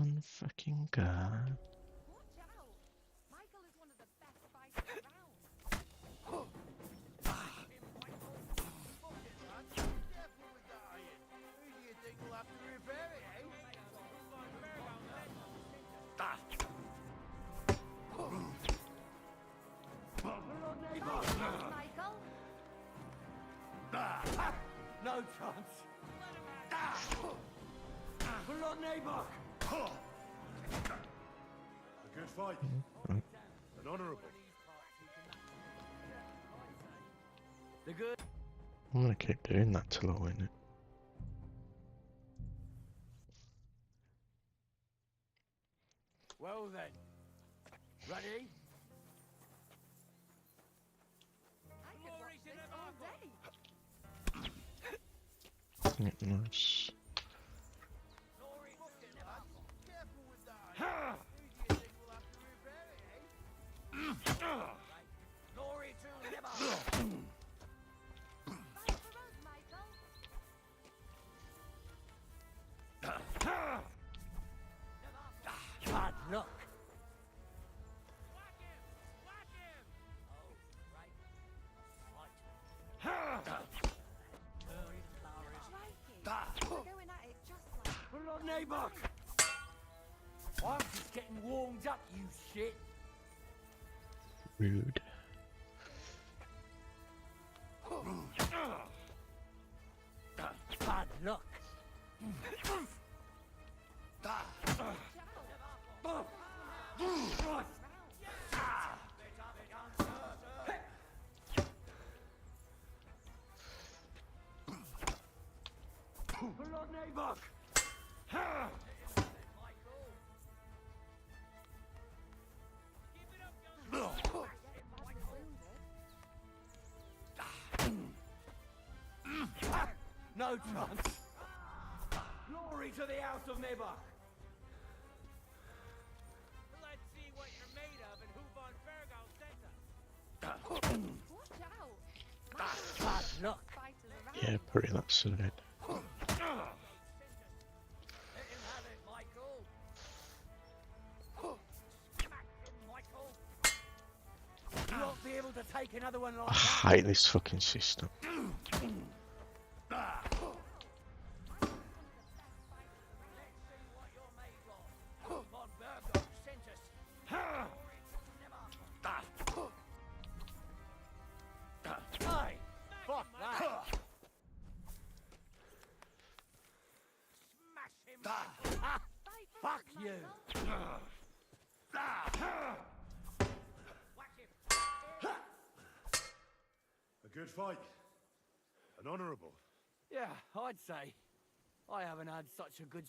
on, fucking God. Watch out! Michael is one of the best fighters around. Careful with that iron. Who do you think will have to repair it, eh? Michael? No chance. Pull on, Nabok. A good fight. Right. An honourable. The good. I'm gonna keep doing that till I win it. Well then. Ready? I could watch this all day. Nice. Careful with that iron. Who do you think will have to repair it, eh? Glory to Nabok. Fight for us, Michael. Bad luck. Crikey. We're going at it just like... Pull on, Nabok. I'm just getting warmed up, you shit. Rude. Bad luck. Pull on, Nabok. No chance. Glory to the house of Nabok. Let's see what you're made of and who Von Fergal sent us. Watch out. Bad luck. Fighters around. Yeah, pretty that's it. Let him have it, Michael. Smack him, Michael. You won't be able to take another one like I that. hate this fucking system. Von Fergal sent us. Hey, fuck that. Smash him, Michael. Fight for Fuck us, you. Michael. Whack him. A good fight. An honourable. Yeah, I'd say. I haven't had such a good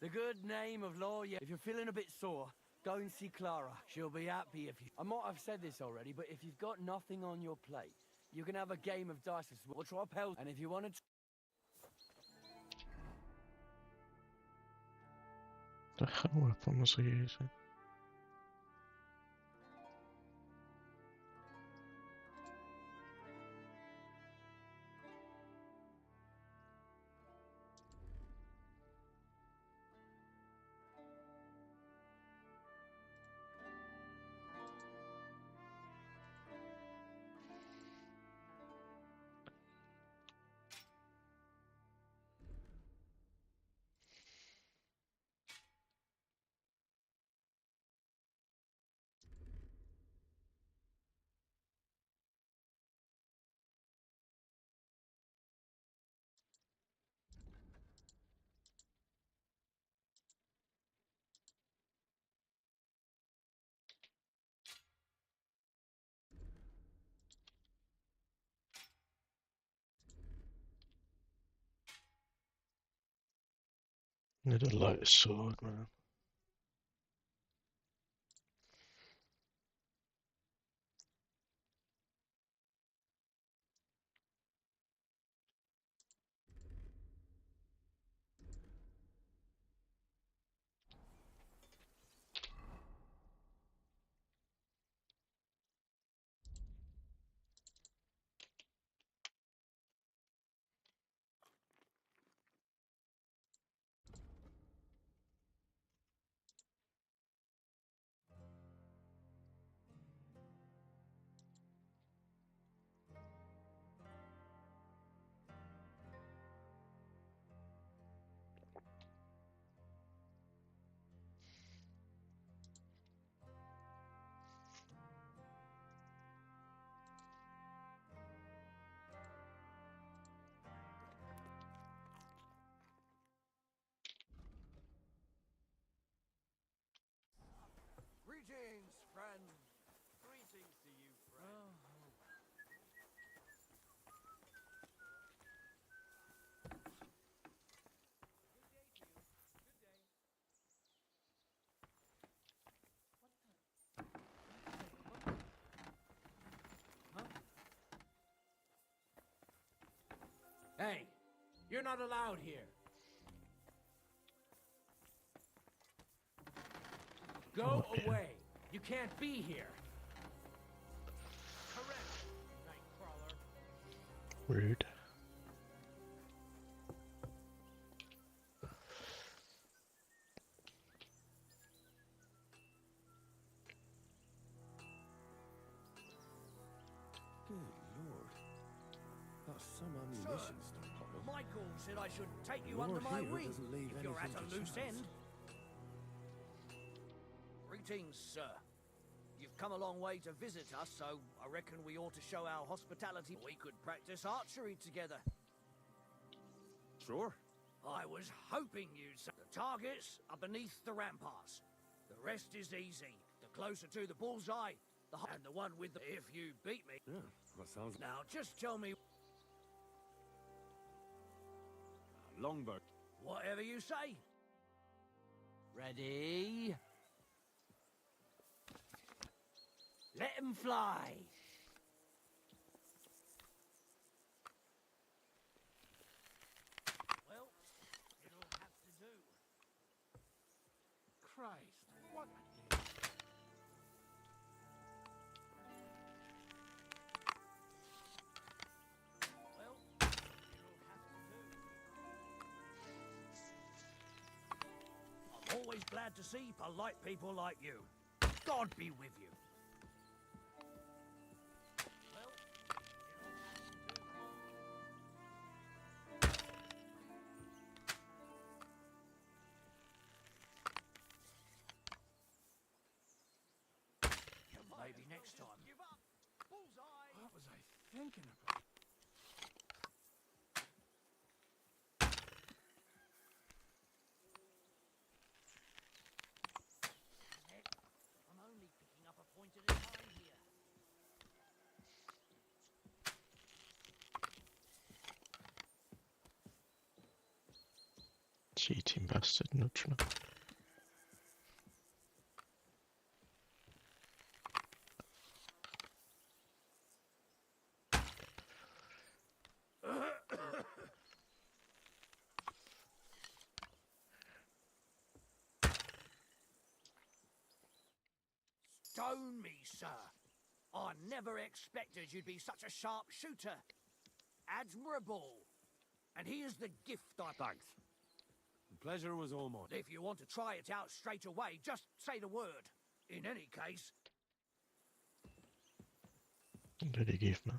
The good name of law, yeah. If you're feeling a bit sore, go and see Clara. She'll be happy if you... I might have said this already, but if you've got nothing on your plate, you can have a game of dice or try Pelt. And if you want to... The hell weapon was I using? Need a light sword, man. You're not allowed here. Go Oh, dear. away. You can't be here. Correct, Nightcrawler. Rude. Good lord. That's some ammunition stockpile. Michael said I should take you Lord under my here wing doesn't leave if you're at anything a to loose chance. end. Greetings, sir. You've come a long way to visit us, so I reckon we ought to show our hospitality. We could practice archery together. Sure. I was hoping you'd say the targets are beneath the ramparts. The rest is easy. The closer to the bullseye, and the one with the... If you beat me... Yeah, that sounds... Now, just tell me Longbow. whatever you say. Ready? Let 'em fly. Well, it'll have to do. Christ, what? Well, it'll have to do. I'm always glad to see polite people like you. God be with you. Well, it'll have to do. Maybe next time. Give up. Bullseye. What was I thinking about? Heck, I'm only picking up a point at a time here. Cheating bastard, nudge me. Stone me, sir. I never expected you'd be such a sharp shooter. Admirable. And here's the gift I... Thanks. The pleasure was all mine. If you want to try it out straight away, just say the word. In any case, What did he give me?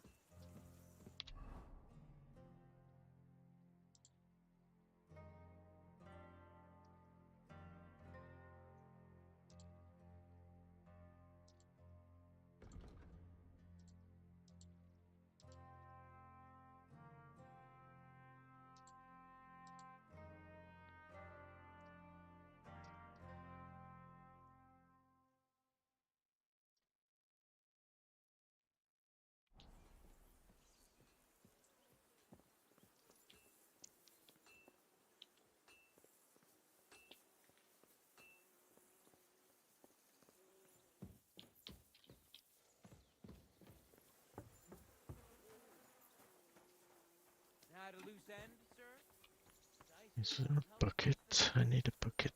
At a loose end, sir? Is there a bucket? I need a bucket.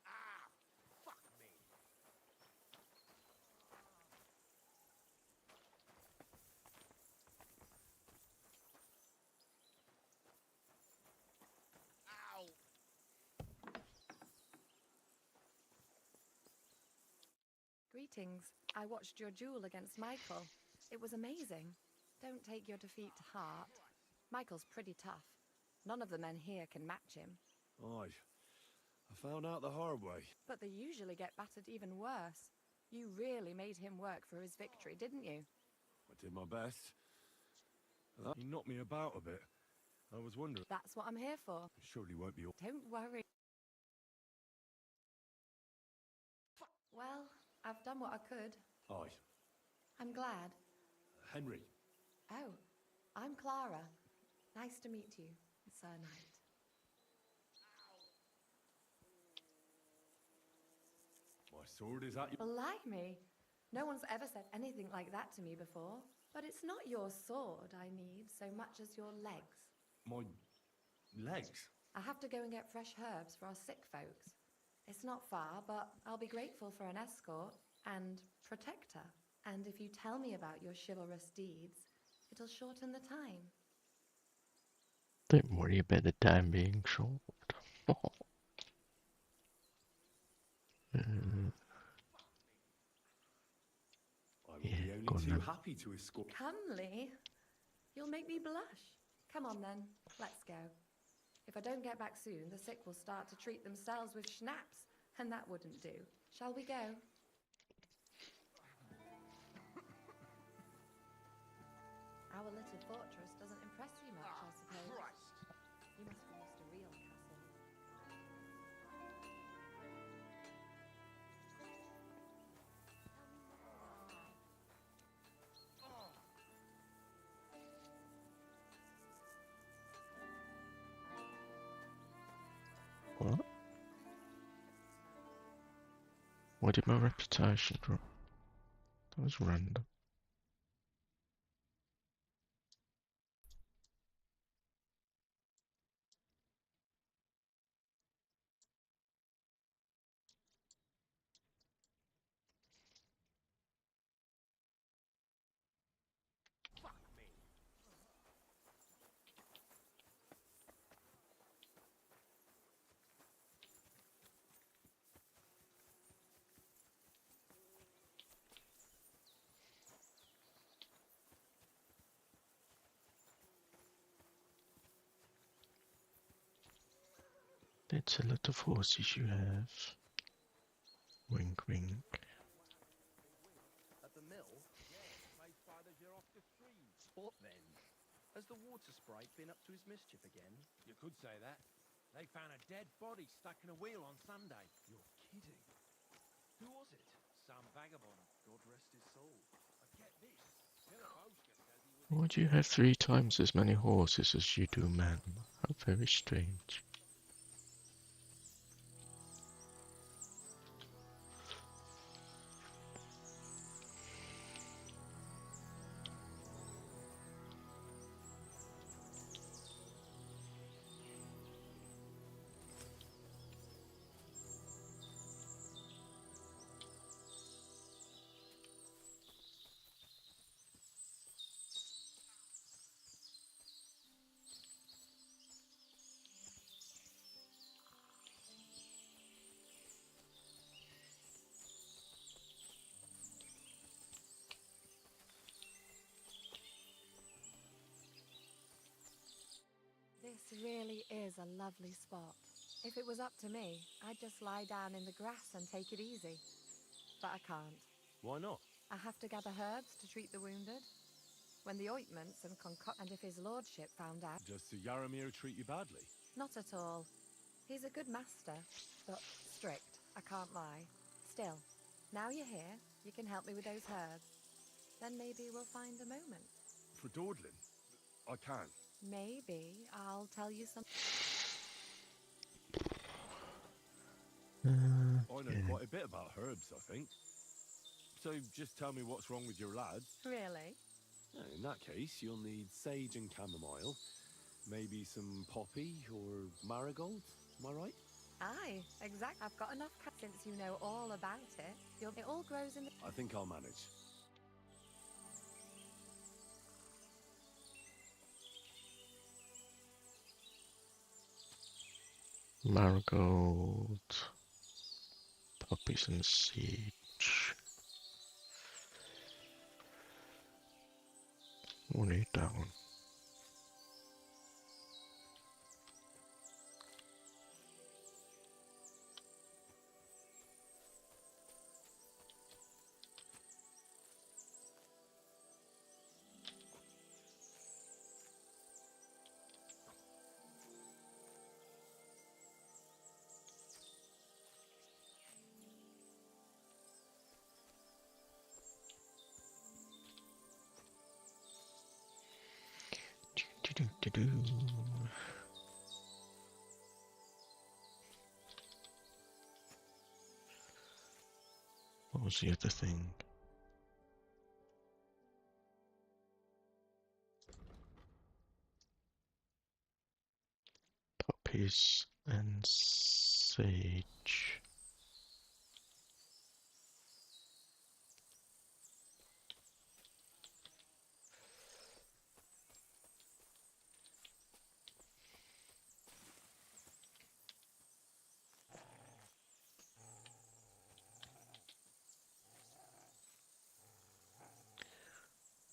ah, fuck me. Ow. Greetings. I watched your duel against Michael. It was amazing. Don't take your defeat to heart. Michael's pretty tough. None of the men here can match him. Aye. I found out the hard way. But they usually get battered even worse. You really made him work for his victory, didn't you? I did my best. He knocked me about a bit. I was wondering. That's what I'm here for. It surely won't be all... Don't worry. Well, I've done what I could. Aye. I'm glad. Henry. Oh, I'm Clara. Nice to meet you, Sir Knight. sword is at you. Blimey. No one's ever said anything like that to me before. But it's not your sword I need so much as your legs. My legs? I have to go and get fresh herbs for our sick folks. It's not far, but I'll be grateful for an escort and protector. And if you tell me about your chivalrous deeds, it'll shorten the time. Don't worry about the time being short. I will Yeah, be go on only too then. happy to escort. Comely? You'll make me blush. Come on then, let's go. If I don't get back soon, the sick will start to treat themselves with schnapps, and that wouldn't do. Shall we go? Our little fortress doesn't impress you much, I suppose. You must be used to real castle. What? Why did my reputation drop? That was random. It's a lot of horses you have. Wink, wink. At the mill? My father's you're off the stream. Spot then. Has the water sprite been up to his mischief again? You could say that. They found a dead body stuck in a wheel on Sunday. You're kidding. Who was it? Some vagabond. God rest his soul. But get this. Tiraboshka says he was... Why do you have 3 times as many horses as you do men? How very strange. This really is a lovely spot. If it was up to me, I'd just lie down in the grass and take it easy. But I can't. Why not? I have to gather herbs to treat the wounded. When the ointments and and if his lordship found out... Does Sir Yaramir treat you badly? Not at all. He's a good master, but strict, I can't lie. Still, now you're here, you can help me with those herbs. Then maybe we'll find a moment. For dawdling? I can. Maybe I'll tell you some... I know Yeah. quite a bit about herbs, I think. So just tell me what's wrong with your lads. Really? In that case, you'll need sage and chamomile, maybe some poppy or marigold. Am I right? Aye, exact. I've got enough since you know all about it. It all grows in the... I think I'll manage. Marigold, poppies and sage. We'll need that one. Do-do-do-do. What was the other thing? Poppies and sage.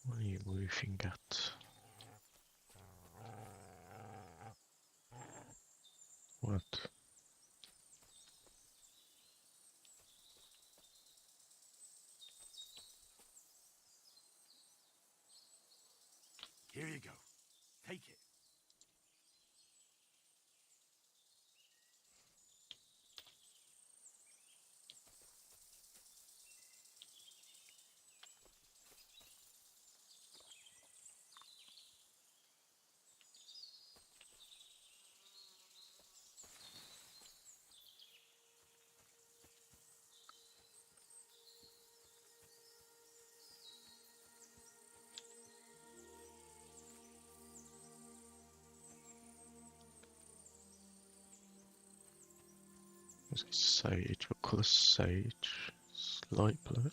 What are you woofing at? What? Here you go. Take it. What's it, sage? What colour sage? It's light blue.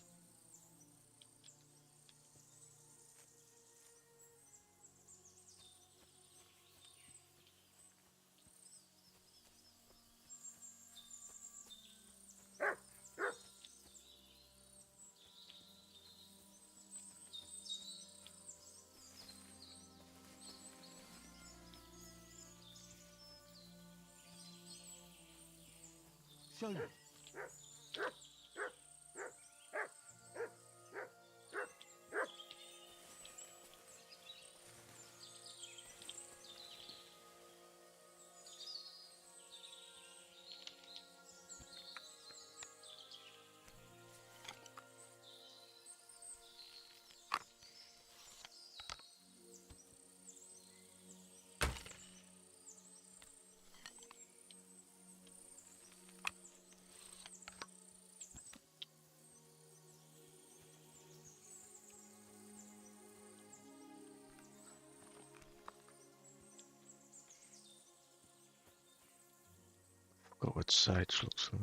Show me. Forgot what sage looks like.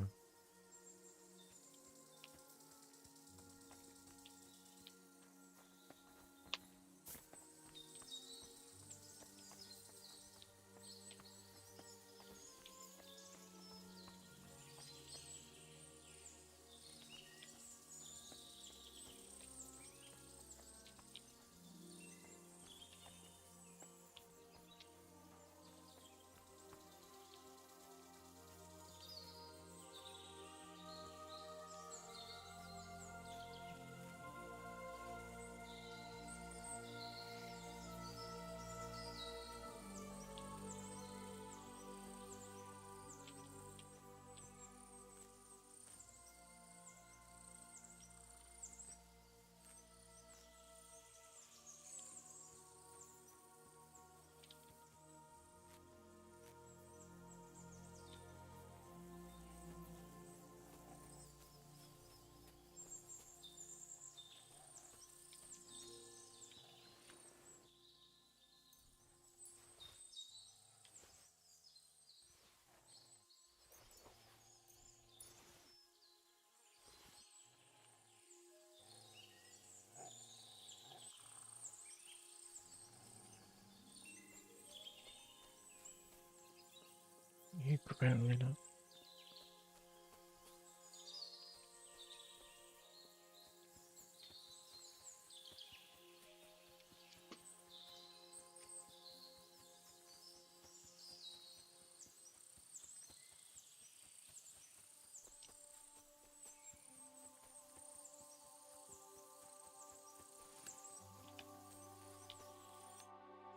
You growling up.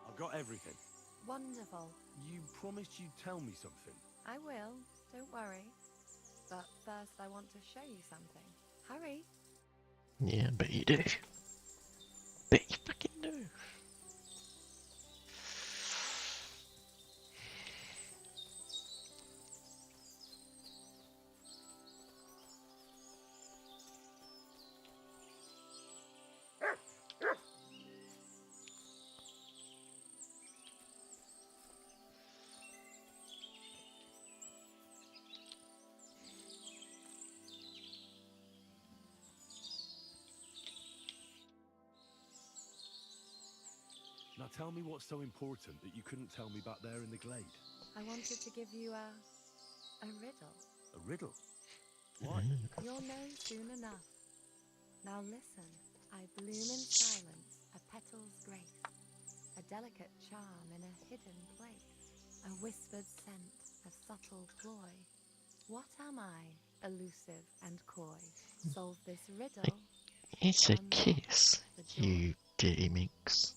I've got everything. Wonderful. You promised you'd tell me something. I will, don't worry. But first I want to show you something. Hurry. Yeah, bet you do. Bet you fucking do. Now tell me what's so important that you couldn't tell me back there in the glade. I wanted to give you a riddle. A riddle? Why? You'll know soon enough. Now listen. I bloom in silence, a petal's grace, a delicate charm in a hidden place, a whispered scent, a subtle ploy. What am I, elusive and coy? Solve this riddle. It's a unlock kiss, the joy. you dirty minx.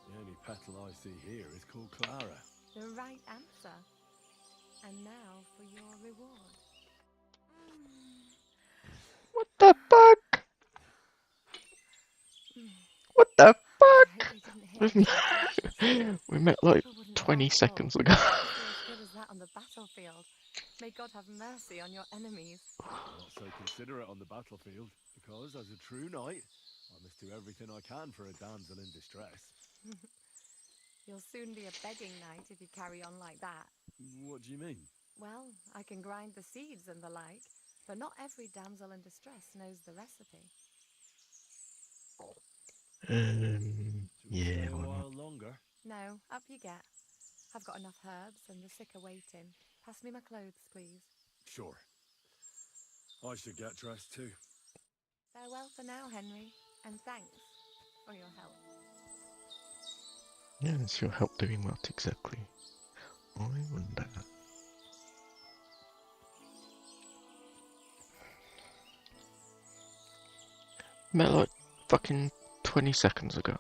The only petal I see here is called Clara. The right answer. And now for your reward. What the fuck? What the I fuck? hope they didn't hear us in We met like People wouldn't 20 laugh seconds more. ago. Feel as good as that on the battlefield. May God have mercy on your enemies. Not so considerate on the battlefield, because as a true knight, I must do everything I can for a damsel in distress. You'll soon be a begging knight if you carry on like that. What do you mean? Well, I can grind the seeds and the like, but not every damsel in distress knows the recipe. Should we Yeah, stay a why not? while longer? No, up you get. I've got enough herbs and the sick are waiting. Pass me my clothes, please. Sure. I should get dressed too. Farewell for now, Henry, and thanks for your help. Yeah, it's your help doing what exactly? I wonder. Met like fucking 20 seconds ago.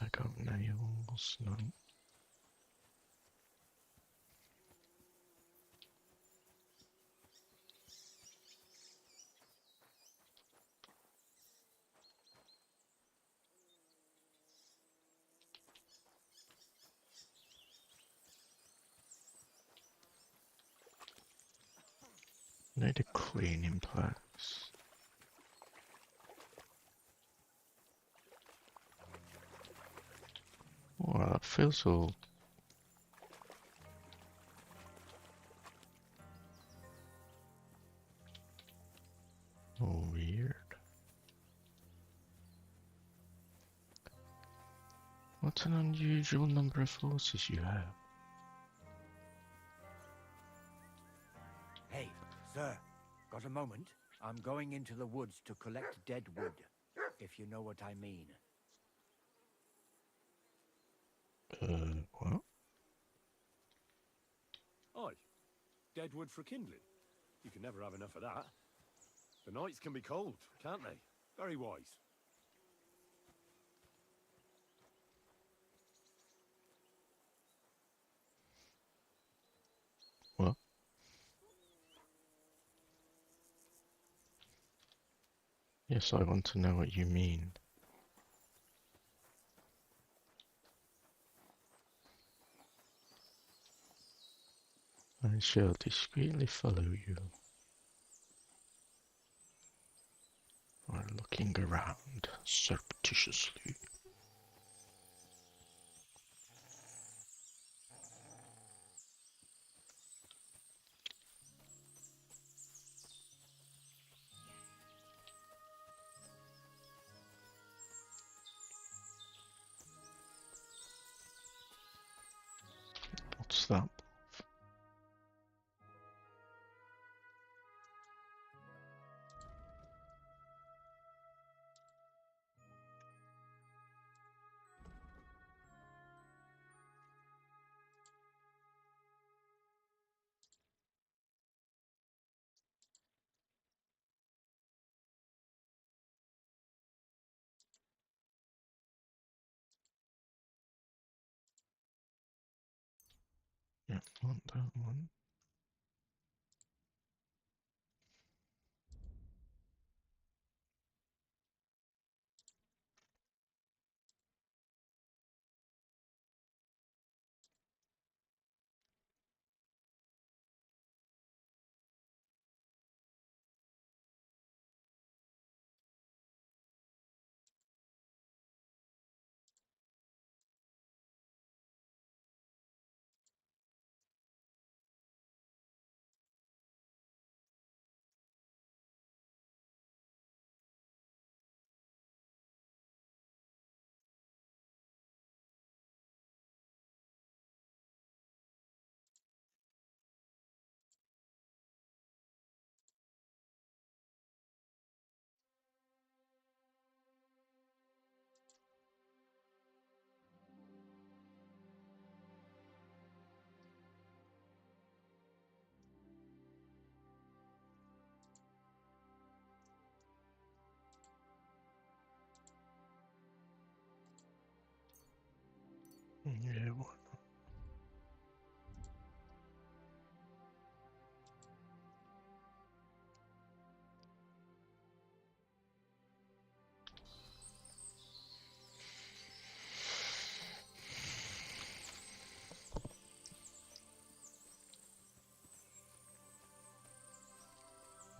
Back up nails, no. Need a cleaning place. Oh, that feels all weird. What an unusual number of horses you have. Hey, sir, got a moment? I'm going into the woods to collect dead wood, if you know what I mean. What? Aye. Dead wood for kindling. You can never have enough of that. The nights can be cold, can't they? Very wise. What? Yes, I want to know what you mean. I shall discreetly follow you. While looking around surreptitiously. What's that? Yeah, want that one.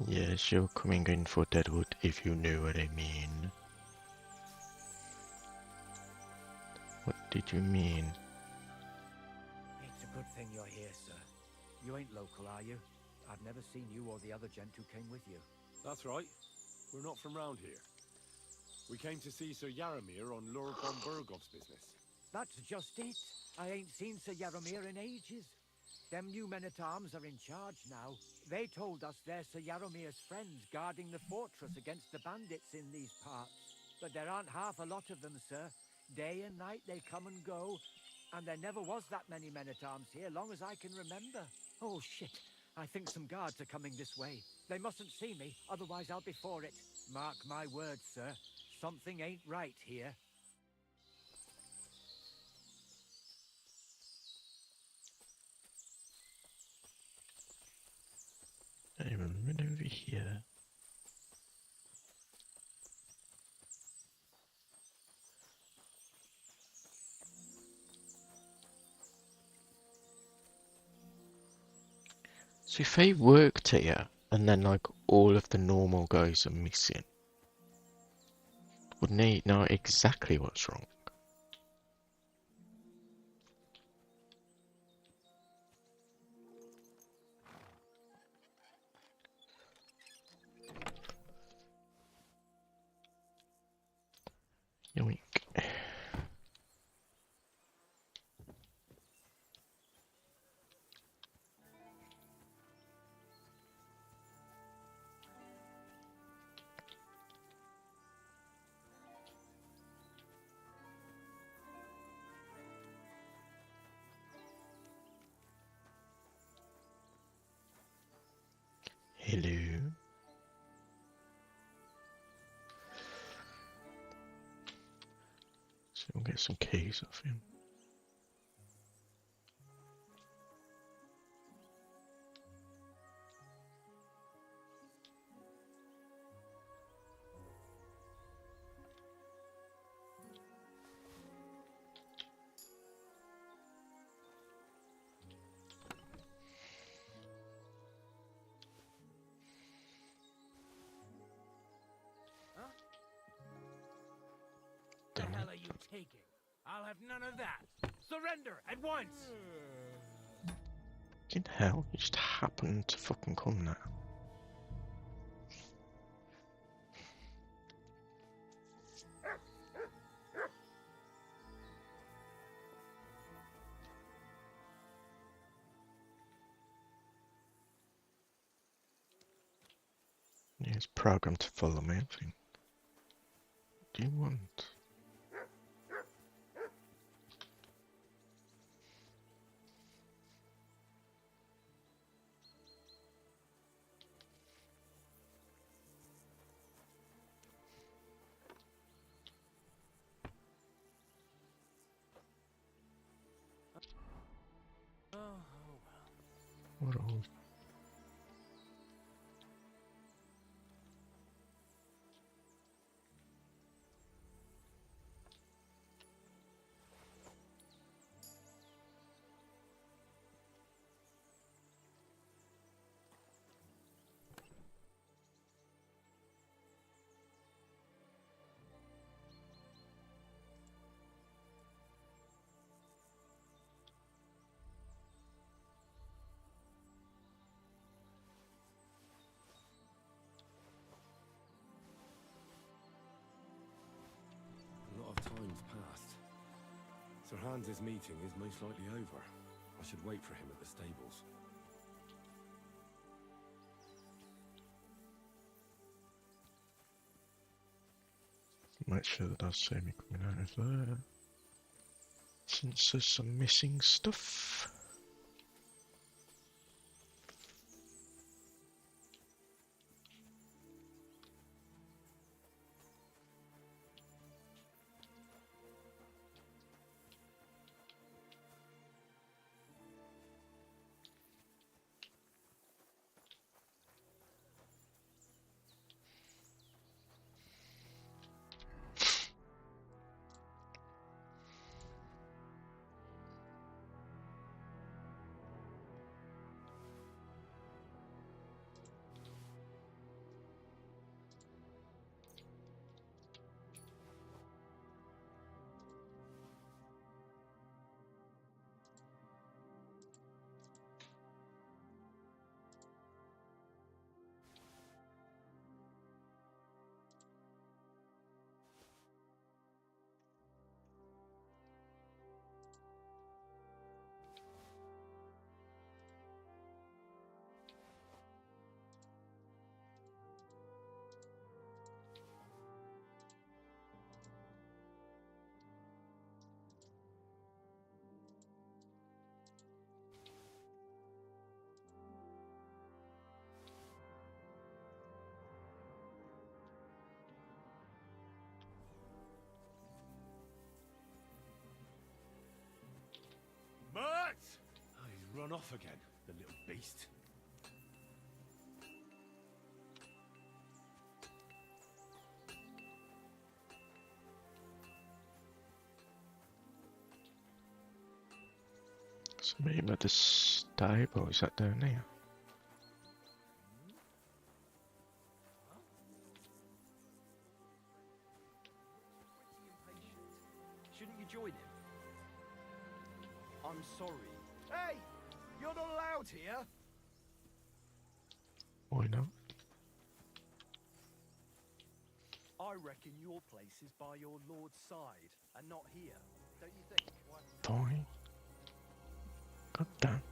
Yes, you're coming in for Deadwood if you knew what I mean. What did you mean? It's a good thing you're here, sir. You ain't local, are you? I've never seen you or the other gent who came with you. That's right. We're not from round here. We came to see Sir Yaramir on Lord von Bergov's business. That's just it. I ain't seen Sir Yaramir in ages. Them new men-at-arms are in charge now. They told us they're Sir Yaramir's friends guarding the fortress against the bandits in these parts. But there aren't half a lot of them, sir. Day and night they come and go, and there never was that many men-at-arms here, long as I can remember. Oh, shit. I think some guards are coming this way. They mustn't see me, otherwise I'll be for it. Mark my words, sir. Something ain't right here. I will run over here. So if they worked here and then like all of the normal guys are missing, wouldn't they know exactly what's wrong? Yoink. Hello. So we'll get some keys off him. The hell are you taking? I'll have none of that. Surrender at once! Fucking hell, you just happened to fucking come now. Yeah, it's programmed to follow me, I think. What do you want? What old? A lot of time's passed. Sir Hans's meeting is most likely over. I should wait for him at the stables. Make sure that does see me coming out of there. Since there's some missing stuff. run off again, the little beast. So maybe at the stable, is that down there? Shouldn't you join him? I'm sorry. Hey! You're not allowed here! Why not? I reckon your place is by your lord's side, and not here. Don't you think? Why? Fine. God damn.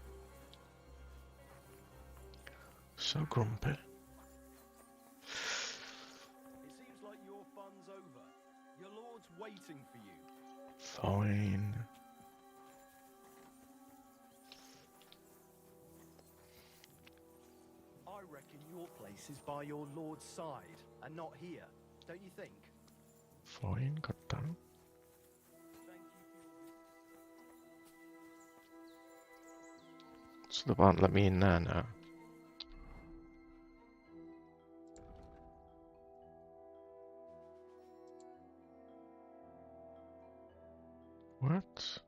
So grumpy. It seems like your fun's over. Your lord's waiting for you. Fine. I reckon your place is by your lord's side, and not here. Don't you think? Fine, god damn. Thank you for your So they won't let me in there now. What?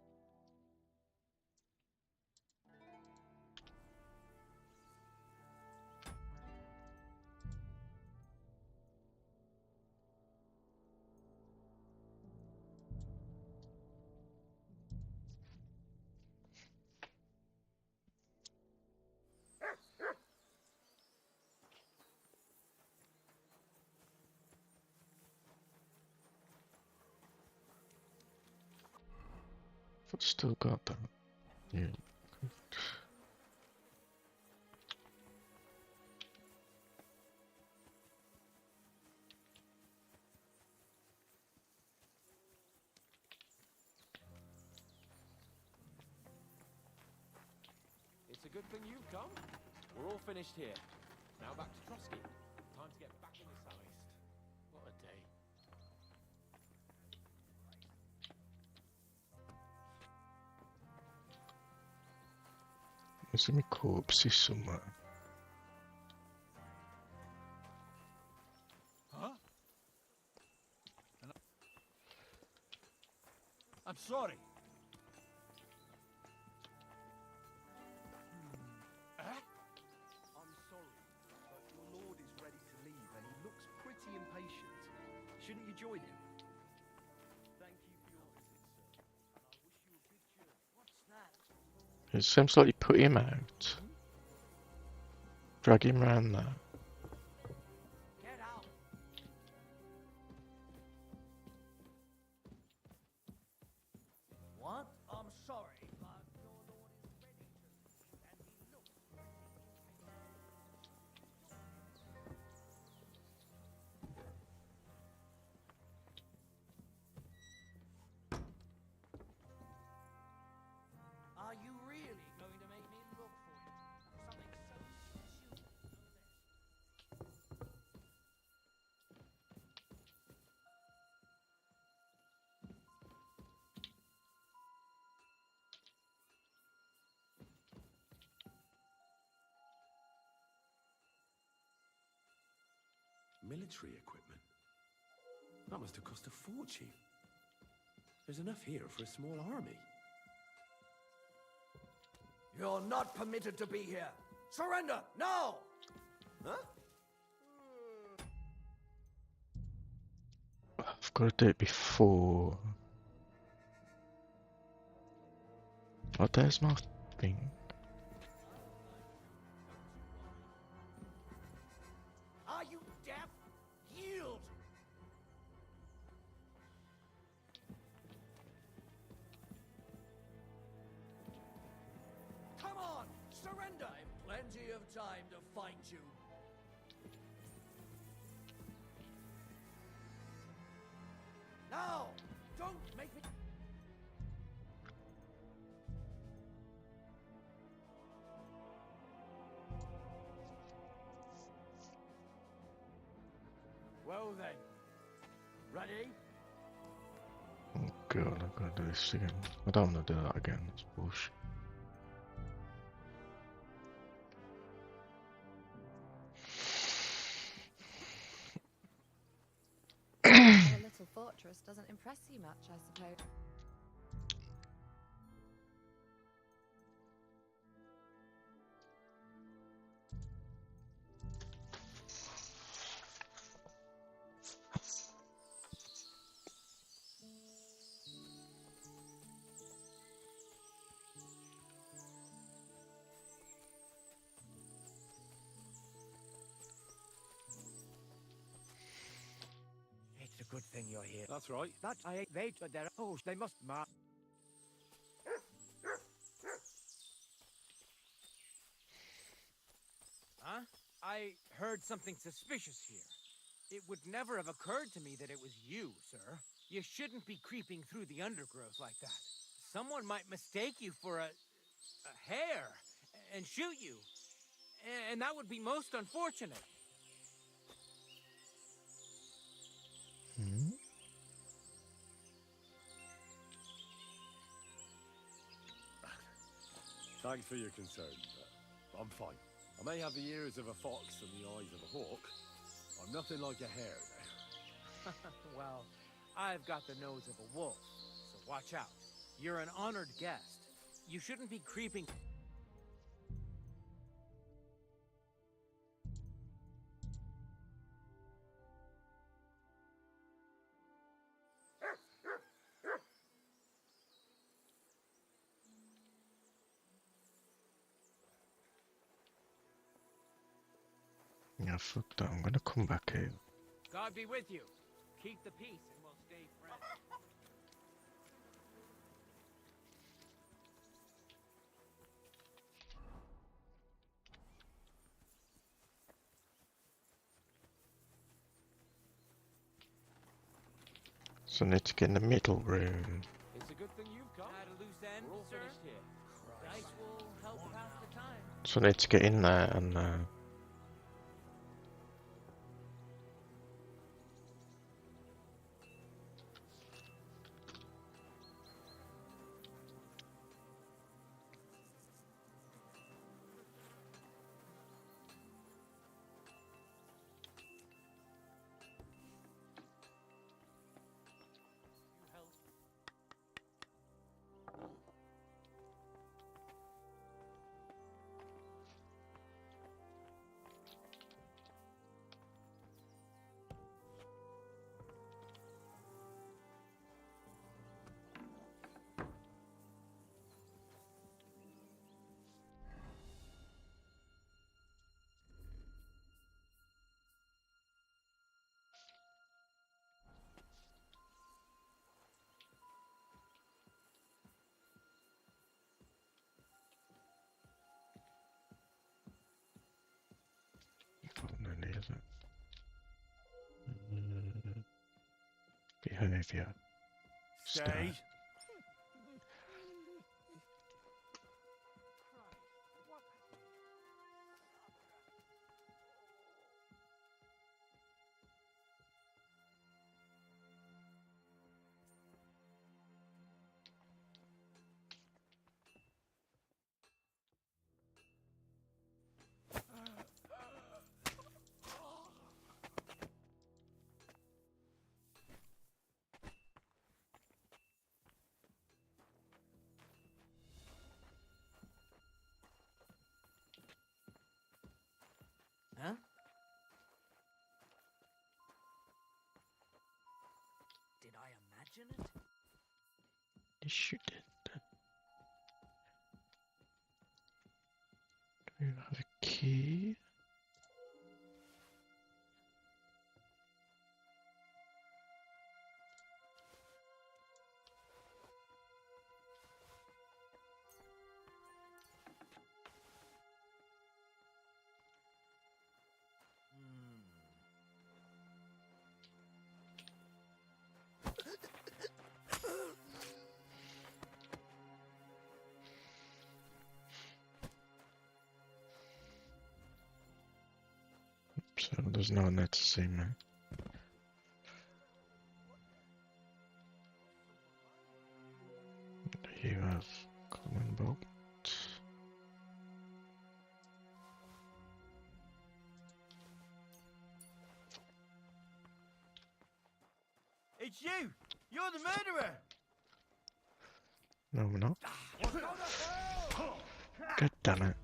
I've still got that. Yeah. It's a good thing you've come. We're all finished here. Now back to Trotsky. Time to get back in the southeast. What a day. There's gonna be corpses somewhere. Huh? I'm sorry. I'm sorry, but your lord is ready to leave, and he looks pretty impatient. Shouldn't you join him? Thank you for your visit, sir, and I wish you a good journey. What's that? It seems like you put him out. Drag him round there. Get out! What? I'm sorry, but your lord is ready to leave, and he looks pretty Are you really going to make me look for you? Something so stupid, no less. Military equipment? That must have cost a fortune. There's enough here for a small army. You're not permitted to be here. Surrender now! Huh? I've got to do it before. Oh, there's my thing. Are you deaf? Yield! Come on! Surrender! I've plenty of time to find you. Now! Don't make me... Well then. Ready? Oh god, I've got to do this again. I don't want to do that again. That's bullshit. fortress doesn't impress you much, I suppose. It's a good thing you're here. That's right. That I ain't wait, but they're they must mark. Huh? I heard something suspicious here. It would never have occurred to me that it was you, sir. You shouldn't be creeping through the undergrowth like that. Someone might mistake you for a hare and shoot you. And that would be most unfortunate. Hmm? Thanks for your concern. I'm fine. I may have the ears of a fox and the eyes of a hawk. I'm nothing like a hare, though. Well, I've got the nose of a wolf, so watch out. You're an honored guest. You shouldn't be creeping. Yeah, fuck that. I'm gonna come back here. God be with you. Keep the peace and we'll stay friends. So I need to get in the middle room. It's a good thing you've come. At a loose end, We're all sir. finished here. Dice will help pass the time. So I need to get in there and no need is it? Behavior. Stay. Huh? Did I imagine it? Yes, you did. Do you have a key? So there's no one there to see me. You have common bolt. It's you! You're the murderer! No, we're not. What's going on? God damn it.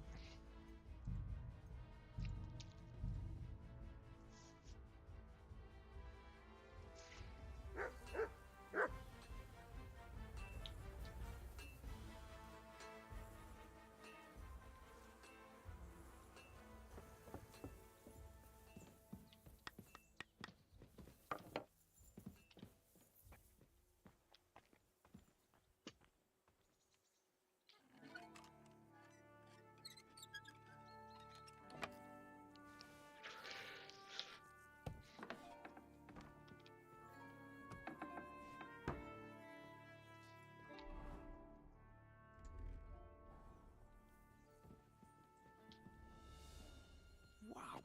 Wow.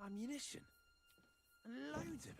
Ammunition. And loads of it.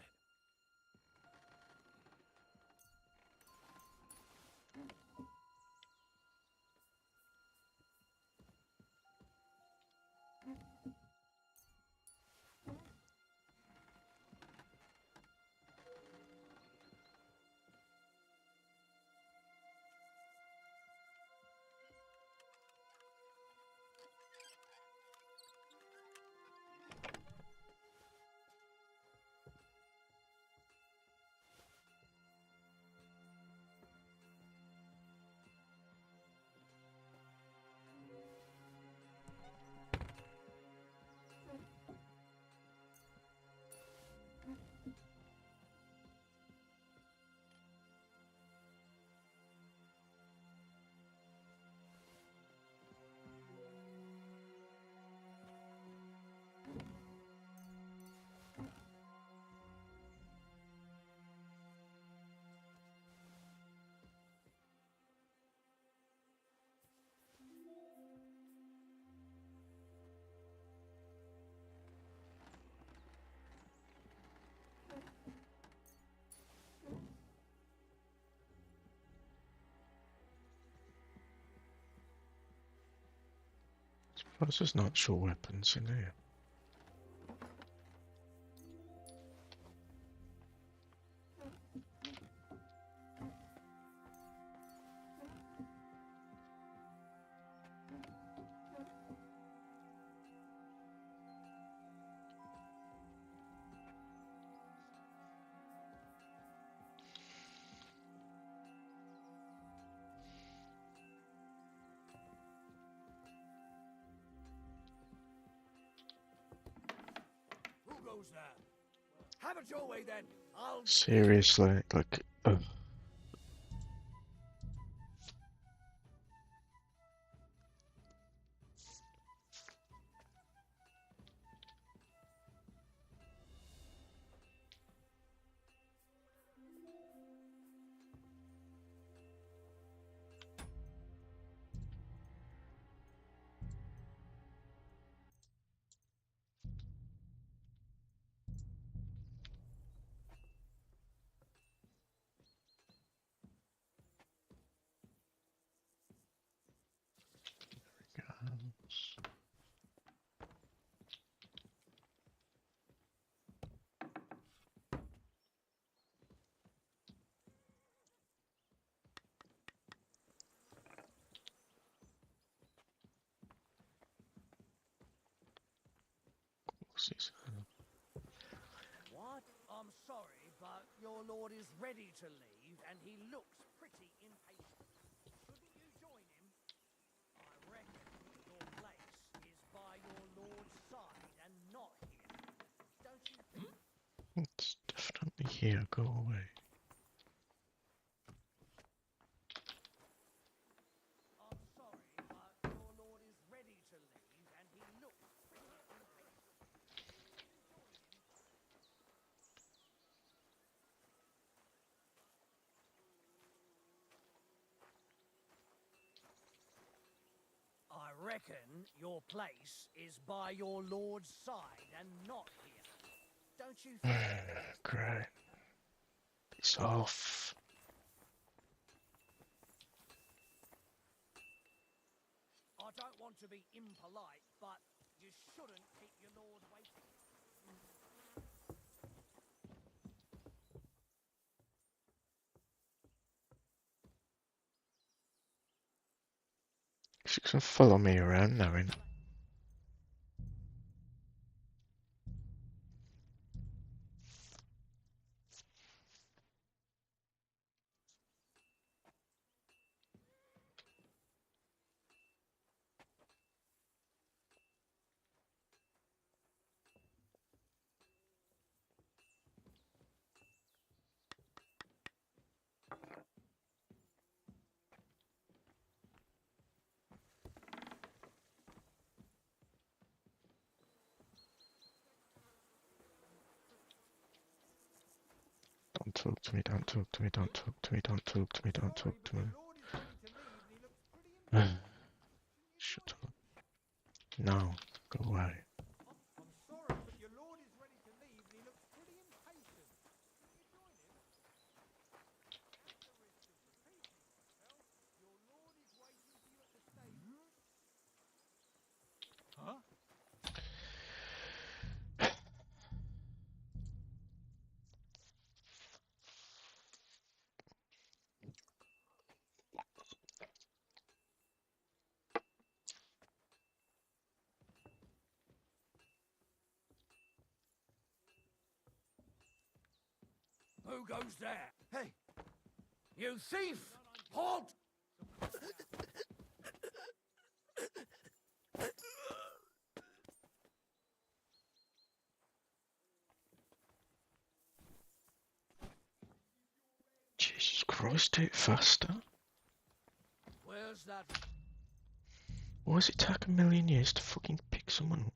Suppose there's not actual weapons in here. Who goes there? Have it your way then. I'll. Seriously, like, ugh. What? I'm sorry, but your lord is ready to leave, and he looks pretty impatient. Shouldn't you join him? I reckon your place is by your lord's side and not here. Don't you think? It's definitely here, go away. I'm sorry, but your lord is ready to leave, and he looks pretty impatient. I reckon your place is by your lord's side and not here. Don't you think? Great. It's off. I don't want to be impolite, but you shouldn't keep your lord waiting. Just gonna follow me around now, innit? Don't talk to me, don't talk to me, don't talk to me, don't talk to me, don't talk to me. Shut up. No, go away. I'm sorry, but your lord is ready to leave and he looks pretty impatient. Shouldn't you join him? At the risk of repeating myself, your lord is waiting for you at the stable. Huh? Who goes there? Hey, You thief! Halt! Jesus Christ, do it faster. Where's that? Why does it take a million years to fucking pick someone up?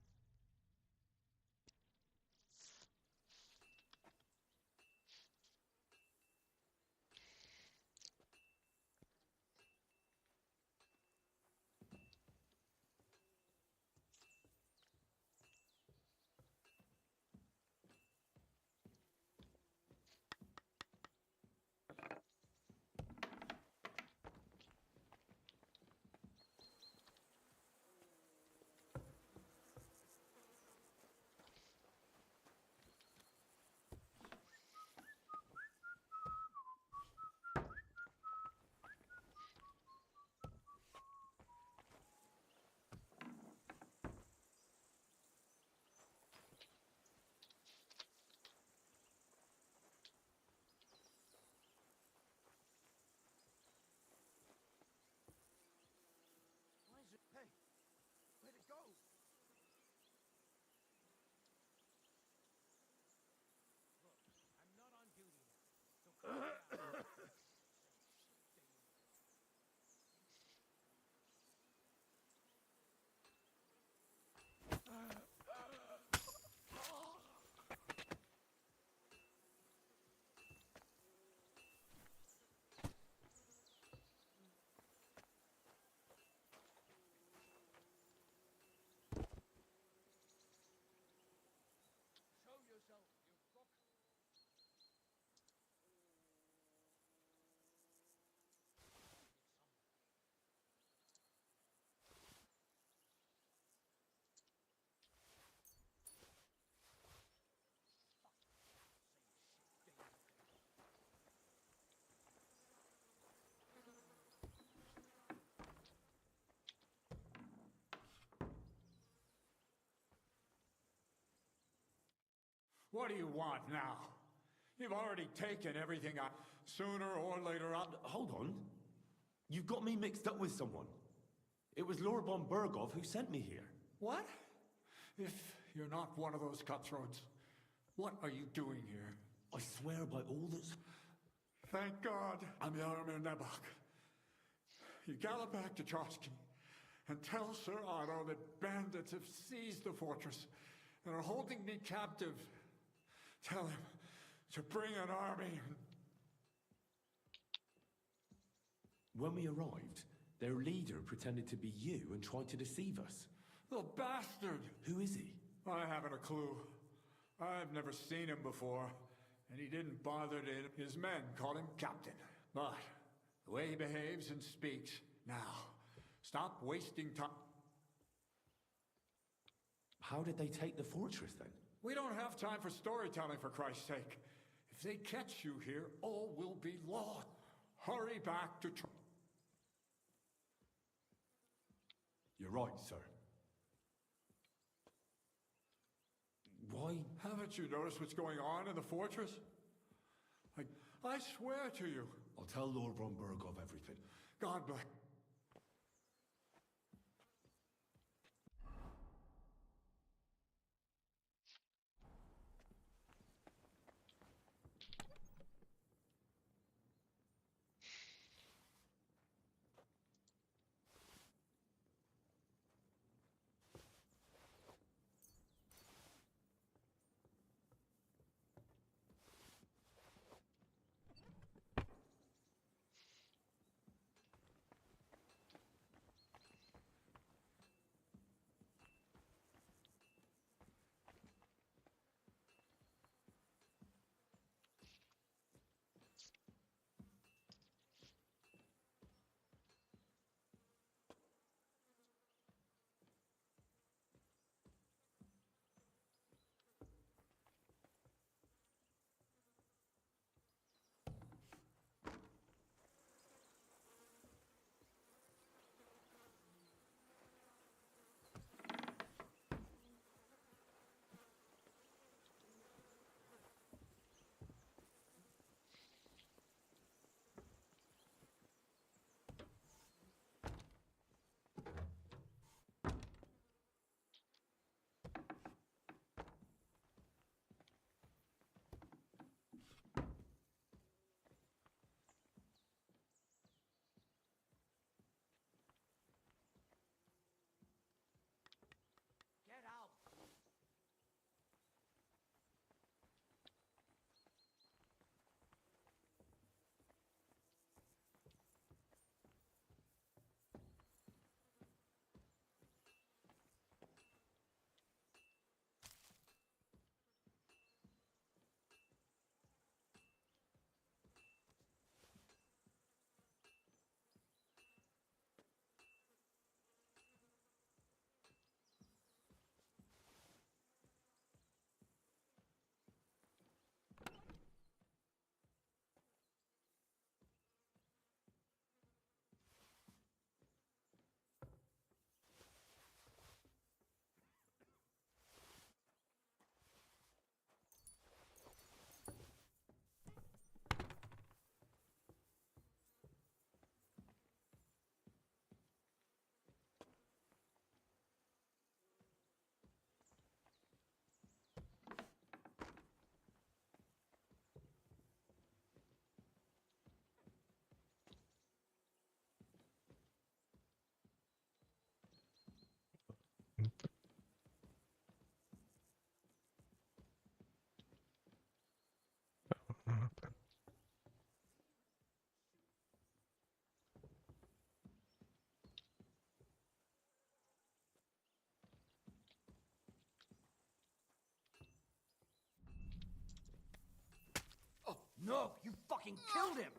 hey, where'd it go? I'm not on duty now, so come down. Show yourself, you fuck. What do you want now? You've already taken everything I... Sooner or later I'll... Hold on. You've got me mixed up with someone. It was Lorabon Bergov who sent me here. What? If you're not one of those cutthroats, what are you doing here? I swear by all that's... Thank God I'm Yarmir Nebok. You gallop back to Trotsky and tell Sir Otto that bandits have seized the fortress and are holding me captive. Tell him to bring an army. When we arrived, their leader pretended to be you and tried to deceive us. The bastard! Who is he? I haven't a clue. I've never seen him before, and he didn't bother to... His men called him Captain. But the way he behaves and speaks... Now, stop wasting time. How did they take the fortress then? We don't have time for storytelling, for Christ's sake. If they catch you here, all will be lost. Hurry back to... You're right, sir. Why? Haven't you noticed what's going on in the fortress? I swear to you. I'll tell Lord Bromberg of everything. God bless. Get out! No, you fucking killed him!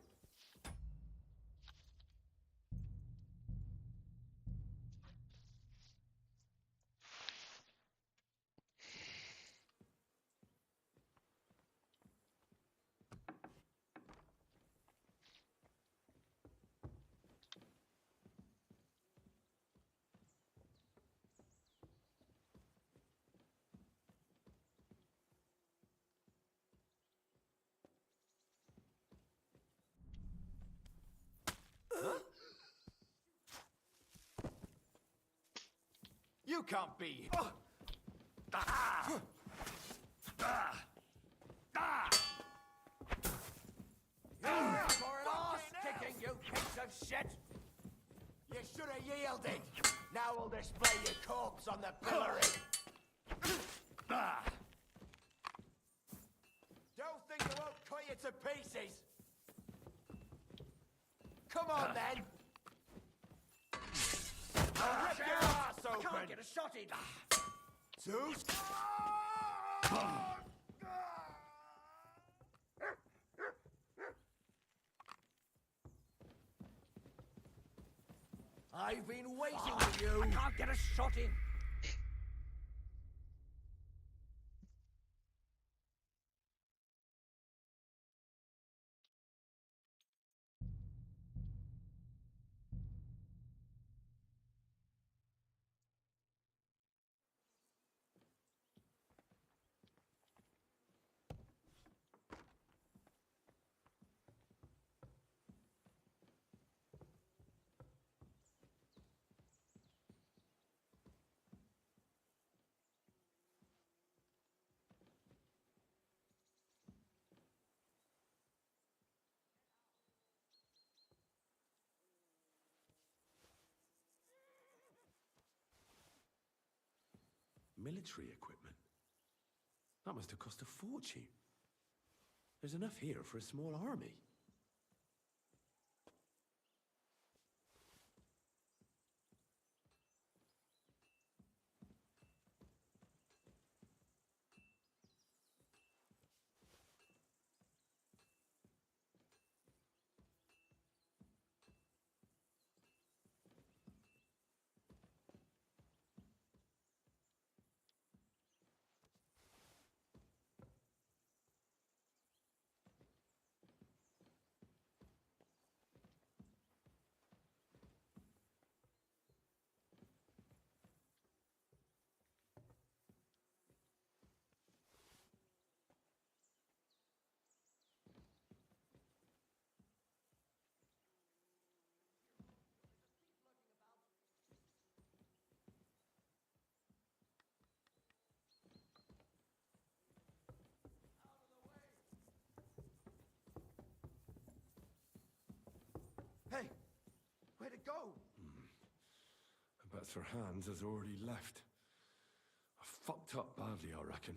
You can't be. For an arse kicking, you piece of shit! You should have yielded. Now we'll display your corpse on the pillory. Don't think you won't cut you to pieces. Come on then. I'll rip your ass open. Can't get a shot in. Zeus. I've been waiting for you. I can't get a shot in. Military equipment? That must have cost a fortune. There's enough here for a small army. Hey, where'd it go? I bet Sir Hans has already left. I fucked up badly, I reckon.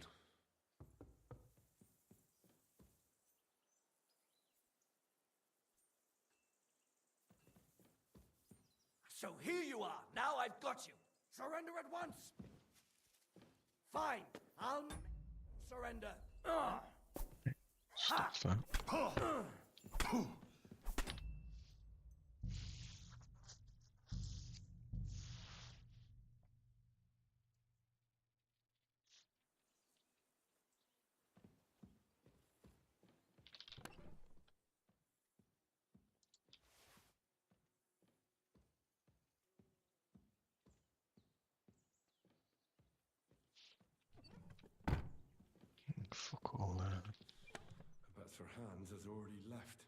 So here you are. Now I've got you. Surrender at once. Fine. I'll surrender. Stop that. Fuck all that. I bet Sir Hans has already left.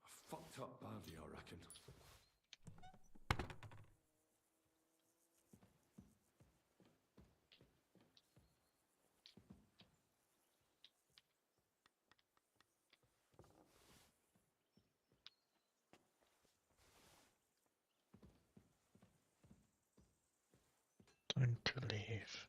I fucked up badly, I reckon. Time to leave.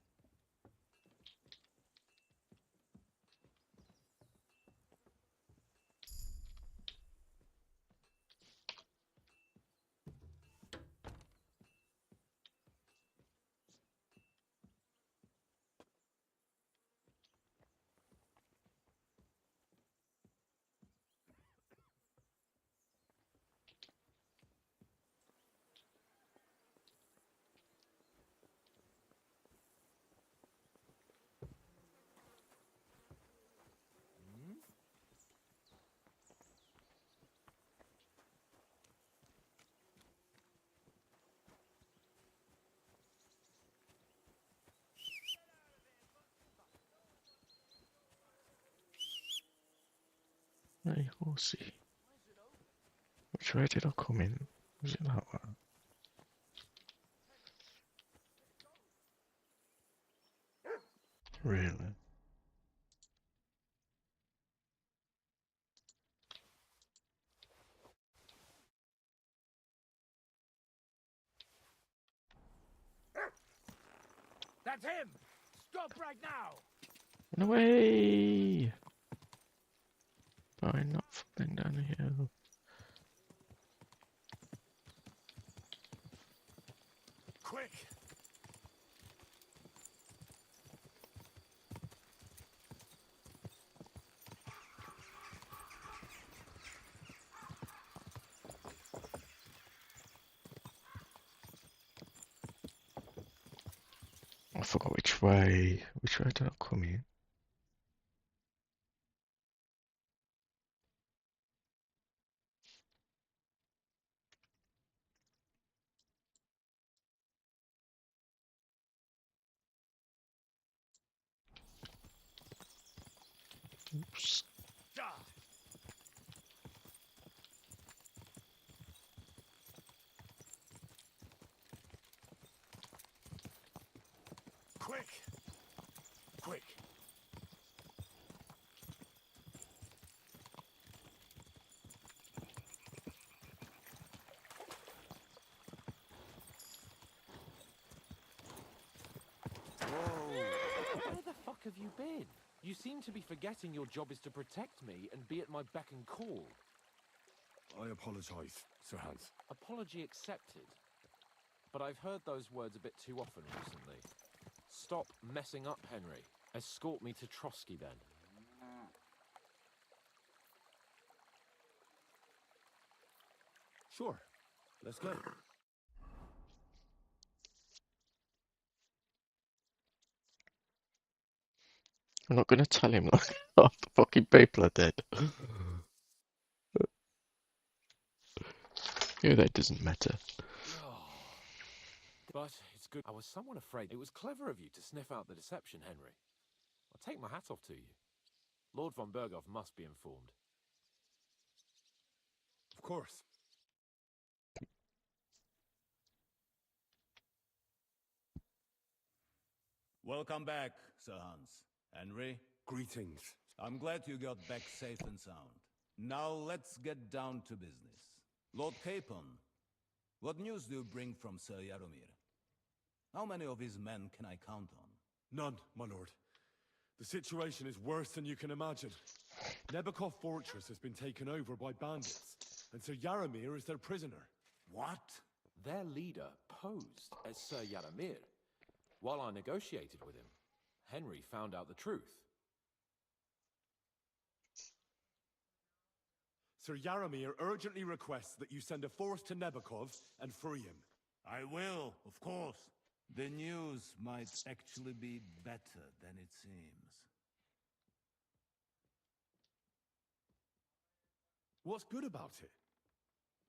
Hey, horsey. Which way did I come in? Was it that one? Really? That's him. Stop right now. Run away! Fine, not falling down the hill. Quick! I forgot which way. Which way did I come in? Oops. Quick! Quick! heck have you been? You seem to be forgetting your job is to protect me and be at my beck and call. I apologize, Sir Hans. Apology accepted. But I've heard those words a bit too often recently. Stop messing up, Henry. Escort me to Trotsky, then. Sure. Let's go. I'm not gonna tell him like half the fucking people are dead. Yeah, that doesn't matter. But it's good. I was somewhat afraid. It was clever of you to sniff out the deception, Henry. I'll take my hat off to you. Lord von Berghoff must be informed. Of course. Welcome back, Sir Hans. Henry, Greetings. I'm glad you got back safe and sound. Now let's get down to business. Lord Capon, what news do you bring from Sir Jaromir? How many of his men can I count on? None, my lord. The situation is worse than you can imagine. Nebakov Fortress has been taken over by bandits, and Sir Jaromir is their prisoner. What? Their leader posed as Sir Jaromir. While I negotiated with him, Henry found out the truth. Sir Jaromir urgently requests that you send a force to Nebakov and free him. I will, of course. The news might actually be better than it seems. What's good about it?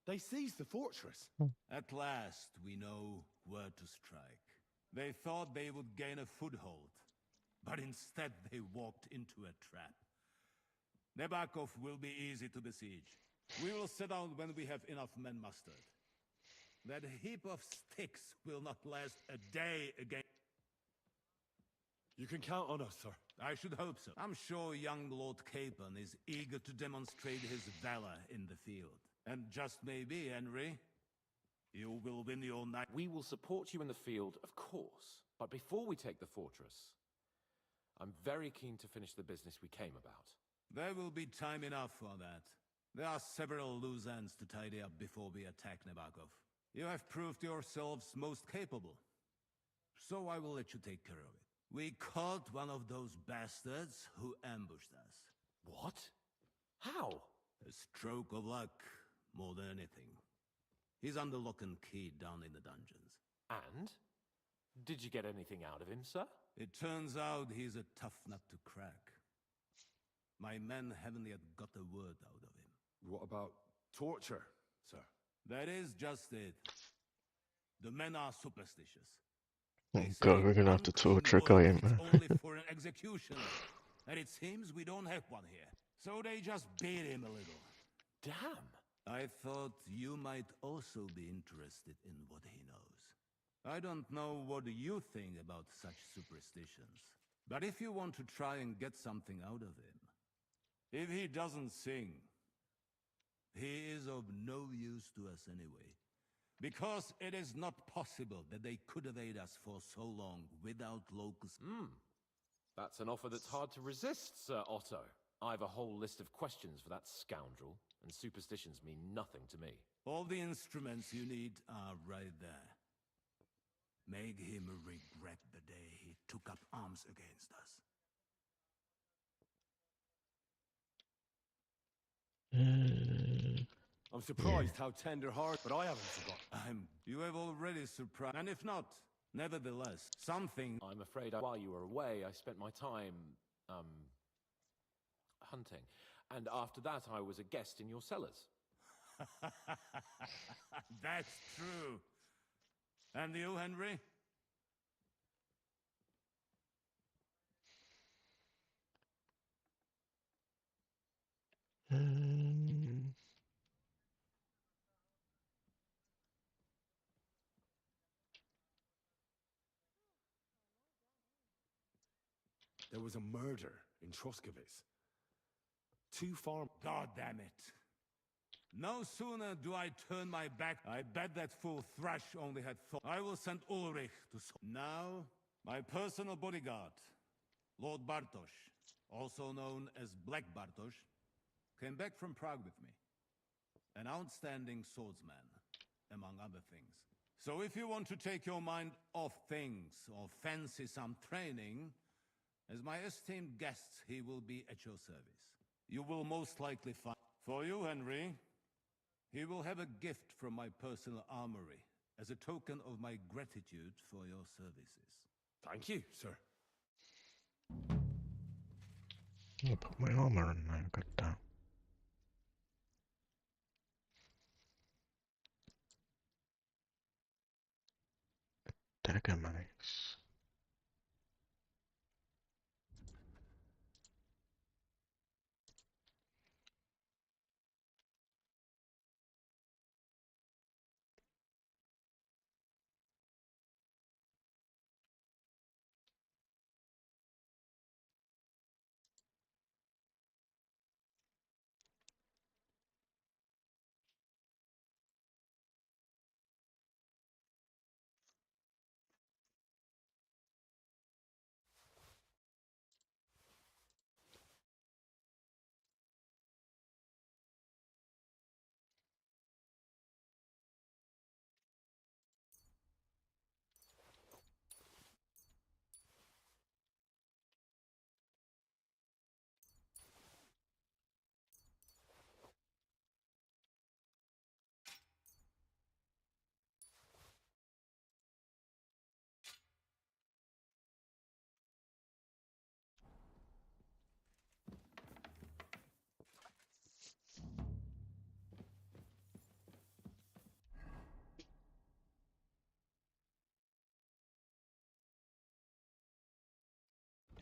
They seized the fortress. At last, we know where to strike. They thought they would gain a foothold, but instead they walked into a trap. Nebakov will be easy to besiege. We will set out when we have enough men mustered. That heap of sticks will not last a day again. You can count on us, sir. I should hope so. I'm sure young Lord Capon is eager to demonstrate his valor in the field. And just maybe, Henry, you will win your knight. We will support you in the field, of course. But before we take the fortress, I'm very keen to finish the business we came about. There will be time enough for that. There are several loose ends to tidy up before we attack Nebakov. You have proved yourselves most capable. So I will let you take care of it. We caught one of those bastards who ambushed us. What? How? A stroke of luck, more than anything. He's under lock and key down in the dungeons. And? Did you get anything out of him, sir? It turns out he's a tough nut to crack. My men haven't yet got a word out of him. What about torture, sir? That is just it. The men are superstitious. Oh They say god, we're gonna have to torture a guy, ain't it's we? only for an executioner. And it seems we don't have one here. So they just beat him a little. Damn. I thought you might also be interested in what he knows. I don't know what you think about such superstitions. But if you want to try and get something out of him, if he doesn't sing, he is of no use to us anyway. Because it is not possible that they could evade us for so long without locals. That's an offer that's hard to resist, Sir Otto. I have a whole list of questions for that scoundrel, and superstitions mean nothing to me. All the instruments you need are right there. Make him regret the day he took up arms against us. I'm surprised how tender-hearted, but I haven't forgotten. You have already surprised. And if not, nevertheless, something. I'm afraid while you were away, I spent my time, hunting. And after that, I was a guest in your cellars. That's true. And you, Henry? There was a murder in Troskowitz. 2 farm... God damn it. No sooner do I turn my back, I bet that fool Thrash only had thought. I will send Ulrich to... Now, my personal bodyguard, Lord Bartosz, also known as Black Bartosz, came back from Prague with me. An outstanding swordsman, among other things. So if you want to take your mind off things or fancy some training, as my esteemed guest, he will be at your service. You will most likely find... For you, Henry, he will have a gift from my personal armory as a token of my gratitude for your services. Thank you, sir. I'll put my armor on now, got that. Dagger mace.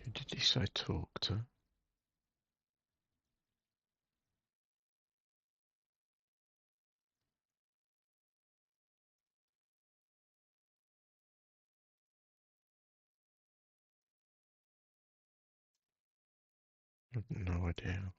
Who did he say talk to? I've no idea.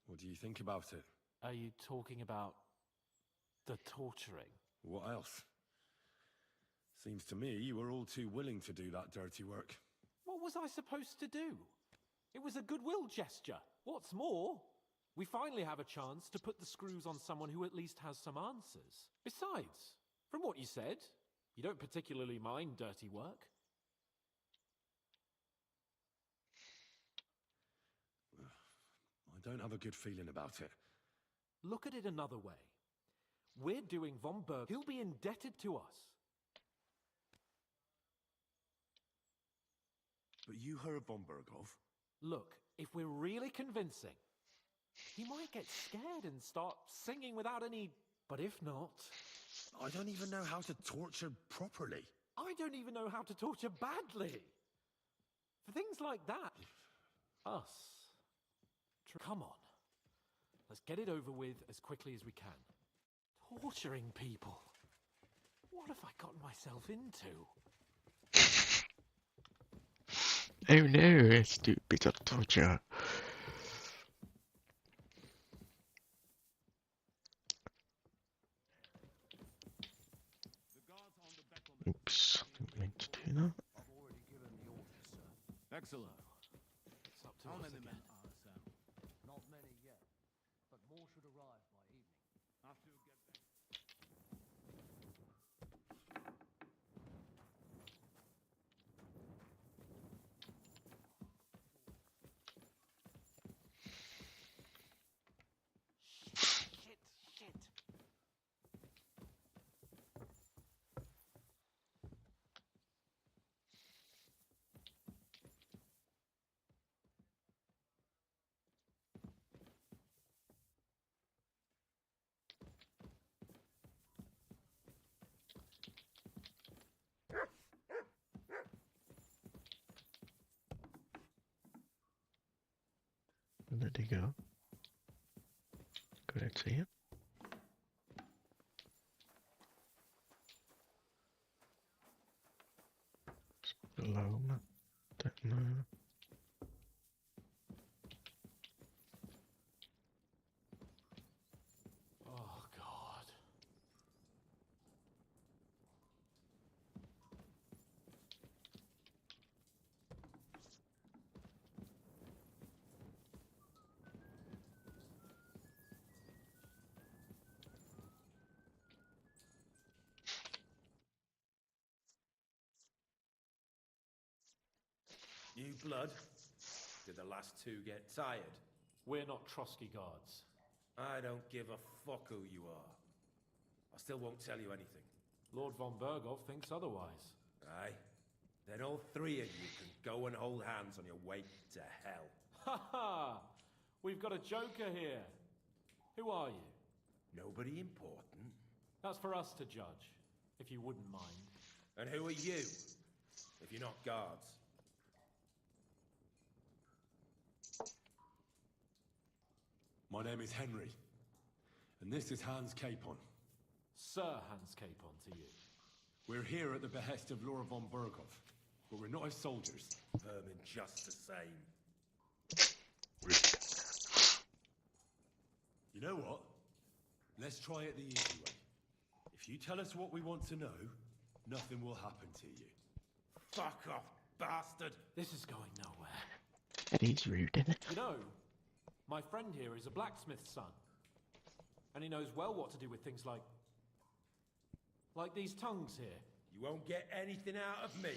What do you think about it? Are you talking about the torturing? What else? Seems to me you were all too willing to do that dirty work. What was I supposed to do? It was a goodwill gesture. What's more, we finally have a chance to put the screws on someone who at least has some answers. Besides, from what you said, you don't particularly mind dirty work. I don't have a good feeling about it. Look at it another way. We're doing von Berg. He'll be indebted to us. But you heard von Bergov? Look, if we're really convincing, he might get scared and start singing without any... But if not... I don't even know how to torture properly. I don't even know how to torture badly. For things like that. Us. Come on. Let's get it over with as quickly as we can. Torturing people. What have I gotten myself into? Oh no, stupid of torture. Oops, didn't mean to do that. I've already given the orders, sir. Excellent. It's up to How us many men again. are assembled? Not many yet, but more should arrive by evening. After you get back. Shit, shit. did he go? Good to see you. Below me. Don't know. Oh, God. New blood? Did the last two get tired? We're not Trotsky guards. I don't give a fuck who you are. I still won't tell you anything. Lord von Berghoff thinks otherwise. Aye? Then all three of you can go and hold hands on your way to hell. Ha ha! We've got a joker here. Who are you? Nobody important. That's for us to judge, if you wouldn't mind. And who are you, if you're not guards? My name is Henry, and this is Hans Capon. Sir Hans Capon to you. We're here at the behest of Laura von Berghoff, but we're not his soldiers. Vermin just the same. You know what? Let's try it the easy way. If you tell us what we want to know, nothing will happen to you. Fuck off, bastard! This is going nowhere. And he's rude, isn't it? You know, my friend here is a blacksmith's son. And he knows well what to do with things like these tongues here. You won't get anything out of me.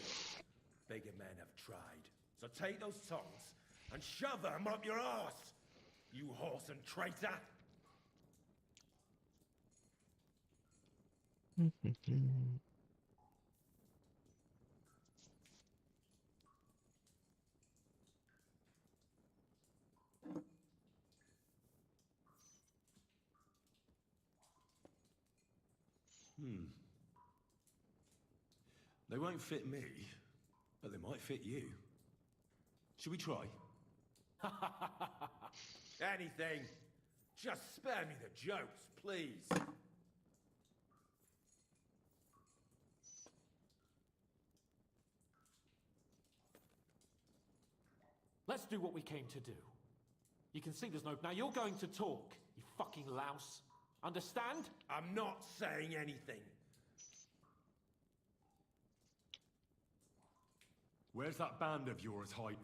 Bigger men have tried. So take those tongs and shove them up your arse, you horse and traitor! They won't fit me, but they might fit you. Should we try? Anything. Just spare me the jokes, please. Let's do what we came to do. You can see there's no... Now you're going to talk, you fucking louse. Understand? I'm not saying anything. Where's that band of yours hiding?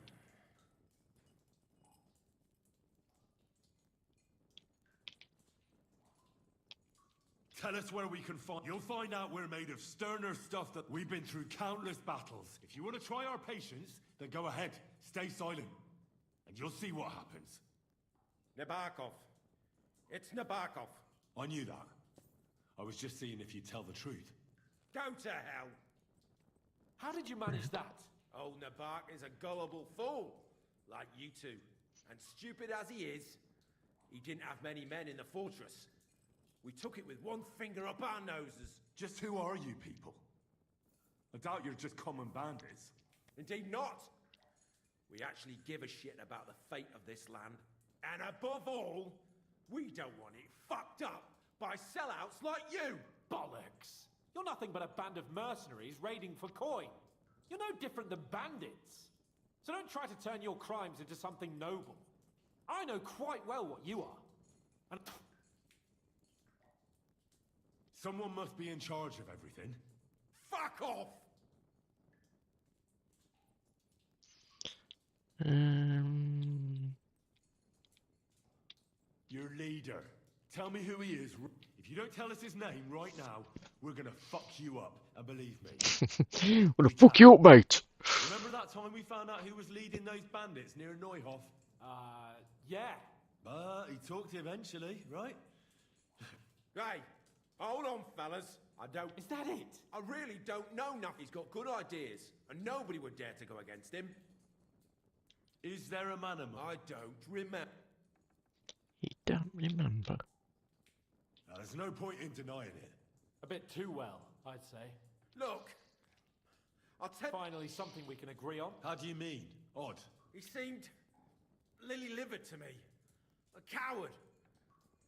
Tell us where we can find... You'll find out we're made of sterner stuff that we've been through countless battles. If you want to try our patience, then go ahead. Stay silent. And you'll see what happens. Nabokov. It's Nabokov. I knew that. I was just seeing if you'd tell the truth. Go to hell. How did you manage that? Old Nabok is a gullible fool, like you two. And stupid as he is, he didn't have many men in the fortress. We took it with one finger up our noses. Just who are you people? I doubt you're just common bandits. Indeed not. We actually give a shit about the fate of this land. And above all, we don't want it fucked up by sellouts like you. Bollocks! You're nothing but a band of mercenaries raiding for coin. You're no different than bandits. So don't try to turn your crimes into something noble. I know quite well what you are. And someone must be in charge of everything. Fuck off! Your leader. Tell me who he is. If you don't tell us his name right now, we're gonna fuck you up. And believe me. What the fuck you up, mate? Remember that time we found out who was leading those bandits near Neuhof? yeah. But he talked eventually, right? Hey, hold on, fellas. I don't... Is that it? I really don't know nothing. He's got good ideas, and nobody would dare to go against him. Is there a man among? I don't remember. You don't remember. Now, there's no point in denying it. A bit too well, I'd say. Look, I'll tell... Finally, something we can agree on. How do you mean? Odd. He seemed lily-livered to me. A coward.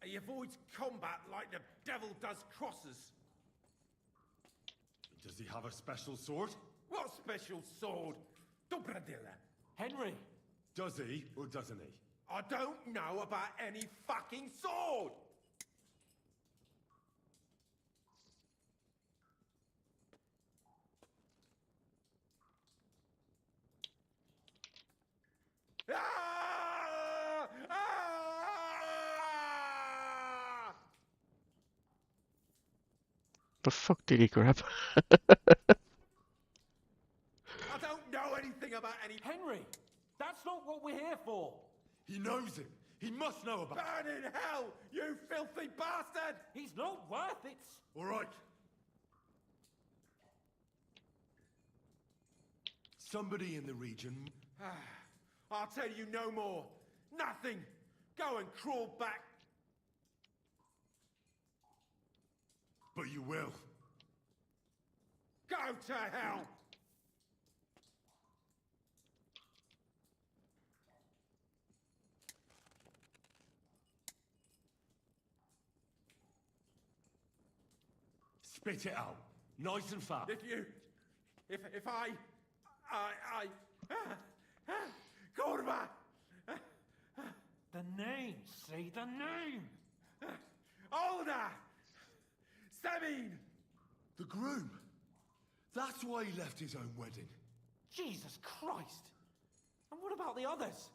He avoids combat like the devil does crosses. Does he have a special sword? What special sword? Dobradilla. Henry! Does he, or doesn't he? I don't know about any fucking sword! Ah! Ah! The fuck did he grab? I don't know anything about any... Henry! That's not what we're here for! He knows it. He must know about it. Burn in hell, you filthy bastard! He's not worth it! All right. Somebody in the region. I'll tell you no more. Nothing. Go and crawl back. But you will. Go to hell. Spit it out. Nice and fast. If I... Corva! The name! Say the name! Older! Sabine! The groom. That's why he left his own wedding. Jesus Christ! And what about the others?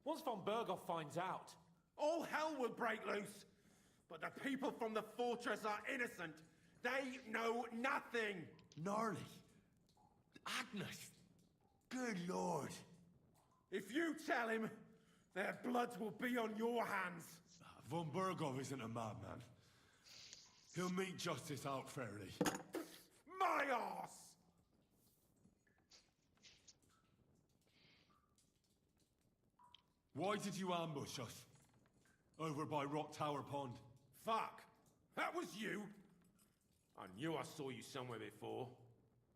Once von Berghoff finds out... All hell will break loose. But the people from the fortress are innocent. They know nothing. Gnarly. Agnes. Good lord. If you tell him, their blood will be on your hands. Von Berghoff isn't a madman. He'll meet justice out fairly. My arse! Why did you ambush us? Over by Rock Tower Pond. Fuck! That was you! I knew I saw you somewhere before,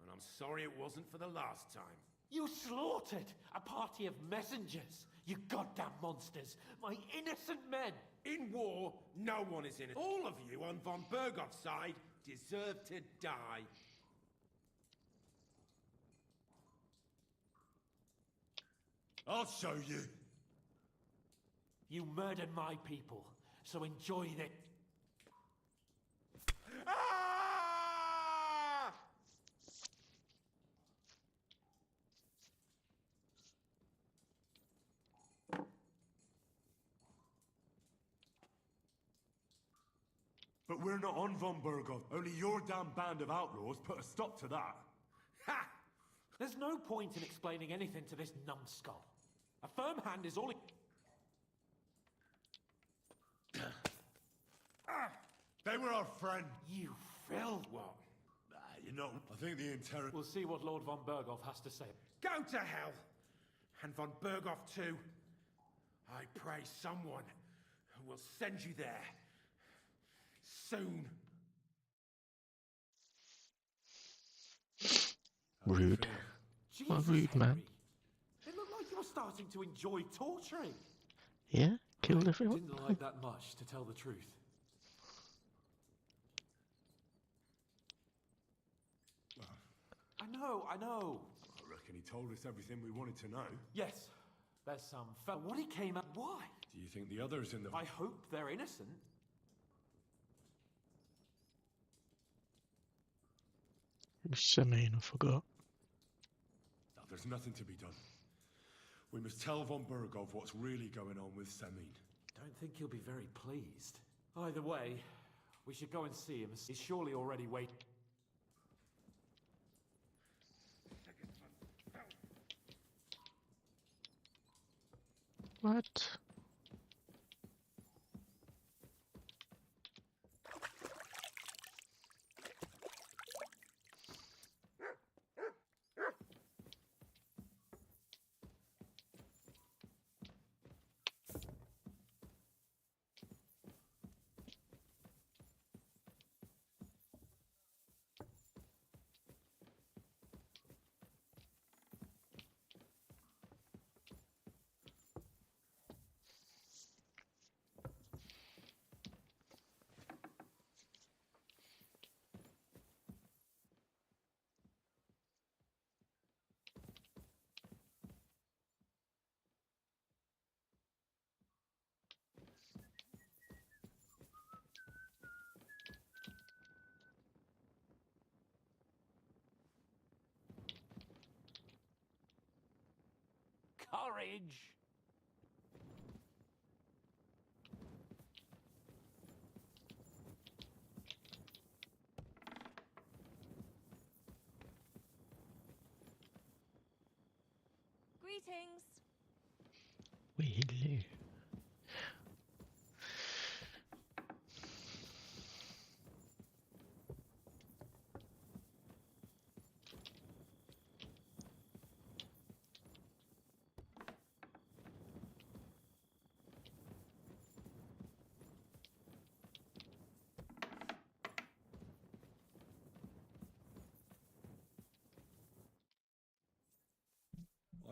and I'm sorry it wasn't for the last time. You slaughtered a party of messengers! You goddamn monsters! My innocent men! In war, no one is innocent. All of you on von Berghoff's side deserve to die. I'll show you. You murdered my people, so enjoy it. Ah! But we're not on von Berghoff. Only your damn band of outlaws put a stop to that. Ha! There's no point in explaining anything to this numbskull. A firm hand is all it... They were our friend. You filled What? You know, I think the interrogation... We'll see what Lord von Berghoff has to say. Go to hell! And von Berghoff too. I pray someone will send you there. Soon. Rude. What a rude man. It looked like you were starting to enjoy torturing. Yeah? Killed I everyone? didn't like that much, to tell the truth. I know. I reckon he told us everything we wanted to know. Yes, there's some what he came at. Why? Do you think the others in the... I hope they're innocent. It was Semine, I forgot. No, there's nothing to be done. We must tell von Berghoff what's really going on with Semine. Don't think he'll be very pleased. Either way, we should go and see him. He's surely already waiting. What? marriage. Greetings. Wheelie.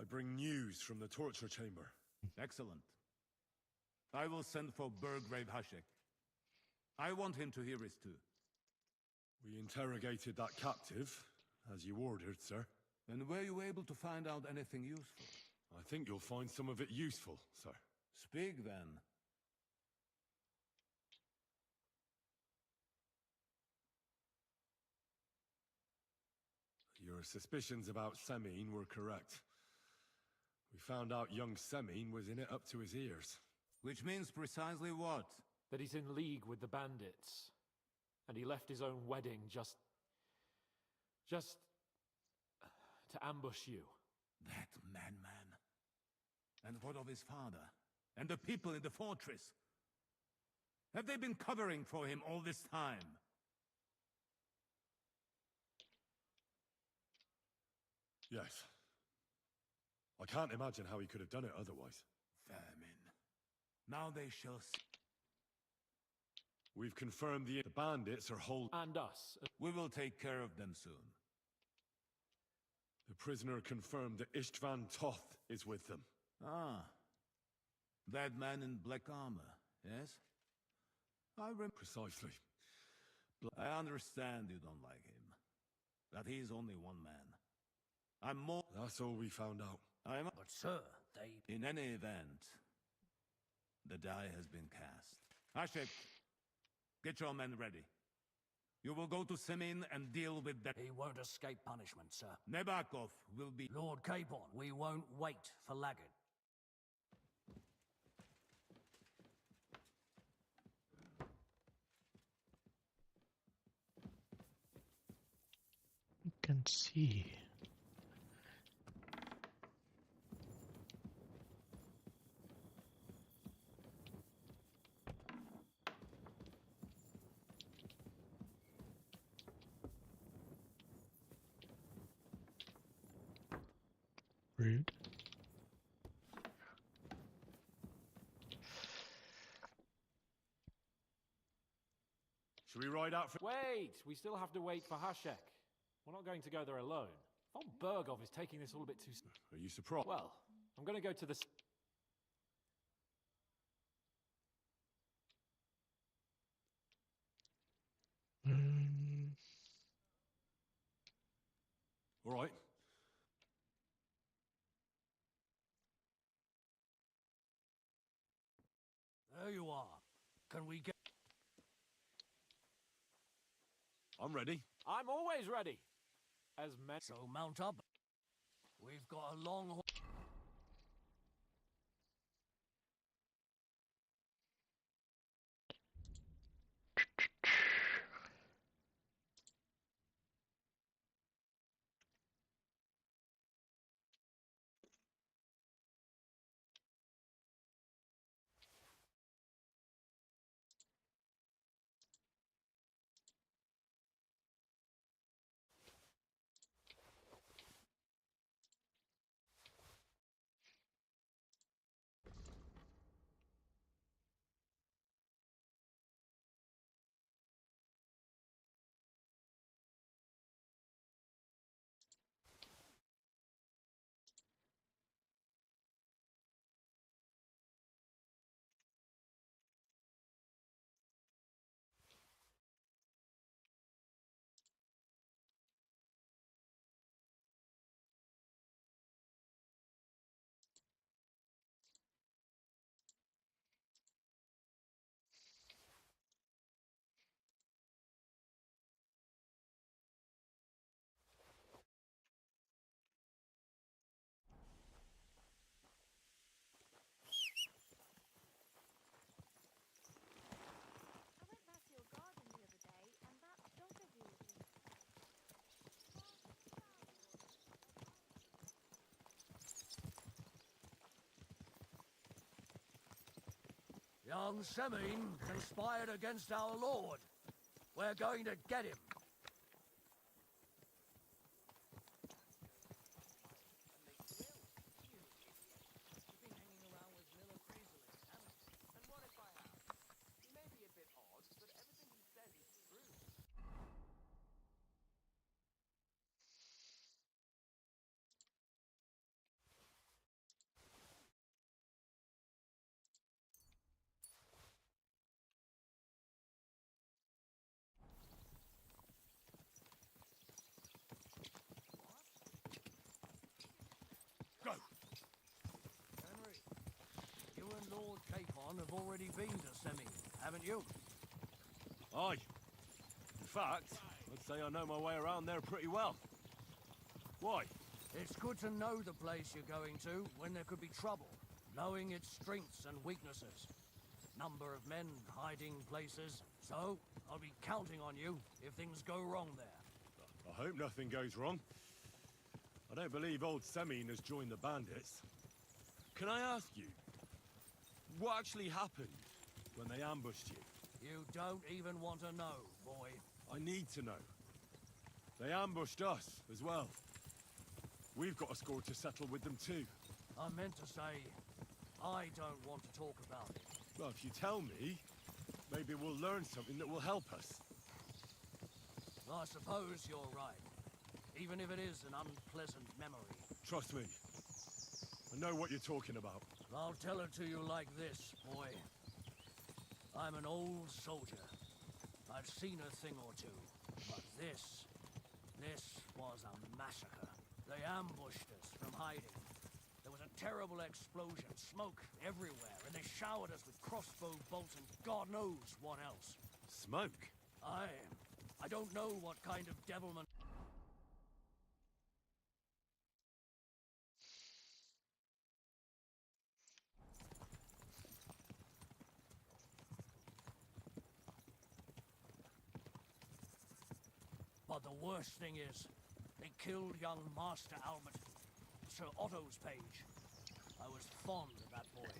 I bring news from the torture chamber. Excellent. I will send for Burgrave Hashek. I want him to hear it too. We interrogated that captive, as you ordered, sir. And were you able to find out anything useful? I think you'll find some of it useful, sir. Speak then. Your suspicions about Semine were correct. We found out young Semine was in it up to his ears. Which means precisely what? That he's in league with the bandits. And he left his own wedding just to ambush you. That madman. And what of his father? And the people in the fortress? Have they been covering for him all this time? Yes. I can't imagine how he could have done it otherwise. Vermin. Now they shall see. We've confirmed the bandits are holding... And us. We will take care of them soon. The prisoner confirmed that Istvan Toth is with them. Ah. That man in black armor, yes? Precisely. I understand you don't like him. But he's only one man. I'm more... That's all we found out. But sir, they... In any event, the die has been cast. Hashek, get your men ready. You will go to Semine and deal with that. He won't escape punishment, sir. Nebakov will be... Lord Capon, we won't wait for Laggard. You can see. Rude. Should we ride out for... Wait! We still have to wait for Hashek. We're not going to go there alone. Von Bergov is taking this all a bit too... Are you surprised? Well, I'm going to go to the... All right. There you are. Can we get... I'm ready. I'm always ready. As men... So mount up. We've got a long... Young Semine conspired against our lord. We're going to get him. Go! Henry, you and Lord Capon have already been to Semine, haven't you? Aye. In fact, I'd say I know my way around there pretty well. Why? It's good to know the place you're going to when there could be trouble, knowing its strengths and weaknesses. Number of men hiding places, so I'll be counting on you if things go wrong there. I hope nothing goes wrong. I don't believe old Semine has joined the bandits. Can I ask you, what actually happened when they ambushed you? You don't even want to know, boy. I need to know. They ambushed us as well. We've got a score to settle with them too. I meant to say, I don't want to talk about it. Well, if you tell me, maybe we'll learn something that will help us. I suppose you're right. Even if it is an unpleasant memory. Trust me. I know what you're talking about. I'll tell it to you like this, boy. I'm an old soldier. I've seen a thing or two. But this was a massacre. They ambushed us from hiding. There was a terrible explosion, smoke everywhere, and they showered us with crossbow bolts and God knows what else. Smoke? I don't know what kind of devilment. But the worst thing is, they killed young Master Albert, Sir Otto's page. I was fond of that boy.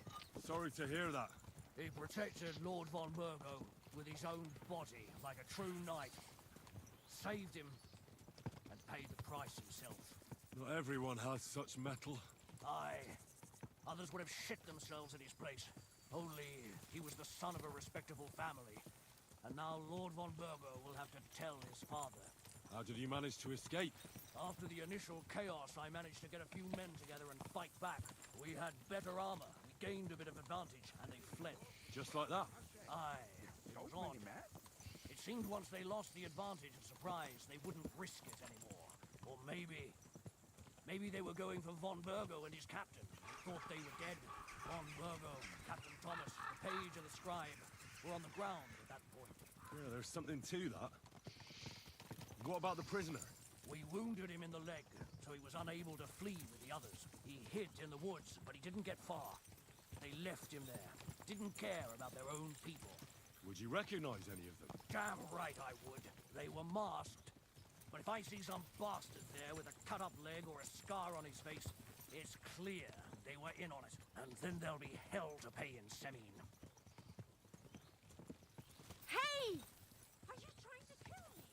Sorry to hear that. He protected Lord von Burgo with his own body, like a true knight. Saved him, and paid the price himself. Not everyone has such metal. Aye. Others would have shit themselves in his place. Only he was the son of a respectable family. And now Lord von Burgo will have to tell his father. How did you manage to escape? After the initial chaos, I managed to get a few men together and fight back. We had better armor, we gained a bit of advantage, and they fled. Just like that? Aye. It was odd. It seemed once they lost the advantage and surprise, they wouldn't risk it anymore. Or maybe they were going for von Burgo and his captain. Thought they were dead. Von Burgo, Captain Thomas, the page and the scribe were on the ground at that point. Yeah, there's something to that. What about the prisoner? We wounded him in the leg, so he was unable to flee with the others. He hid in the woods, but he didn't get far. They left him there. Didn't care about their own people. Would you recognize any of them? Damn right I would. They were masked. But if I see some bastard there with a cut-up leg or a scar on his face, it's clear they were in on it. And then there'll be hell to pay in Semine. Hey! Are you trying to kill me?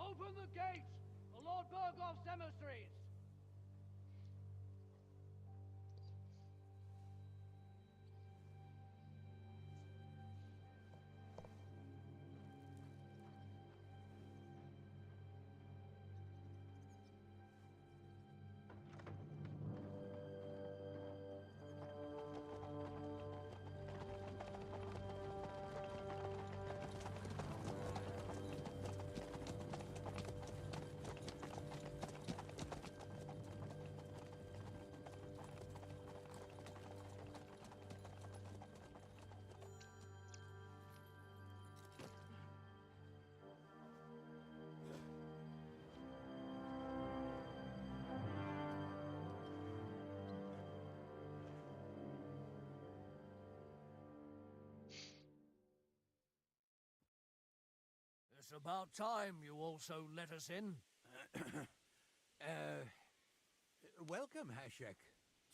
Open the gates! The Lord Burgov's emissaries! It's about time you also let us in. Welcome, Hashek.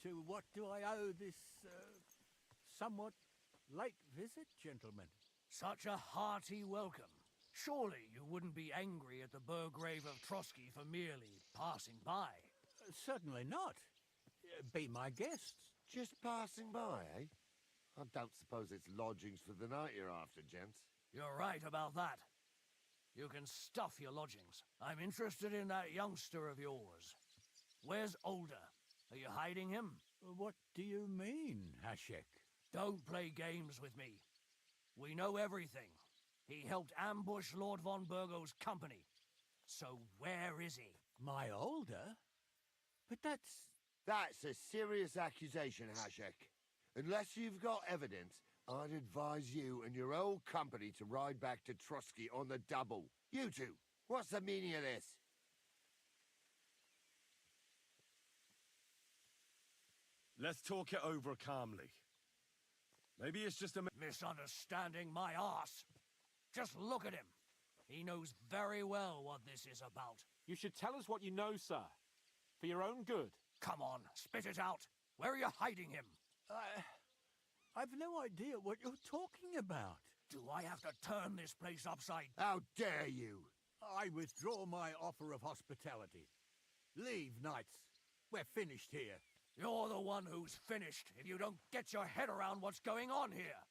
To what do I owe this, somewhat late visit, gentlemen? Such a hearty welcome. Surely you wouldn't be angry at the Burgrave of Trotsky for merely passing by. Certainly not. Be my guests. Just passing by, eh? I don't suppose it's lodgings for the night you're after, gents. You're right about that. You can stuff your lodgings. I'm interested in that youngster of yours. Where's Older? Are you hiding him? What do you mean, Hashek? Don't play games with me. We know everything. He helped ambush Lord von Burgo's company. So where is he? My Older? But That's a serious accusation, Hashek. Unless you've got evidence, I'd advise you and your old company to ride back to Trotsky on the double. You two, what's the meaning of this? Let's talk it over calmly. Maybe it's just a misunderstanding my arse. Just look at him. He knows very well what this is about. You should tell us what you know, sir. For your own good. Come on, spit it out. Where are you hiding him? I've no idea what you're talking about. Do I have to turn this place upside? How dare you? I withdraw my offer of hospitality. Leave, knights. We're finished here. You're the one who's finished if you don't get your head around what's going on here.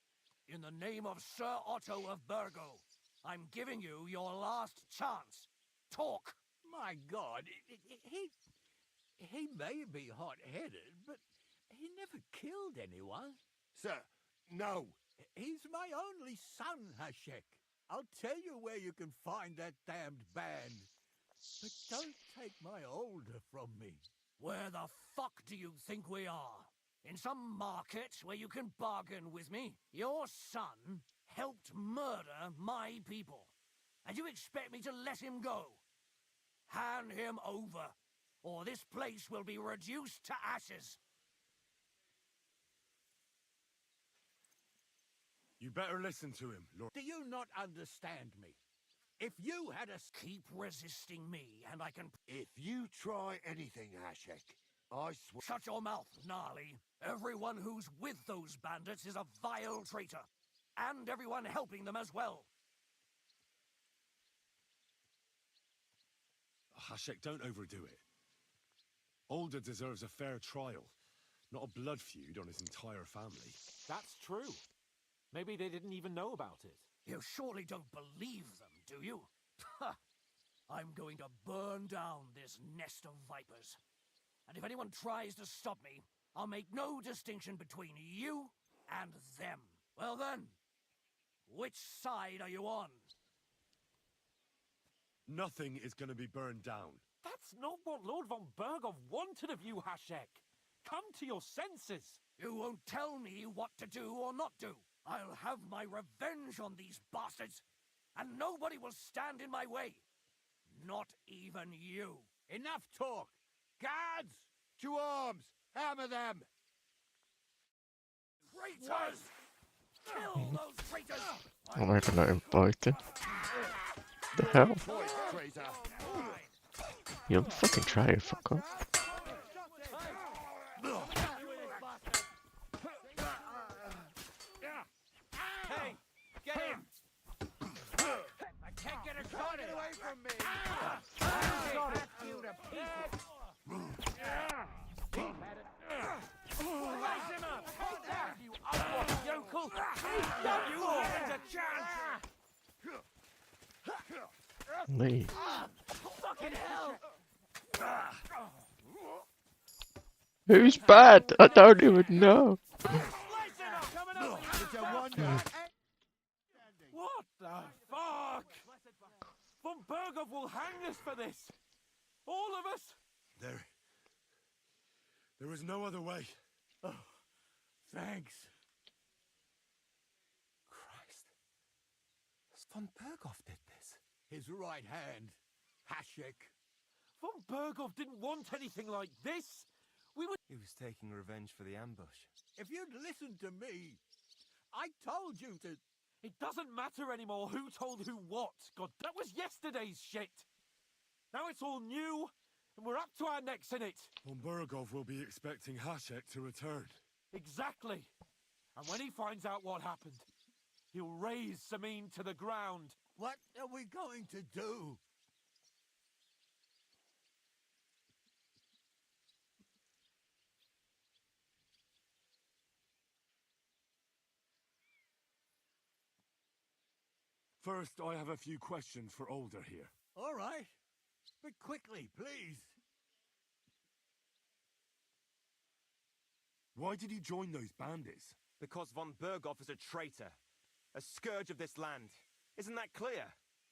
In the name of Sir Otto of Burgo, I'm giving you your last chance. Talk! My God, he may be hot-headed, but he never killed anyone. Sir, no. He's my only son, Hashek. I'll tell you where you can find that damned band. But don't take my Older from me. Where the fuck do you think we are? In some market where you can bargain with me? Your son helped murder my people. And you expect me to let him go? Hand him over, or this place will be reduced to ashes. You better listen to him, Lord. Do you not understand me? If you had a... Keep resisting me, and I can... If you try anything, Hashek, I swear... Shut your mouth, Gnarly. Everyone who's with those bandits is a vile traitor. And everyone helping them as well. Hashek, don't overdo it. Older deserves a fair trial, not a blood feud on his entire family. That's true. Maybe they didn't even know about it. You surely don't believe them, do you? I'm going to burn down this nest of vipers. And if anyone tries to stop me, I'll make no distinction between you and them. Well then, which side are you on? Nothing is going to be burned down. That's not what Lord von Burgov wanted of you, Hashek. Come to your senses. You won't tell me what to do or not do. I'll have my revenge on these bastards, and nobody will stand in my way. Not even you. Enough talk! Guards! To arms! Hammer them! Traitors! Kill those traitors! I'm even not invited. The hell? Traitor! You're a fucking traitor, fuck off. Hey, get him! I can't get a shot away from me! I'll hack you to pieces! Raise him up! You unwashed yokel! You all get a chance! Leave. Fucking hell! Who's bad? I don't even know. What the fuck? Von Burgov will hang us for this. All of us. There was no other way. Oh, thanks. Christ. Von Burgov did this. His right hand, Hashek. Von Burgov didn't want anything like this. He was taking revenge for the ambush. If you'd listened to me, I told you to... It doesn't matter anymore who told who what. God, that was yesterday's shit. Now it's all new, and we're up to our necks in it. Von Burgov will be expecting Hashek to return. Exactly. And when he finds out what happened, he'll raze Samin to the ground. What are we going to do? First, I have a few questions for Older here. All right. But quickly, please. Why did you join those bandits? Because von Berghoff is a traitor. A scourge of this land. Isn't that clear?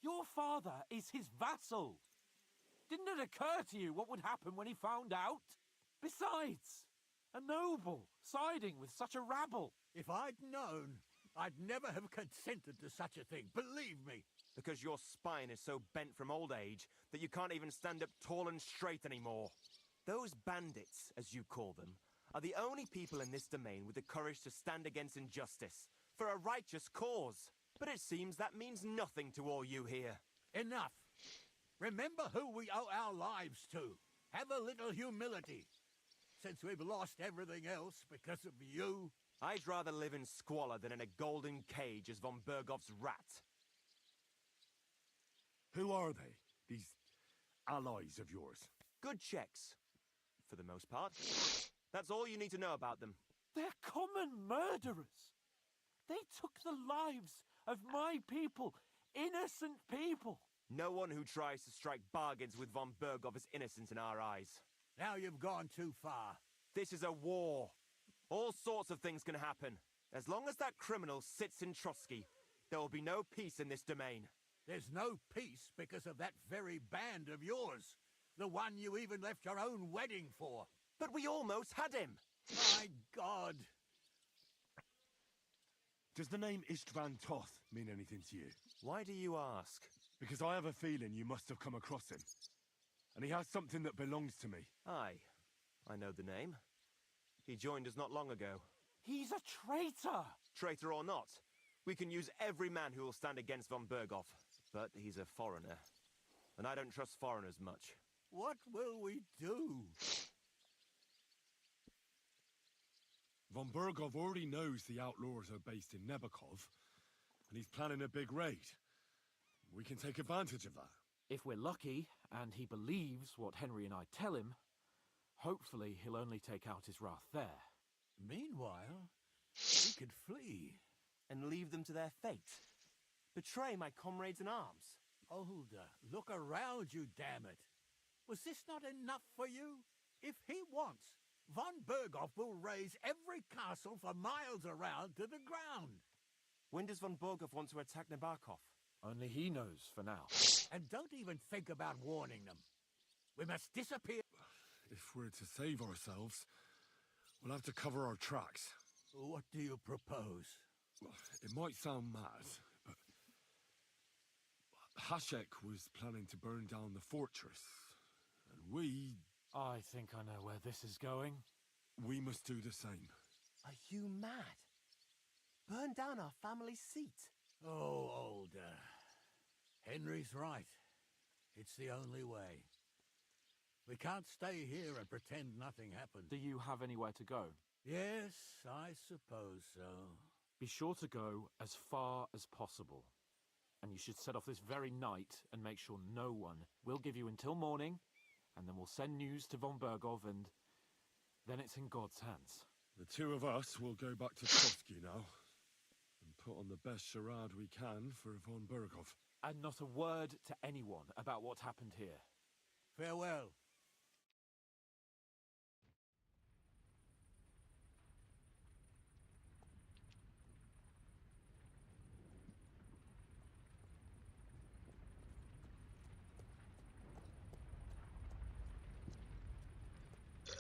Your father is his vassal. Didn't it occur to you what would happen when he found out? Besides, a noble siding with such a rabble. If I'd known, I'd never have consented to such a thing, believe me. Because your spine is so bent from old age that you can't even stand up tall and straight anymore. Those bandits, as you call them, are the only people in this domain with the courage to stand against injustice, for a righteous cause. But it seems that means nothing to all you here. Enough. Remember who we owe our lives to. Have a little humility. Since we've lost everything else because of you. I'd rather live in squalor than in a golden cage as von Bergov's rat. Who are they, these allies of yours? Good checks, for the most part. That's all you need to know about them. They're common murderers. They took the lives of my people, innocent people. No one who tries to strike bargains with von Bergov is innocent in our eyes. Now you've gone too far. This is a war. All sorts of things can happen. As long as that criminal sits in Trotsky, there will be no peace in this domain. There's no peace because of that very band of yours. The one you even left your own wedding for. But we almost had him. My God. Does the name Istvan Toth mean anything to you? Why do you ask? Because I have a feeling you must have come across him. And he has something that belongs to me. Aye, I know the name. He joined us not long ago. He's a traitor! Traitor or not, we can use every man who will stand against von Bergov. But he's a foreigner. And I don't trust foreigners much. What will we do? Von Bergov already knows the outlaws are based in Nebakov, and he's planning a big raid. We can take advantage of that. If we're lucky, and he believes what Henry and I tell him, hopefully he'll only take out his wrath there. Meanwhile, we could flee. And leave them to their fate. Betray my comrades in arms. Older, look around you, damn it. Was this not enough for you? If he wants, von Berghoff will raise every castle for miles around to the ground. When does von Berghoff want to attack Nabokov? Only he knows for now. And don't even think about warning them. We must disappear. If we're to save ourselves, we'll have to cover our tracks. What do you propose? It might sound mad, but Hashek was planning to burn down the fortress, and we... I think I know where this is going. We must do the same. Are you mad? Burn down our family seat? Oh, Older. Henry's right. It's the only way. We can't stay here and pretend nothing happened. Do you have anywhere to go? Yes, I suppose so. Be sure to go as far as possible. And you should set off this very night and make sure no one will give you until morning, and then we'll send news to von Bergov, and then it's in God's hands. The two of us will go back to Trotsky now, and put on the best charade we can for von Bergov. And not a word to anyone about what happened here. Farewell.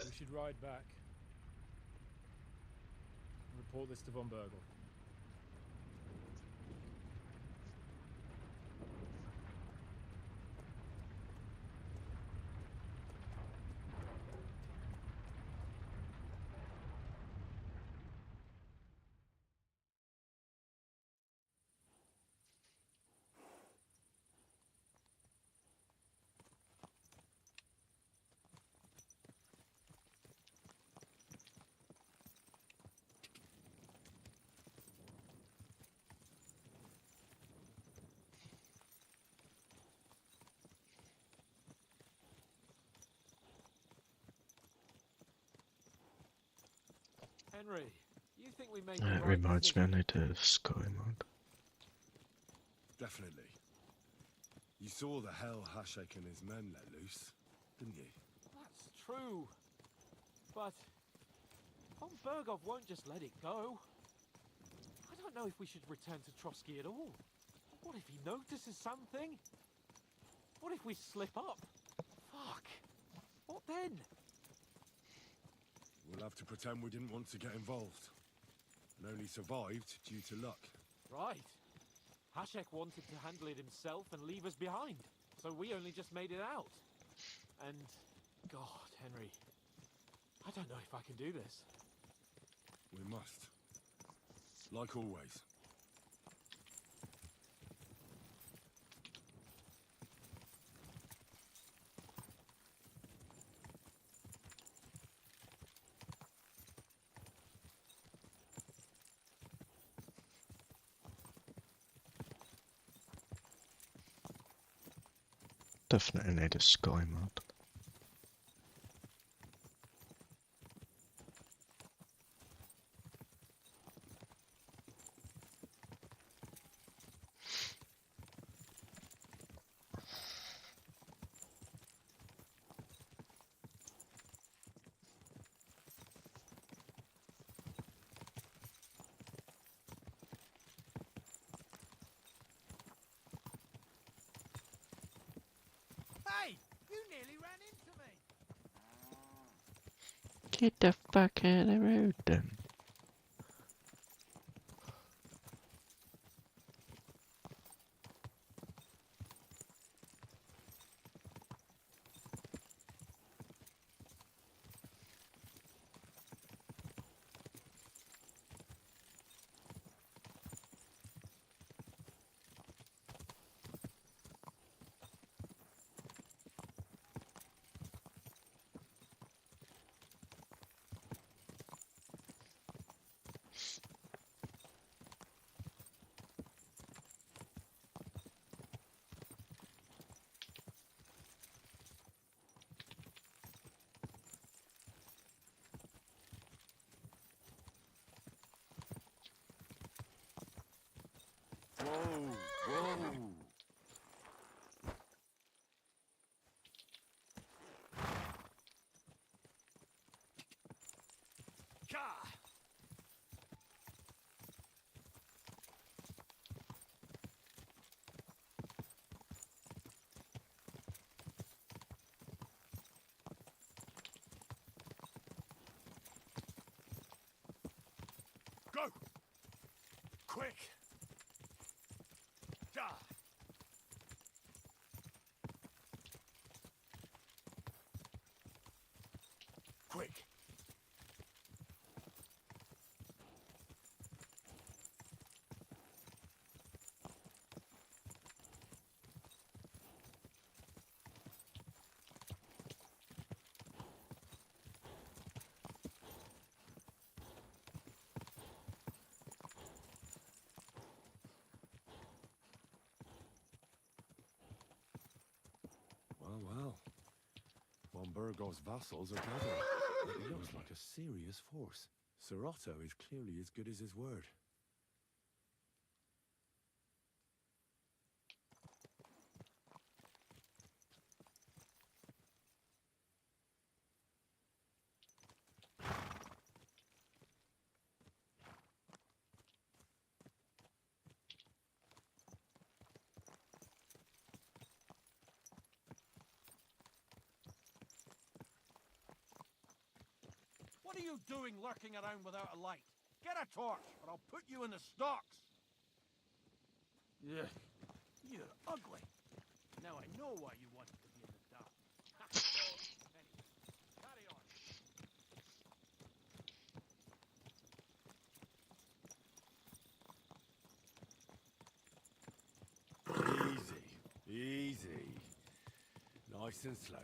We should ride back. Report this to von Berghoff. Henry, you think we made It the right reminds me I decision? need a Sky mod. Definitely. You saw the hell Hashek and his men let loose, didn't you? That's true. But von Bergov won't just let it go. I don't know if we should return to Trotsky at all. What if he notices something? What if we slip up? Fuck. What then? We'll have to pretend we didn't want to get involved. And only survived due to luck. Right. Hashek wanted to handle it himself and leave us behind. So we only just made it out. And... God, Henry. I don't know if I can do this. We must. Like always. Definitely need a Sky mod. Hey! You nearly ran into me! Get the fuck out of the road then. Whoa, whoa. Ka! Go! Quick! Ja! Quick! Well. Von Bergov's vassals are gathering. It looks like a serious force. Sir Otto is clearly as good as his word. What are you doing lurking around without a light? Get a torch, or I'll put you in the stocks! Ugh, you're ugly. Now I know why you wanted to be in the dark. Anyway, carry on. Easy. Nice and slow.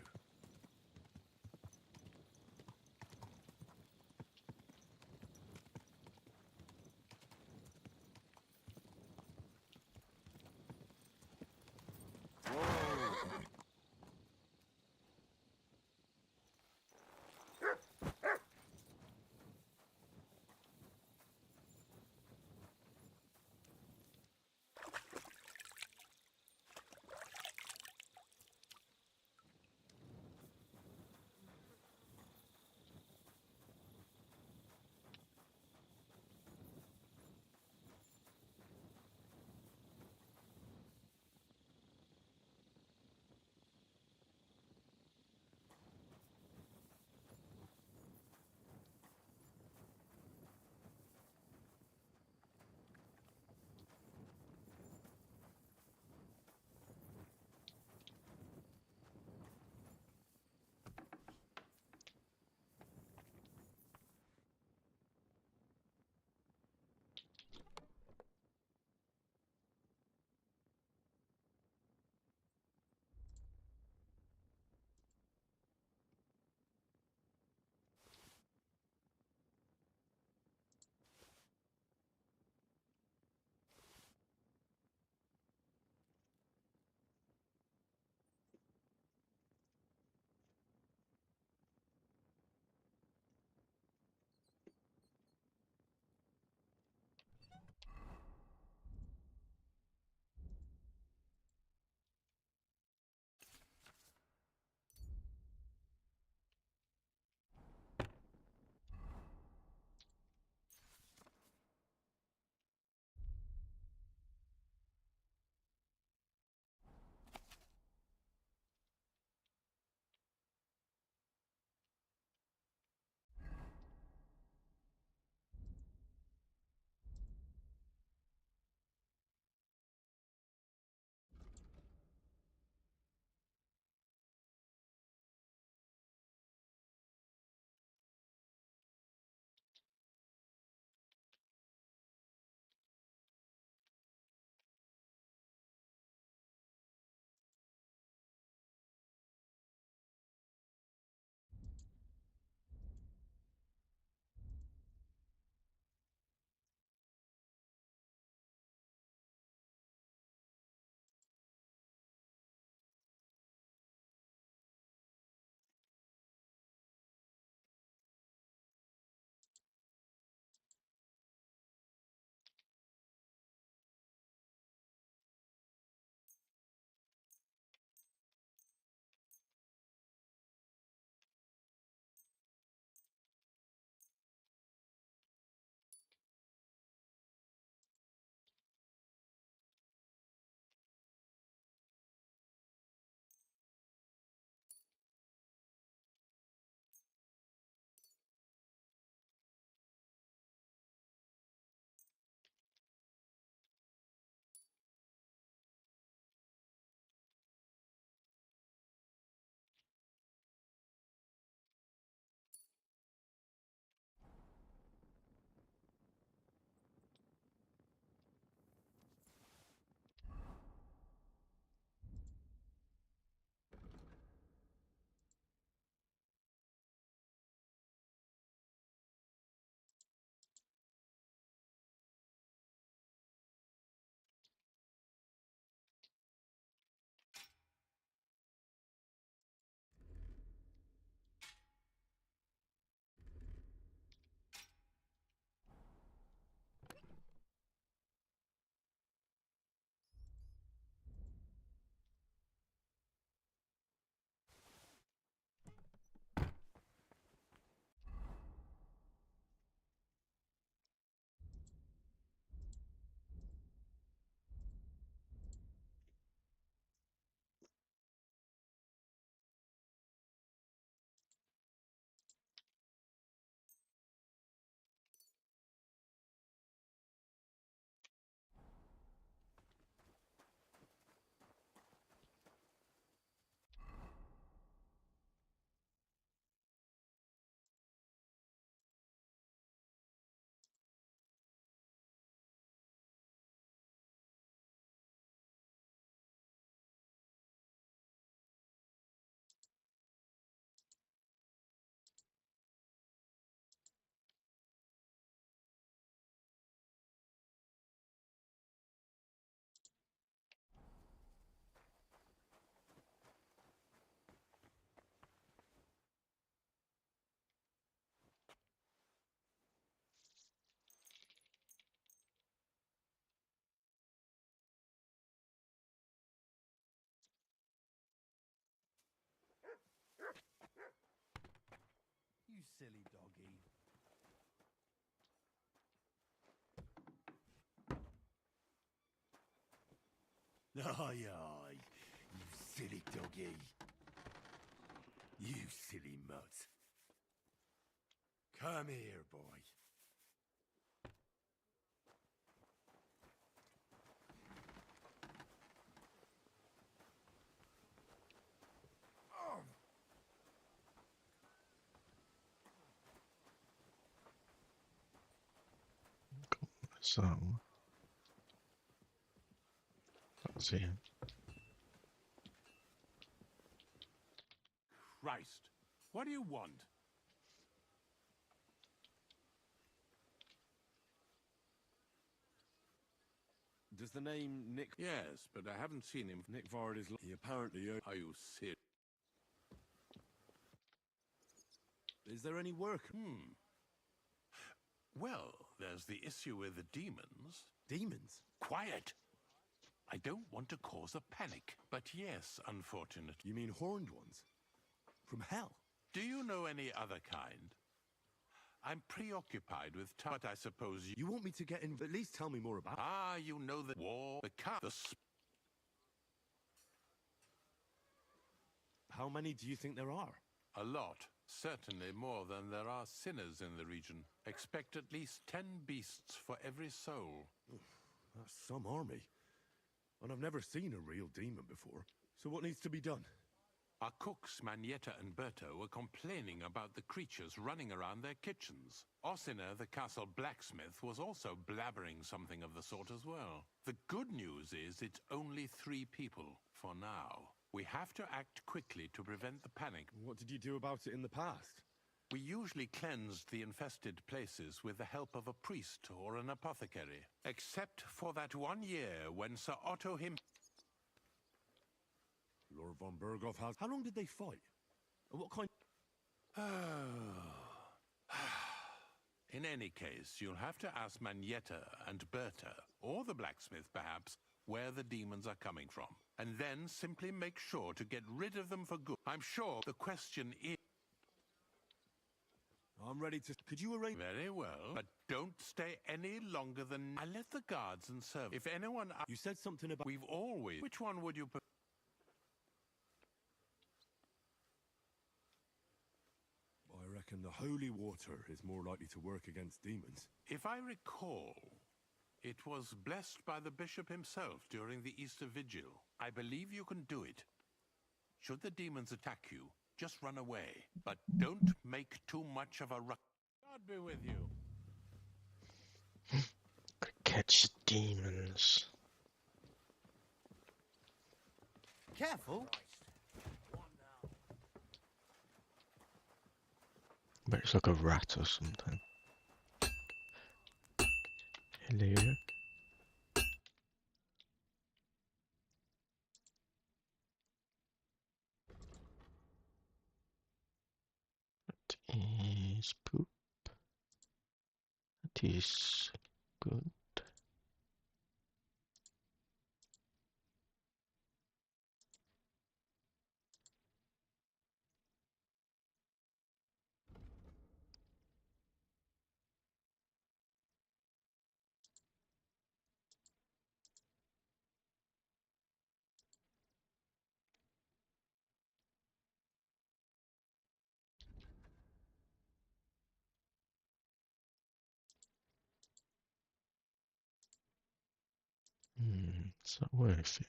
silly doggy. Aye, aye, you silly doggy. You silly mutt. Come here, boy. So that's it. Christ, what do you want? Does the name Nick... Yes, but I haven't seen him. Nick Vard is... He apparently... Are you serious? Is there any work? Well, there's the issue with the demons. Demons? Quiet! I don't want to cause a panic, but yes, unfortunately. You mean horned ones? From hell? Do you know any other kind? I'm preoccupied with but I suppose you... You want me to get in... At least tell me more about... Ah, you know the war, the car, the... How many do you think there are? A lot. Certainly more than there are sinners in the region. Expect at least 10 beasts for every soul. That's some army. And I've never seen a real demon before. So what needs to be done? Our cooks, Manietta and Berto, were complaining about the creatures running around their kitchens. Ossina, the castle blacksmith, was also blabbering something of the sort as well. The good news is it's only 3 people, for now. We have to act quickly to prevent the panic. What did you do about it in the past? We usually cleansed the infested places with the help of a priest or an apothecary. Except for that one year when Sir Otto Lord von Berghoff has... How long did they fight? And what kind... In any case, you'll have to ask Manietta and Berta, or the blacksmith perhaps, where the demons are coming from. And then simply make sure to get rid of them for good. I'm sure the question is... I'm ready to... Could you arrange... Very well, but don't stay any longer than... I let the guards and serve. If anyone... You said something about... We've always... Which one would you... I reckon the holy water is more likely to work against demons. If I recall, it was blessed by the bishop himself during the Easter Vigil. I believe you can do it. Should the demons attack you, just run away. But don't make too much of a ruck. God be with you. Could catch demons. Careful! But it's like a rat or something. Hello. That is poop. That is good. Is that worth it?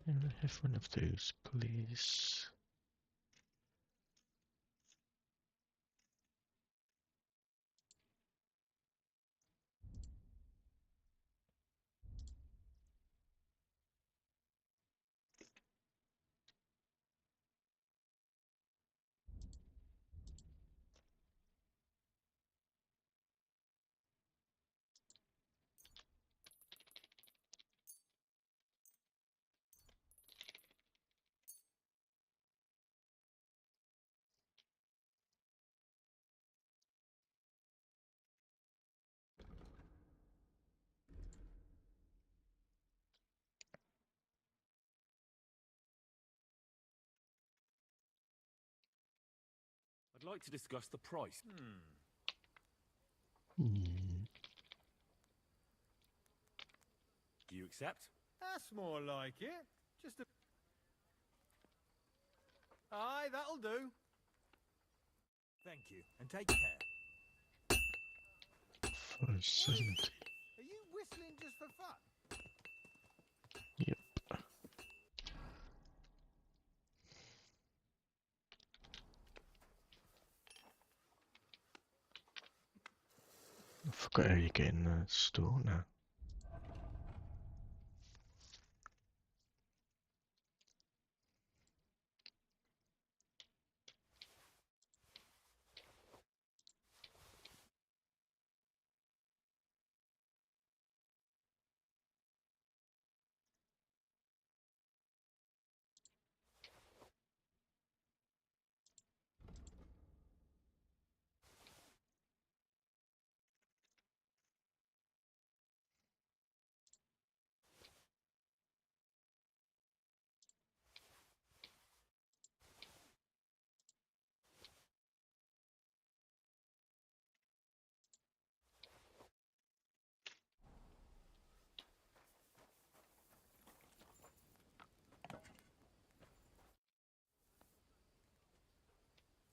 Can I have one of those, please? I'd like to discuss the price. Do you accept? That's more like it. Just a... Aye, that'll do. Thank you, and take care. 570. Are you whistling just for fun? Yep. I forgot how you get in the store now.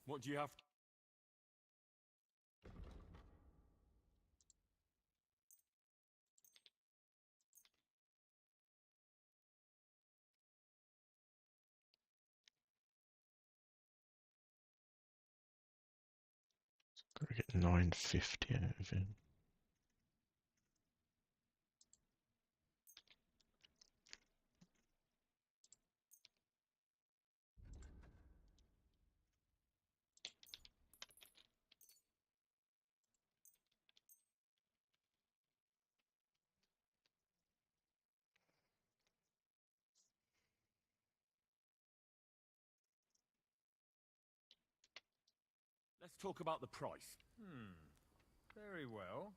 What do you have? Gotta get 950 out of him. Let's talk about the price. Very well.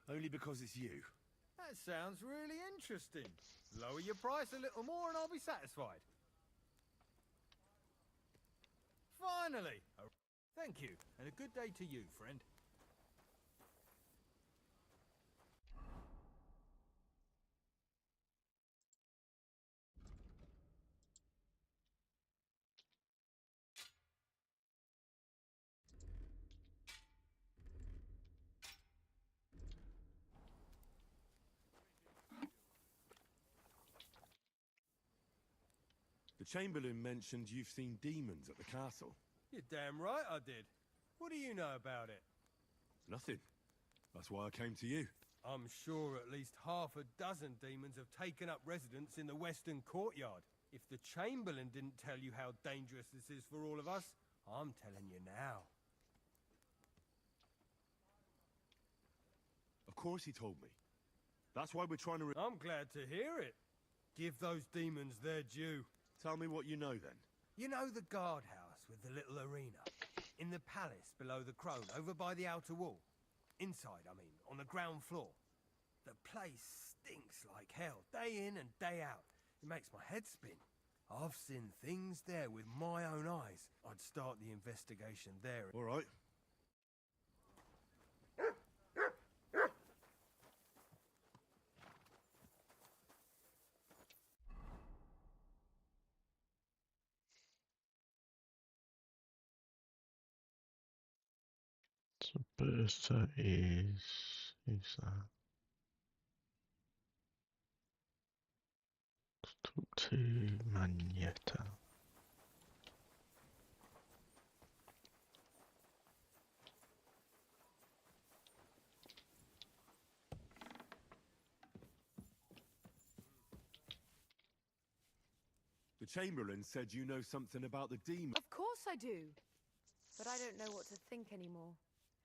Only because it's you. That sounds really interesting. Lower your price a little more and I'll be satisfied. Finally! Thank you, and a good day to you, friend. The Chamberlain mentioned you've seen demons at the castle. You're damn right I did. What do you know about it? Nothing. That's why I came to you. I'm sure at least half a dozen demons have taken up residence in the western courtyard. If the Chamberlain didn't tell you how dangerous this is for all of us, I'm telling you now. Of course he told me. That's why we're trying to... I'm glad to hear it. Give those demons their due. Tell me what you know, then. You know the guardhouse with the little arena? In the palace below the Crone, over by the outer wall? Inside, I mean, on the ground floor. The place stinks like hell, day in and day out. It makes my head spin. I've seen things there with my own eyes. I'd start the investigation there. All right. So Bertha who's that? Let's talk to Magneta. The Chamberlain said you know something about the demon. Of course I do. But I don't know what to think anymore.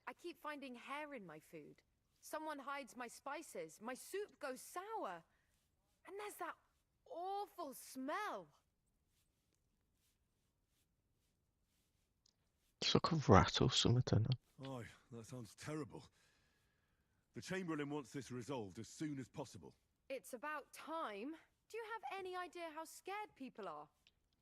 I keep finding hair in my food. Someone hides my spices. My soup goes sour. And there's that awful smell. Looks like a rat or something, don't it? Oh, that sounds terrible. The Chamberlain wants this resolved as soon as possible. It's about time. Do you have any idea how scared people are?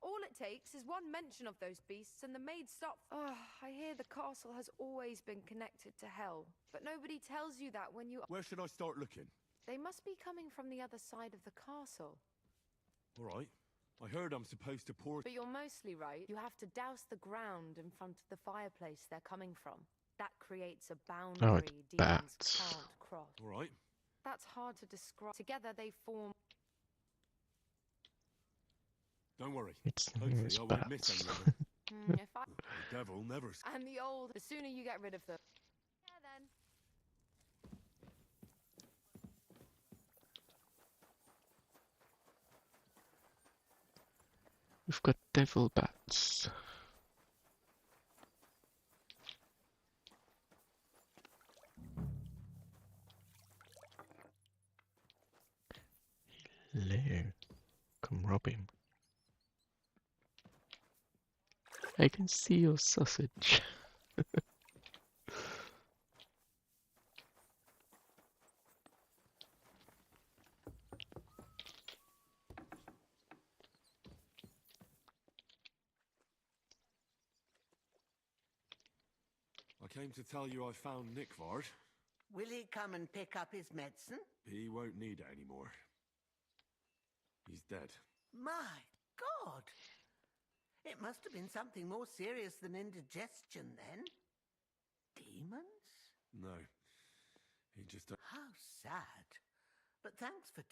All it takes is one mention of those beasts and the maids stop. Oh, I hear the castle has always been connected to hell, but nobody tells you that when you... Where should I start looking? They must be coming from the other side of the castle. All right. I heard I'm supposed to pour... But you're mostly right. You have to douse the ground in front of the fireplace they're coming from. That creates a boundary demons can't cross. All right. That's hard to describe. Together they form... Don't worry. It's Hopefully I won't miss any of them. If I... The devil never... And the old... The sooner you get rid of them... Yeah, then. We've got devil bats. Hello. Come rob him. I can see your sausage. I came to tell you I found Nikvard. Will he come and pick up his medicine? He won't need it anymore. He's dead. My God! It must have been something more serious than indigestion then. Demons? No. He just... How sad. But thanks for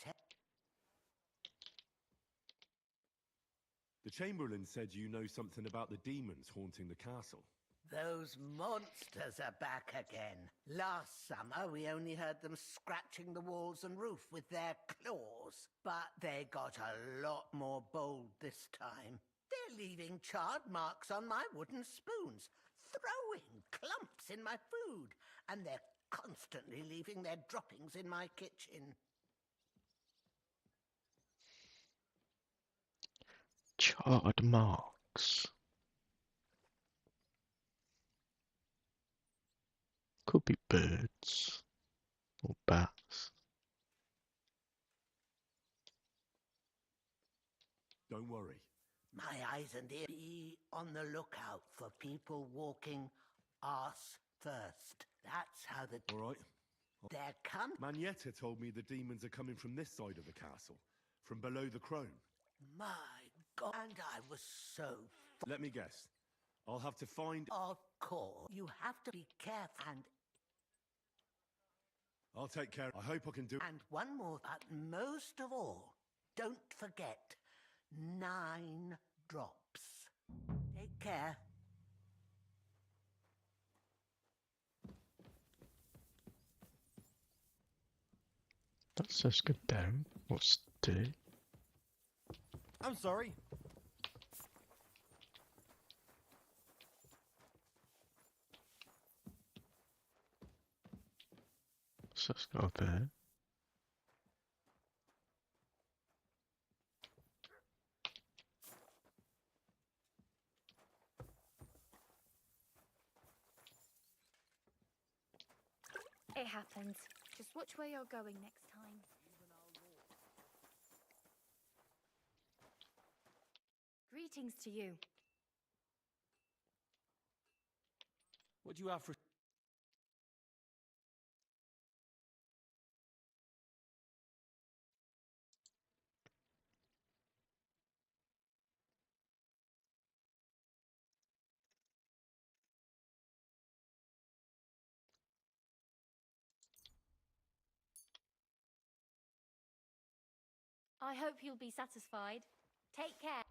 The Chamberlain said you know something about the demons haunting the castle. Those monsters are back again. Last summer, we only heard them scratching the walls and roof with their claws. But they got a lot more bold this time. They're leaving charred marks on my wooden spoons, throwing clumps in my food, and they're constantly leaving their droppings in my kitchen. Charred marks. Could be birds or bats. Don't worry. My eyes and ears be on the lookout for people walking arse first. That's how the... All right. They're coming. Manietta told me the demons are coming from this side of the castle, from below the crone. My God. And I was so... Let me guess. I'll have to find... Of course. You have to be careful and... I'll take care. I hope I can do... And one more, but most of all, don't forget 9 drops. Take care. That says good down. What's do? I'm sorry. So it's got a there. It happens. Just watch where you're going next time. Greetings to you. What do you have for... I hope you'll be satisfied. Take care.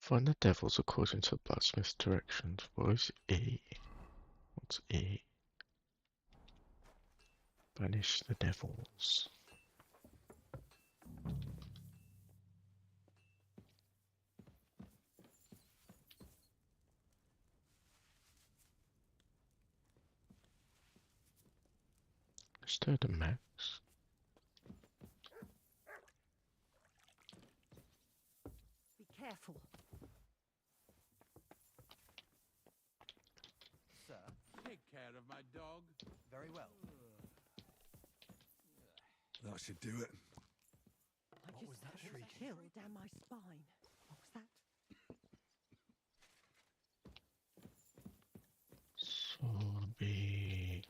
Find the devils according to the blacksmith's directions. What is E? What's E? Banish the devils. Stir the max. care of my dog. Very well. That should do it. What was that shriek? Chill down my spine. What was that? Sorbi.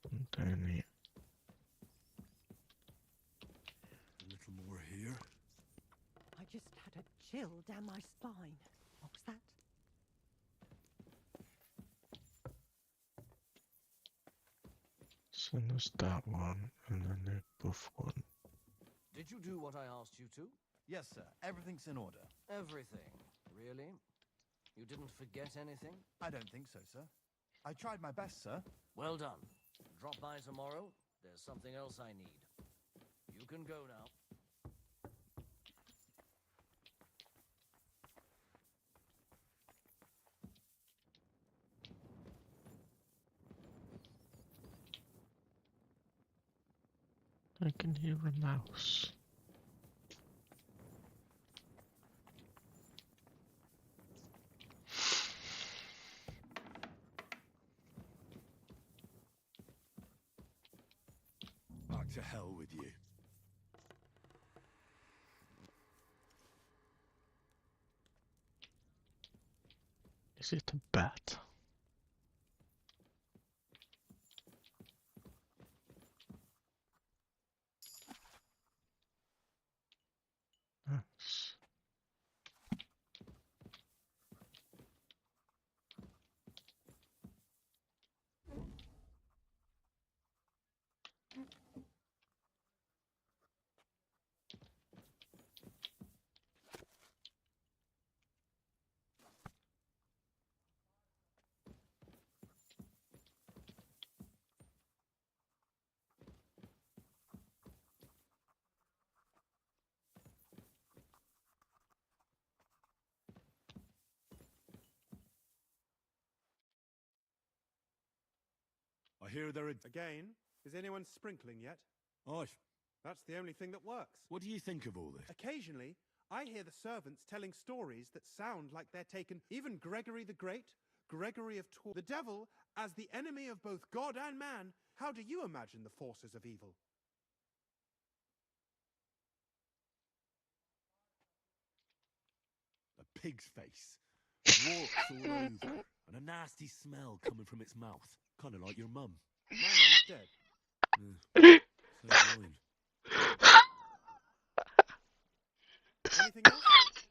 Spontaneous. A little more here. I just had a chill down my spine. What was that? Send us that one and then the buff one. Did you do what I asked you to? Yes, sir. Everything's in order. Everything. Really? You didn't forget anything? I don't think so, sir. I tried my best, sir. Well done. Drop by tomorrow. There's something else I need. You can go now. I can hear a mouse. Back to hell with you. Is it a bat? Nice. I hear there are... Again? Is anyone sprinkling yet? Aye. That's the only thing that works. What do you think of all this? Occasionally, I hear the servants telling stories that sound like they're taken. Even Gregory the Great, Gregory of Tours, the devil as the enemy of both God and man. How do you imagine the forces of evil? A pig's face. Warts all over. And a nasty smell coming from its mouth. Kind of like your mum. My mum's dead. So mine. Anything else?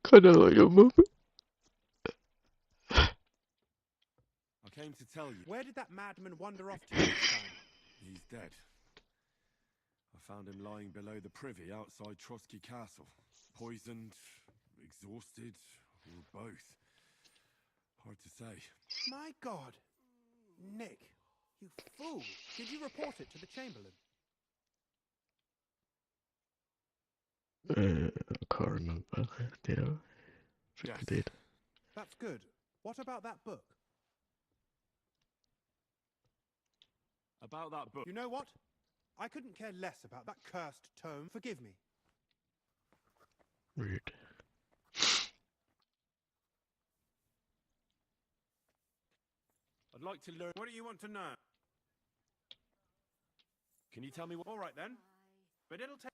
Kinda like your mum. I came to tell you. Where did that madman wander off to this time? He's dead. I found him lying below the privy outside Trotsky Castle. Poisoned, exhausted, or both. Hard to say. My God! Nick, you fool! Did you report it to the Chamberlain? I can't remember. Did I? I think I did. That's good. What about that book? About that book. You know what? I couldn't care less about that cursed tome. Forgive me. Rude. I'd like to learn. What do you want to know? Can you tell me what? All right then. But it'll take.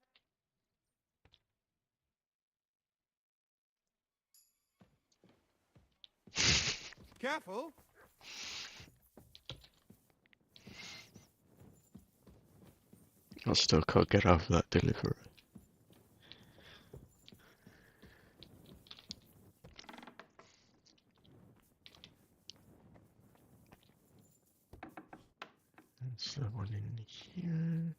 Careful! I still can't get out of that delivery. That's the one in here.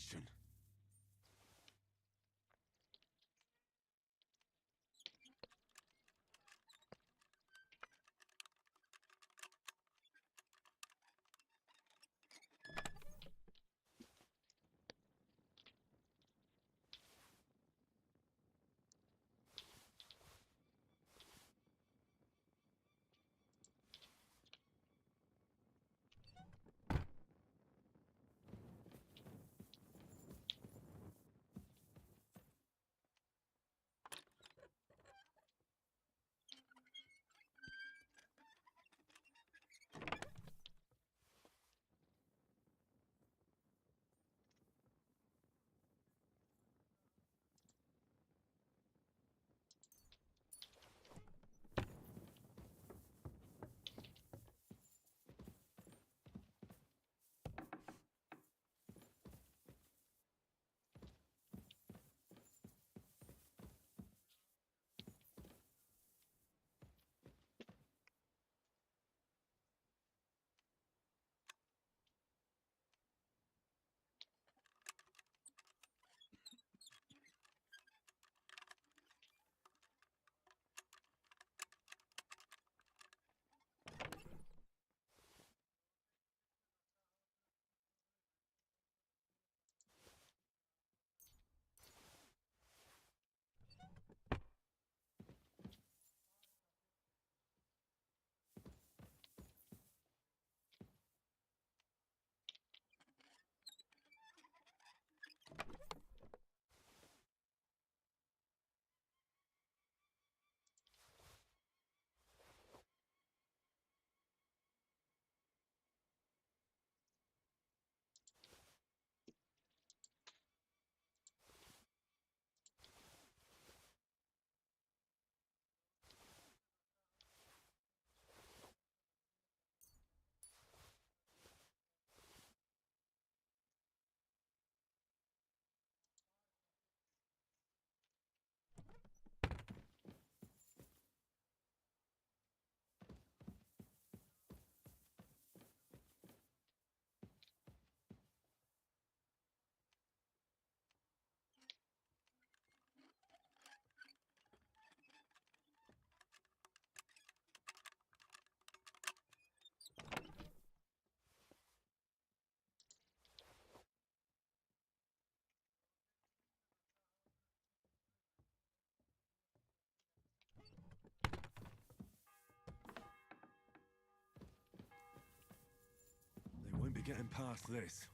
question. They won't be getting past this.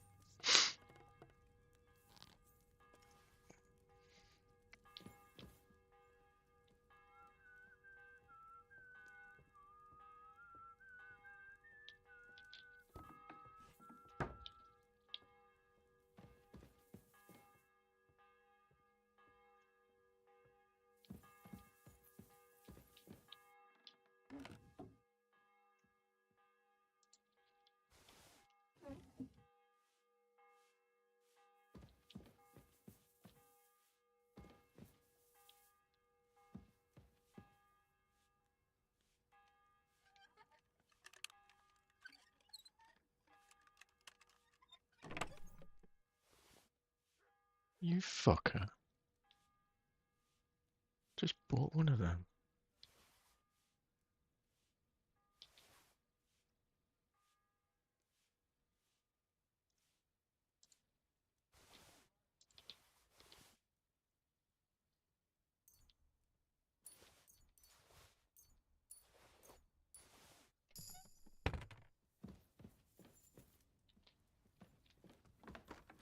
You fucker. Just bought one of them.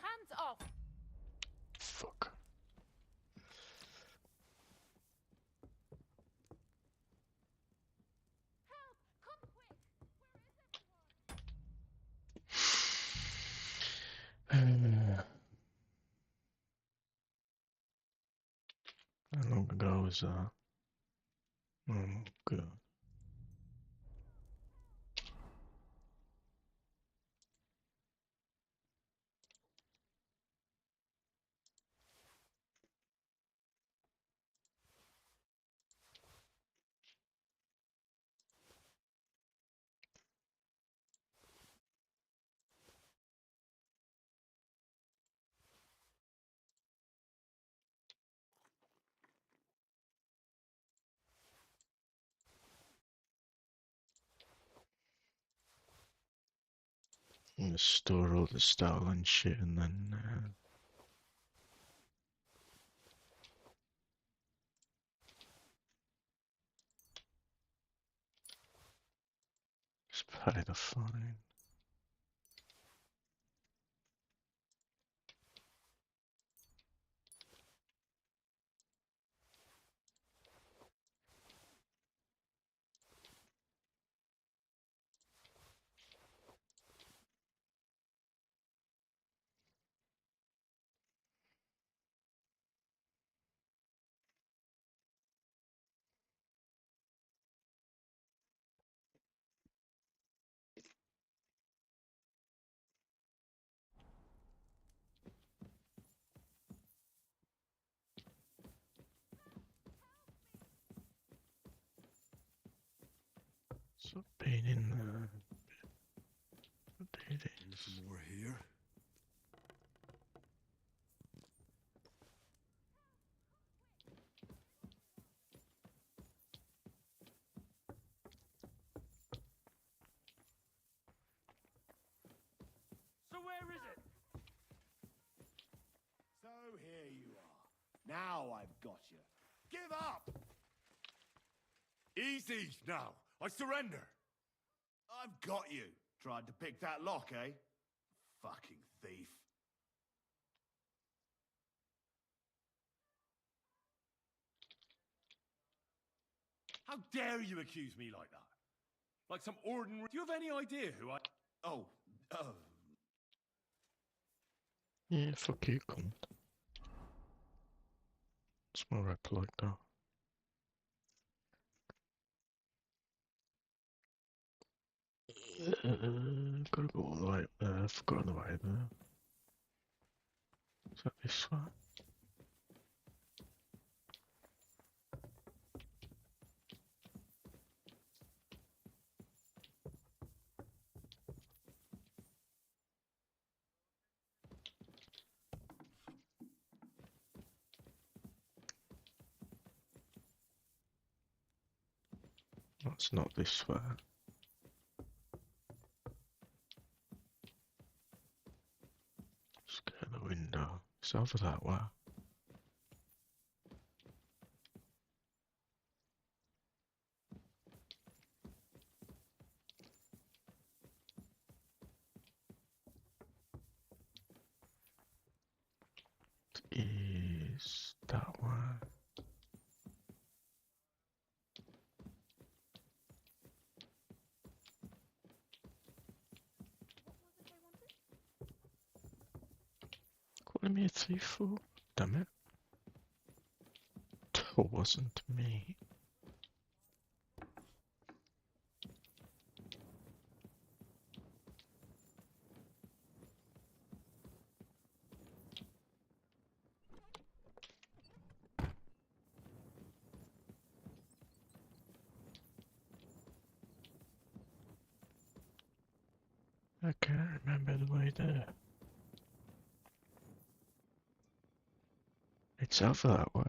Hands off! Fuck. How long ago was that? Oh god. I'm gonna store all the stolen shit and then just pay the fine. So being in there. Anything more here? So where is it? So here you are. Now I've got you. Give up! Easy now. I surrender. I've got you. Tried to pick that lock, eh? Fucking thief. How dare you accuse me like that? Like some ordinary... Do you have any idea who I... Oh, Yeah, fuck you, cunt. It's more rap like that. Gotta go all the way up there. I've forgotten the way there. Is that this way? That's not this way. Just go in the window. It's over that way. It is that way. Calling me a thief for? Damn it. It wasn't me. I can't remember the way there. It's over that way.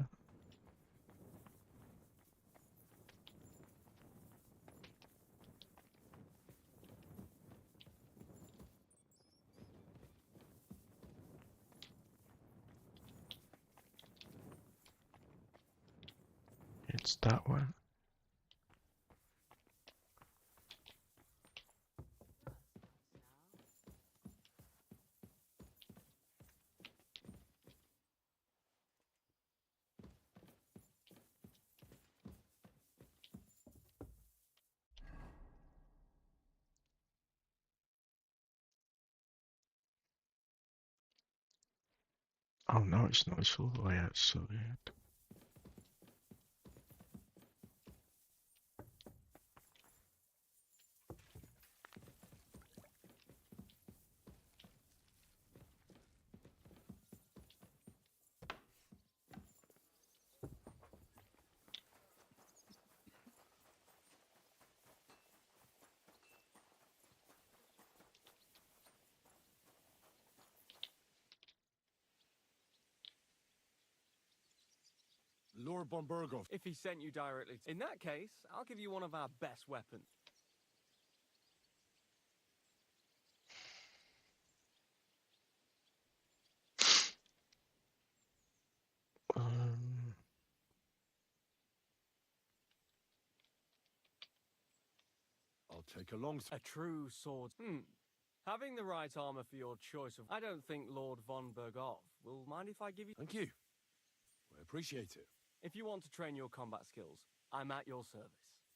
It's that one. Oh no, it's not. It's all the way outside. Lord von Burgov. If he sent you directly. In that case, I'll give you one of our best weapons. I'll take a long... A true sword. Having the right armor for your choice of... I don't think Lord von Berghoff will mind if I give you... Thank you. I appreciate it. If you want to train your combat skills, I'm at your service.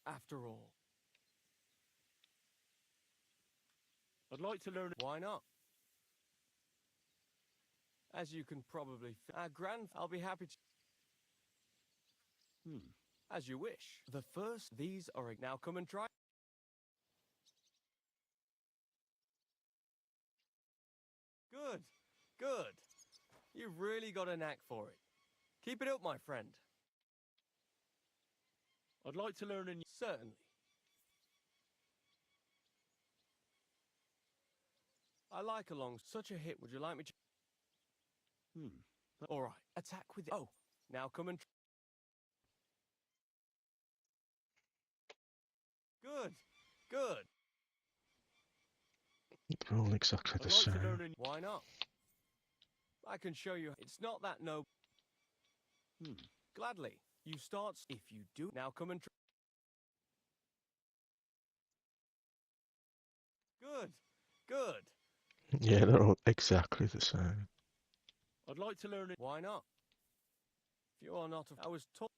After all. I'd like to learn... Why not? As you can probably... I'll be happy to... As you wish. The first, these are... Now come and try... Good. Good. You've really got a knack for it. Keep it up, my friend. I'd like to learn a new... Certainly. I like such a hit. Would you like me to... All right. Attack with... Oh, now come and... Good. Good. They're all exactly the same. Why not? I can show you. It's not that no... Gladly. You start... If you do... Now come and... Good. Good. Yeah, they're all exactly the same. I'd like to learn it. Why not? If you are not... I was taught...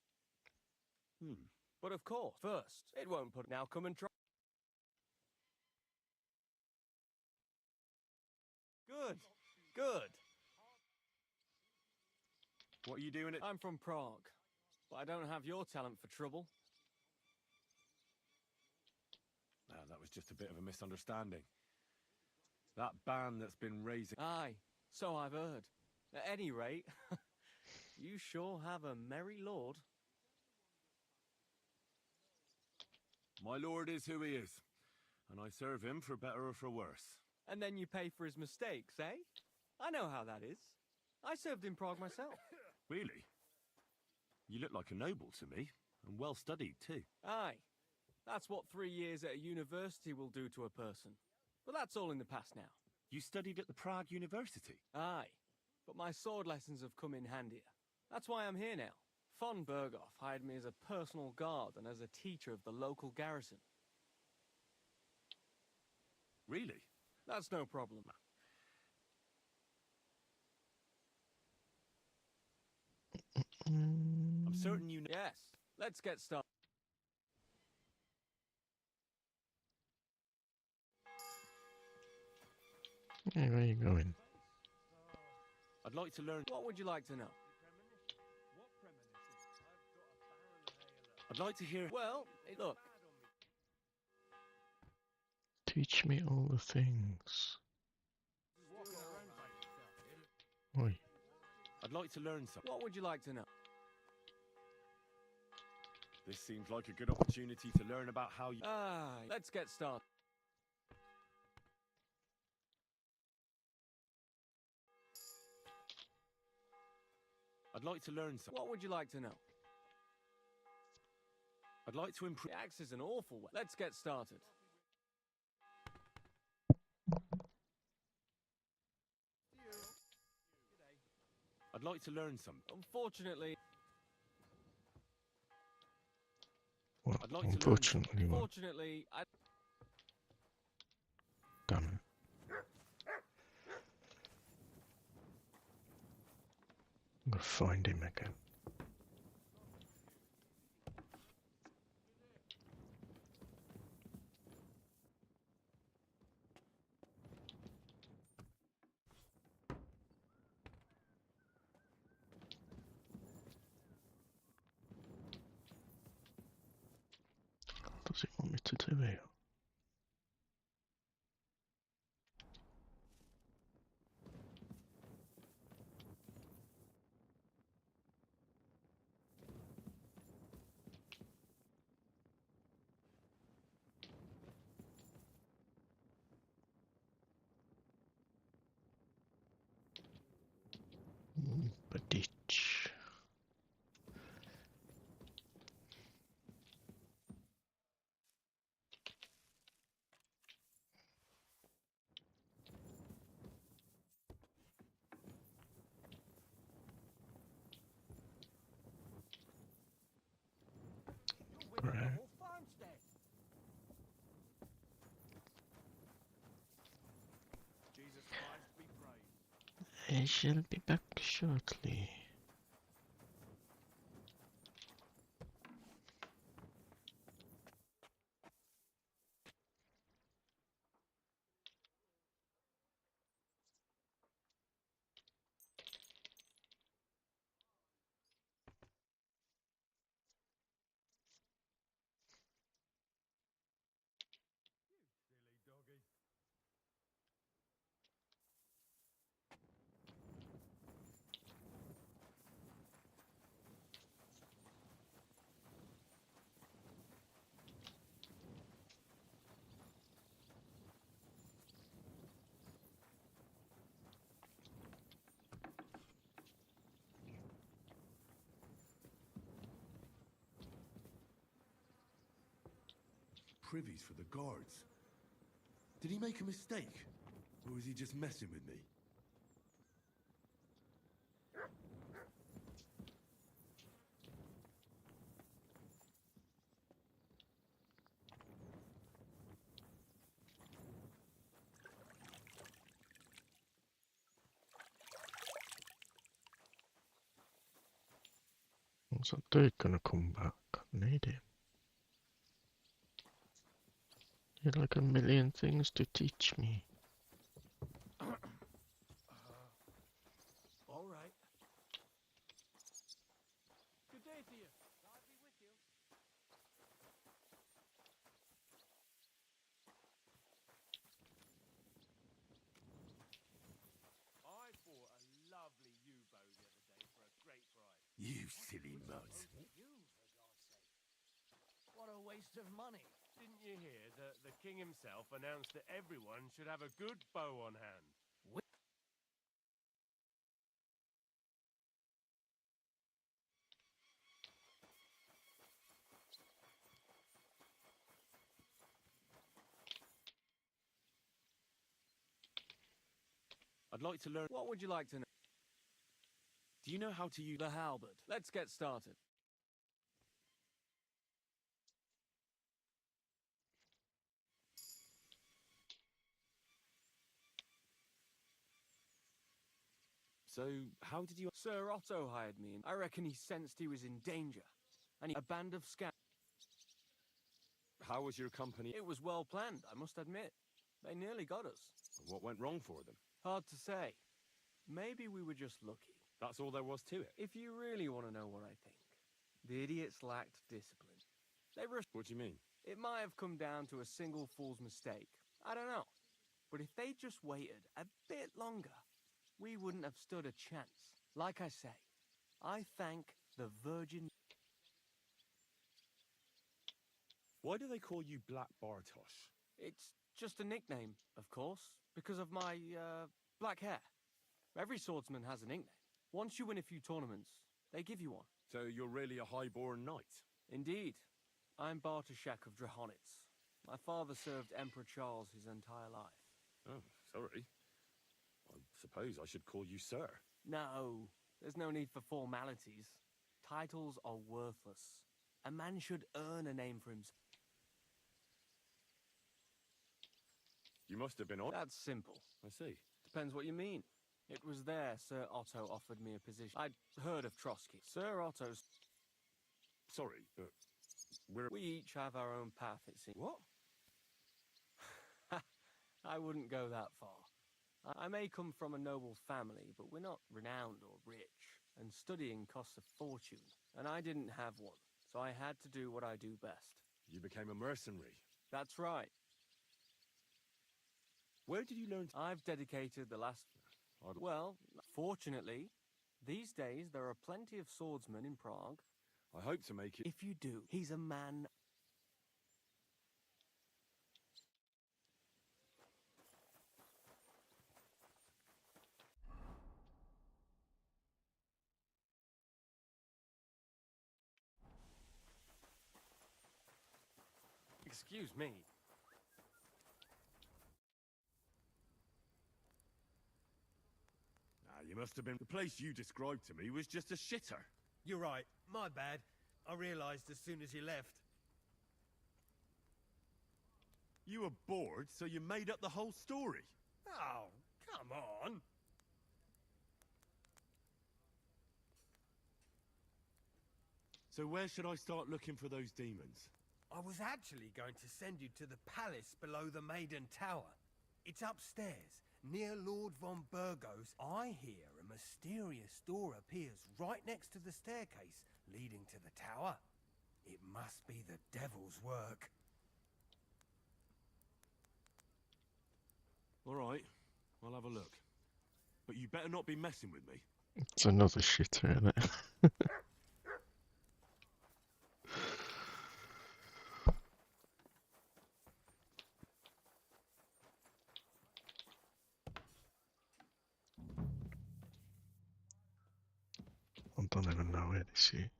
But of course, first, it won't put... Now come and try... Good. Good. What are you doing? I'm from Prague, but I don't have your talent for trouble. That was just a bit of a misunderstanding. That band that's been raising... Aye, so I've heard. At any rate, you sure have a merry lord. My lord is who he is, and I serve him for better or for worse. And then you pay for his mistakes, eh? I know how that is. I served in Prague myself. Really? You look like a noble to me, and well studied too. Aye. That's what 3 years at a university will do to a person. But that's all in the past now. You studied at the Prague University? Aye. But my sword lessons have come in handier. That's why I'm here now. Von Berghoff hired me as a personal guard and as a teacher of the local garrison. Really? That's no problem. I'm certain you know... Yes. Let's get started. Hey, where are you going? I'd like to learn... What would you like to know? I'd like to hear... Well, look. Teach me all the things. Oi. I'd like to learn something. What would you like to know? This seems like a good opportunity to learn about how you... Let's get started. I'd like to learn something. What would you like to know? I'd like to improve... The axe is an awful way. Let's get started. I'd like to learn something. Unfortunately... Well, I'd like to unfortunately, learn... what? Unfortunately, I... Damn it. I'm gonna find him again. What does he want me to do here? Baditch. Right. I shall be back shortly. Privies for the guards. Did he make a mistake? Or was he just messing with me? What's that dude gonna come back? I need him. He had like a million things to teach me. All right. Good day to you. God be with you. I bought a lovely U-bow the other day for a great price. You silly mutt. What a waste of money. Didn't you hear that the king himself announced that everyone should have a good bow on hand? I'd like to learn. What would you like to know? Do you know how to use The halberd. Let's get started. So, how did you... Sir Otto hired me, and I reckon he sensed he was in danger. And a band of scouts. How was your company? It was well planned, I must admit. They nearly got us. What went wrong for them? Hard to say. Maybe we were just lucky. That's all there was to it. If you really want to know what I think, the idiots lacked discipline. They were... What do you mean? It might have come down to a single fool's mistake. I don't know. But if they just waited a bit longer, we wouldn't have stood a chance. Like I say, I thank the Virgin... Why do they call you Black Bartosz? It's just a nickname, of course, because of my, black hair. Every swordsman has a nickname. Once you win a few tournaments, they give you one. So you're really a high-born knight? Indeed. I'm Bartoszek of Drahonitz. My father served Emperor Charles his entire life. Oh, sorry. I suppose I should call you sir. No, there's no need for formalities. Titles are worthless. A man should earn a name for himself. You must have been on... That's simple. I see. Depends what you mean. It was there Sir Otto offered me a position. I'd heard of Trotsky. Sir Otto's... Sorry, but We each have our own path, it seems. What? I wouldn't go that far. I may come from a noble family, but we're not renowned or rich. And studying costs a fortune. And I didn't have one, so I had to do what I do best. You became a mercenary. That's right. Where did you learn... I've dedicated the last... Well, fortunately, these days there are plenty of swordsmen in Prague. I hope to make it... If you do, he's a man... Excuse me. You must have been... The place you described to me was just a shitter. You're right. My bad. I realised as soon as you left. You were bored, so you made up the whole story. Oh, come on. So where should I start looking for those demons? I was actually going to send you to the palace below the Maiden Tower. It's upstairs, near Lord von Burgos. I hear a mysterious door appears right next to the staircase leading to the tower. It must be the devil's work. All right, I'll have a look. But you better not be messing with me. It's another shitter, isn't it? I don't even know where this is.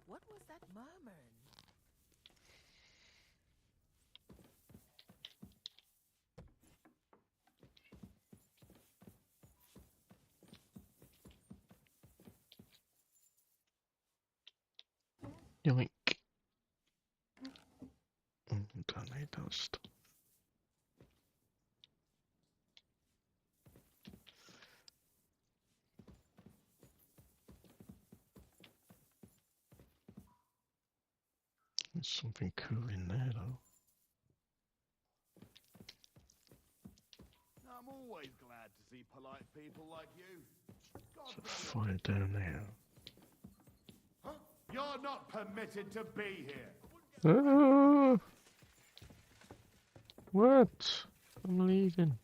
What was that murmuring? Yoink. Don't need that stuff. There's something cool in there though. I'm always glad to see polite people like you. God, Fire down there. Huh? You're not permitted to be here. Ah! What? I'm leaving.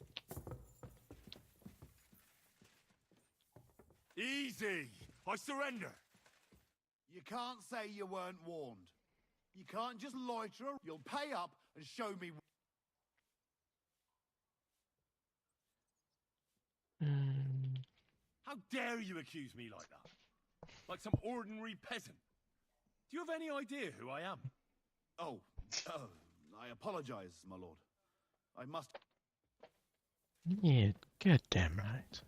Easy! I surrender! You can't say you weren't warned. You can't just loiter. You'll pay up and show me. How dare you accuse me like that? Like some ordinary peasant. Do you have any idea who I am? Oh, I apologize, my lord. I must... Yeah, goddamn right.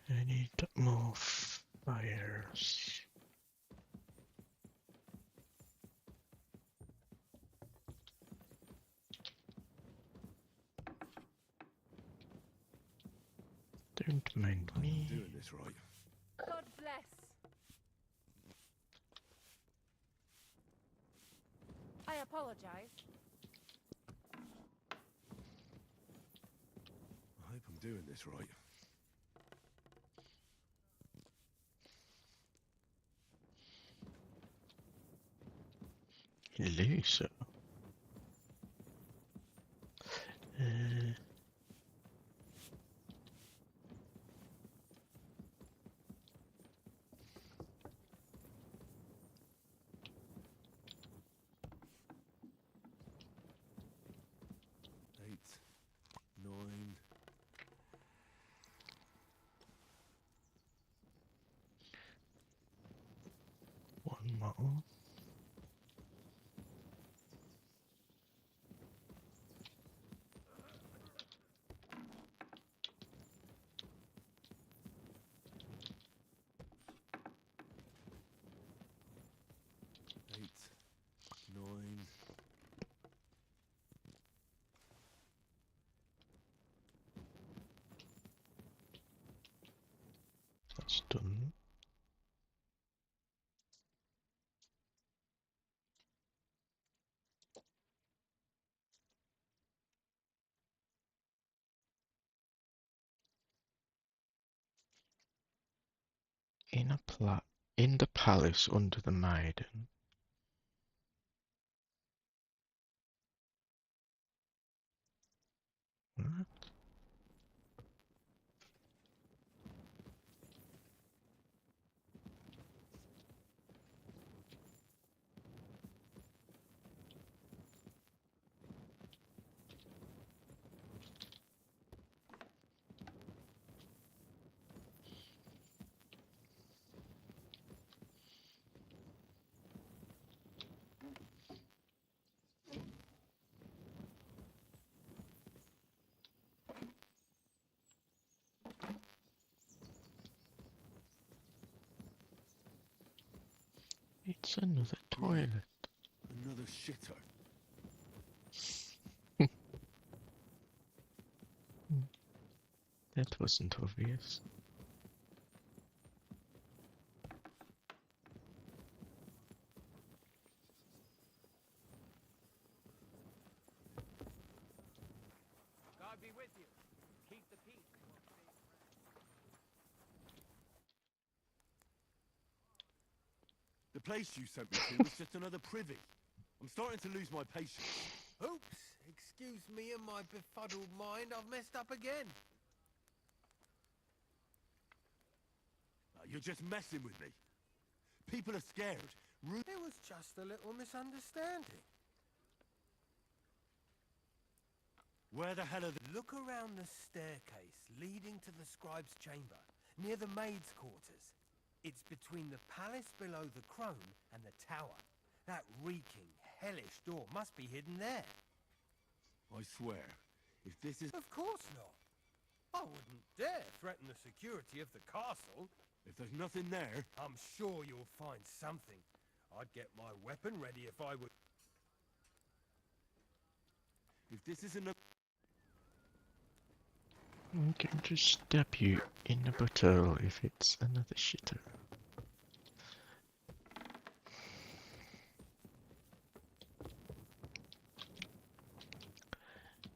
I need more fires. Don't mind me. I'm doing this right. God bless. I apologize. I hope I'm doing this right. Hello, sir. One more. That's done. In the palace under the Maiden. What? It's another toilet. Another shitter. That wasn't obvious. God be with you. Keep the peace. The place you sent me to was just another privy. I'm starting to lose my patience. Oops, excuse me and my befuddled mind, I've messed up again. You're just messing with me. People are scared. It was just a little misunderstanding. Where the hell are they? Look around the staircase leading to the scribe's chamber, near the maid's quarters. It's between the palace below the crone and the tower. That reeking, hellish door must be hidden there. I swear, if this is... Of course not. I wouldn't dare threaten the security of the castle. If there's nothing there... I'm sure you'll find something. I'd get my weapon ready if I would... If this isn't a... I'm going to stab you in the butthole if it's another shitter.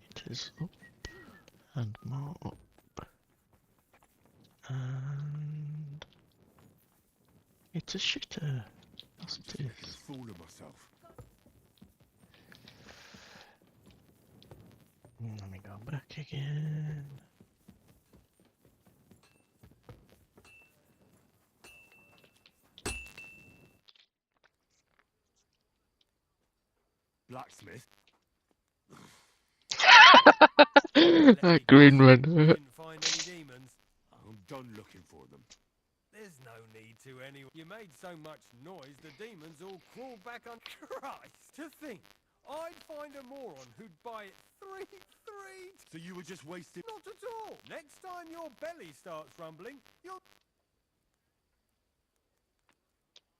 It is up and more up. And it's a shitter. Yes, it is. Fooling myself. Let me go back again. Blacksmith? That green one. Didn't find any demons. I'm done looking for them. There's no need to anyway. You made so much noise, the demons all crawled back on... Christ! To think, I'd find a moron who'd buy it three... So you were just wasting... Not at all! Next time your belly starts rumbling, you'll...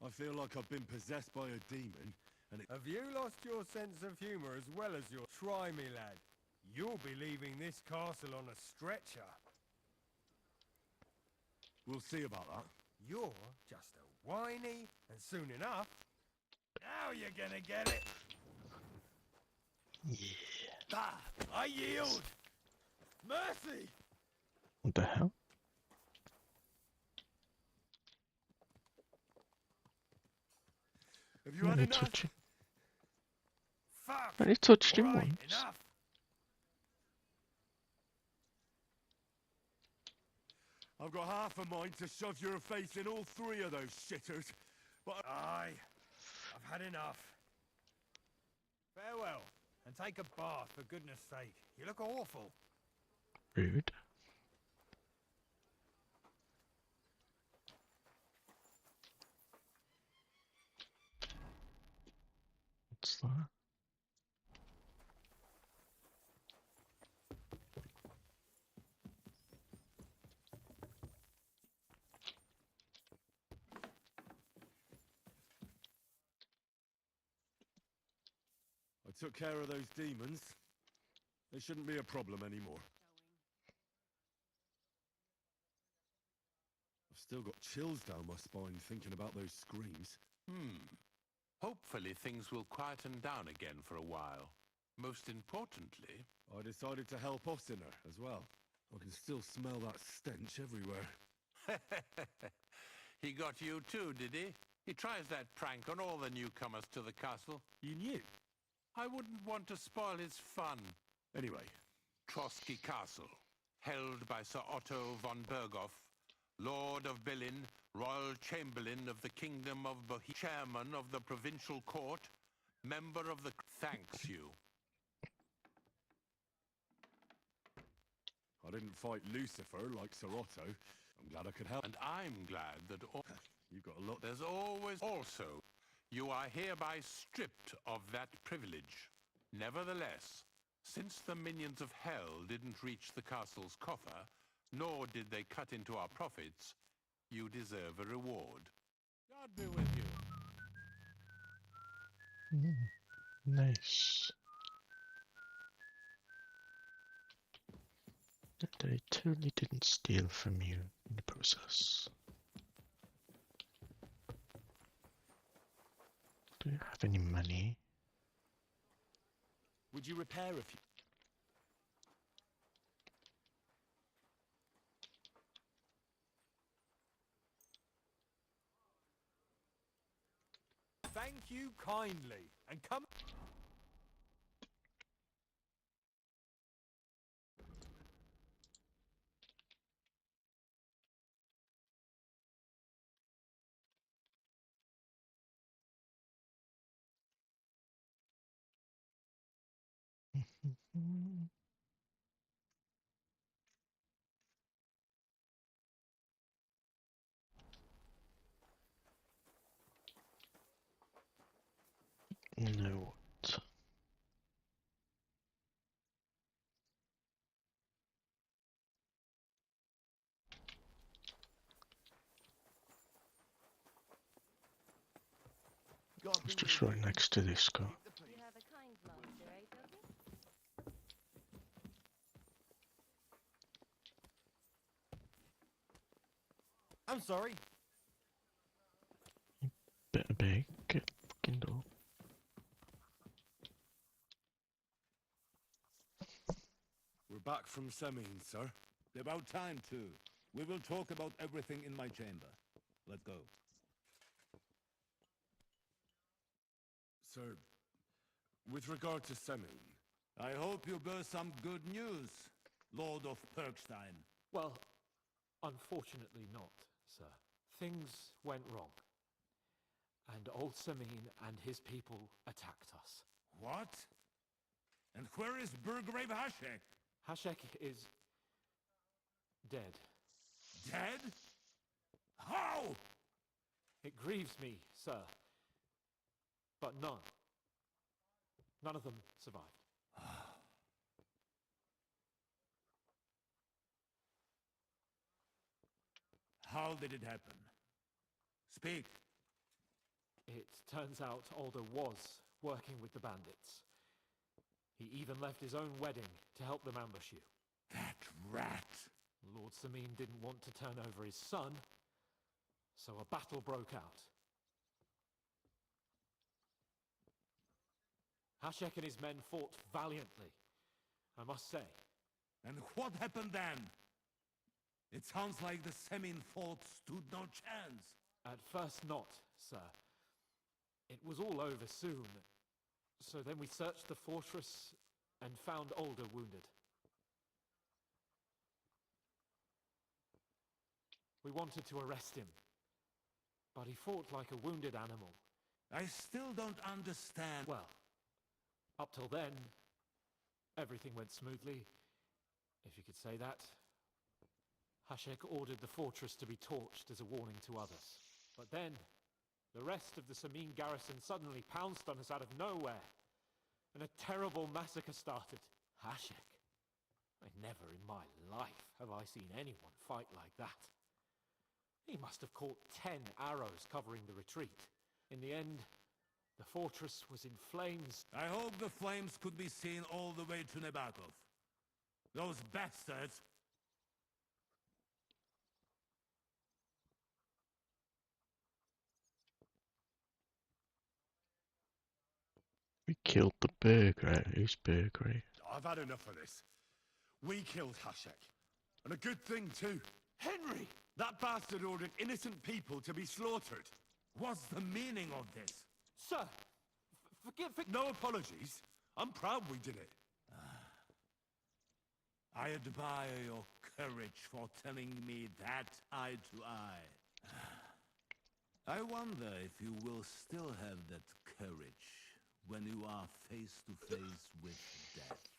I feel like I've been possessed by a demon, and it... Have you lost your sense of humour as well as your... Try me, lad. You'll be leaving this castle on a stretcher. We'll see about that. You're just a whiny, and soon enough... Now you're gonna get it! Yeah. Ah, I yield! Mercy! What the hell? Have you had Only enough? touch him. Fuck! Only touched him Right, once. enough! I've got half a mind to shove your face in all three of those shitters, but... Aye, I've had enough. Farewell, and take a bath for goodness sake. You look awful. Rude. What's that? I took care of those demons. They shouldn't be a problem anymore. I've still got chills down my spine thinking about those screams. Hopefully things will quieten down again for a while. Most importantly... I decided to help Ossiner as well. I can still smell that stench everywhere. He got you too, did he? He tries that prank on all the newcomers to the castle. You knew? I wouldn't want to spoil his fun. Anyway. Trotsky Castle, held by Sir Otto von Berghoff, Lord of Billin, Royal Chamberlain of the Kingdom of Bohemia, Chairman of the Provincial Court, Member of the... Thanks you. I didn't fight Lucifer like Sir Otto. I'm glad I could help. And I'm glad that... You've got a lot... There's always... Also, you are hereby stripped of that privilege. Nevertheless, since the minions of hell didn't reach the castle's coffer, nor did they cut into our profits, you deserve a reward. God be with you. Nice. And I totally didn't steal from you in the process. Do you have any money? Would you repair a few? Thank you kindly, and come. No. It's just right next to this guy. You have a kind master, eh, Toby? I'm sorry. Better big. Get fucking door. We're back from Semin, sir. About time, too. We will talk about everything in my chamber. Let's go. Sir, with regard to Semin... I hope you bear some good news, Lord of Perkstein. Well, unfortunately not, sir. Things went wrong. And old Samin and his people attacked us. What? And where is Burgrave Hashek? Hashek is... dead. Dead? How? It grieves me, sir. But none of them survived. How did it happen? Speak. It turns out Alder was working with the bandits. He even left his own wedding to help them ambush you. That rat! Lord Samin didn't want to turn over his son, so a battle broke out. Hashek and his men fought valiantly, I must say. And what happened then? It sounds like the Semin fort stood no chance. At first not, sir. It was all over soon. So then we searched the fortress and found Alder wounded. We wanted to arrest him, but he fought like a wounded animal. I still don't understand. Well, up till then, everything went smoothly, if you could say that. Hashek ordered the fortress to be torched as a warning to others. But then, the rest of the Samin garrison suddenly pounced on us out of nowhere, and a terrible massacre started. Hashek? Never in my life have I seen anyone fight like that. He must have caught 10 arrows covering the retreat. In the end, the fortress was in flames. I hope the flames could be seen all the way to Nebakov. Those bastards! We killed the burger. Who's burgery? I've had enough of this. We killed Hashek. And a good thing, too. Henry! That bastard ordered innocent people to be slaughtered. What's the meaning of this? Sir! Forgive... No apologies. I'm proud we did it. I admire your courage for telling me that eye to eye. I wonder if you will still have that courage when you are face to face with death.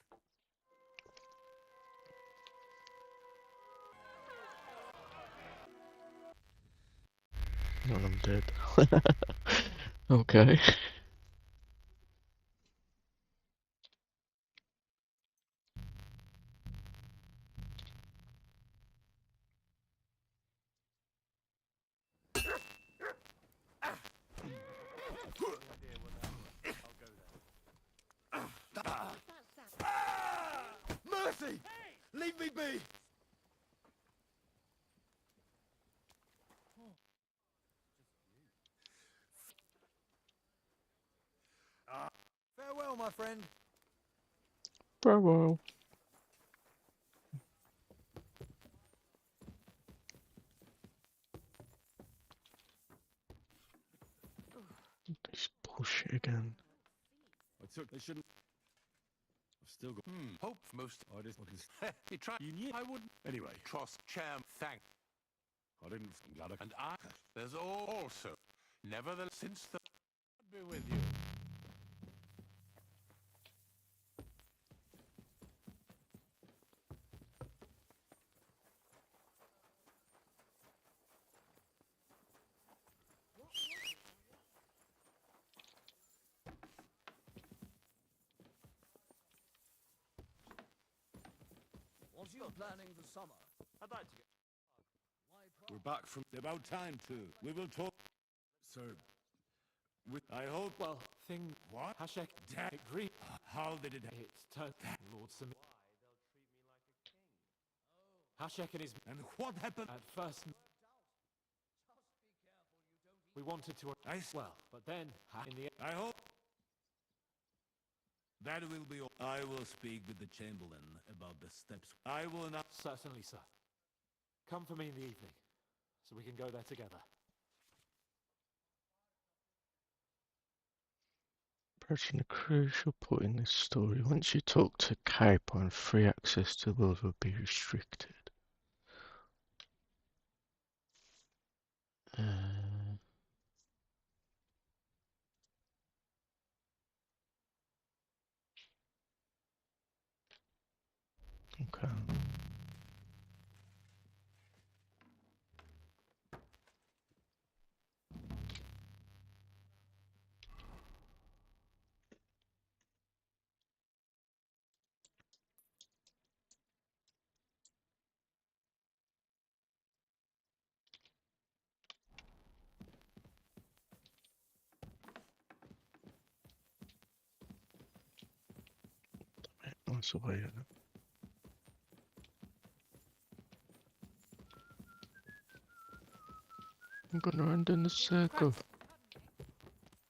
No, I'm dead. Okay. leave me be! Farewell, my friend. Bravo. This bullshit again. They shouldn't. I've still got. Hope most. I just. You try. You knew. I wouldn't. Anyway, Trust Chair. Thank. I didn't. I'm glad I. And I. There's also. Nevertheless, since the. Be with you. What are you planning for summer? I'd like to get... We're back from. About time to. We will talk. So. I hope. Well, thing. What? Hashek Dad. agree. How did it? It's turned Lord Samir. Hashek and his. And what happened? At first. We wanted to. Well, but then in the. I hope. That will be all. I will speak with the Chamberlain about the steps. I will not. Certainly, sir. Come for me in the evening, so we can go there together. Approaching a crucial point in this story. Once you talk to Capon, free access to the world will be restricted. Okay. Nice away at it. I'm gonna run in the circle.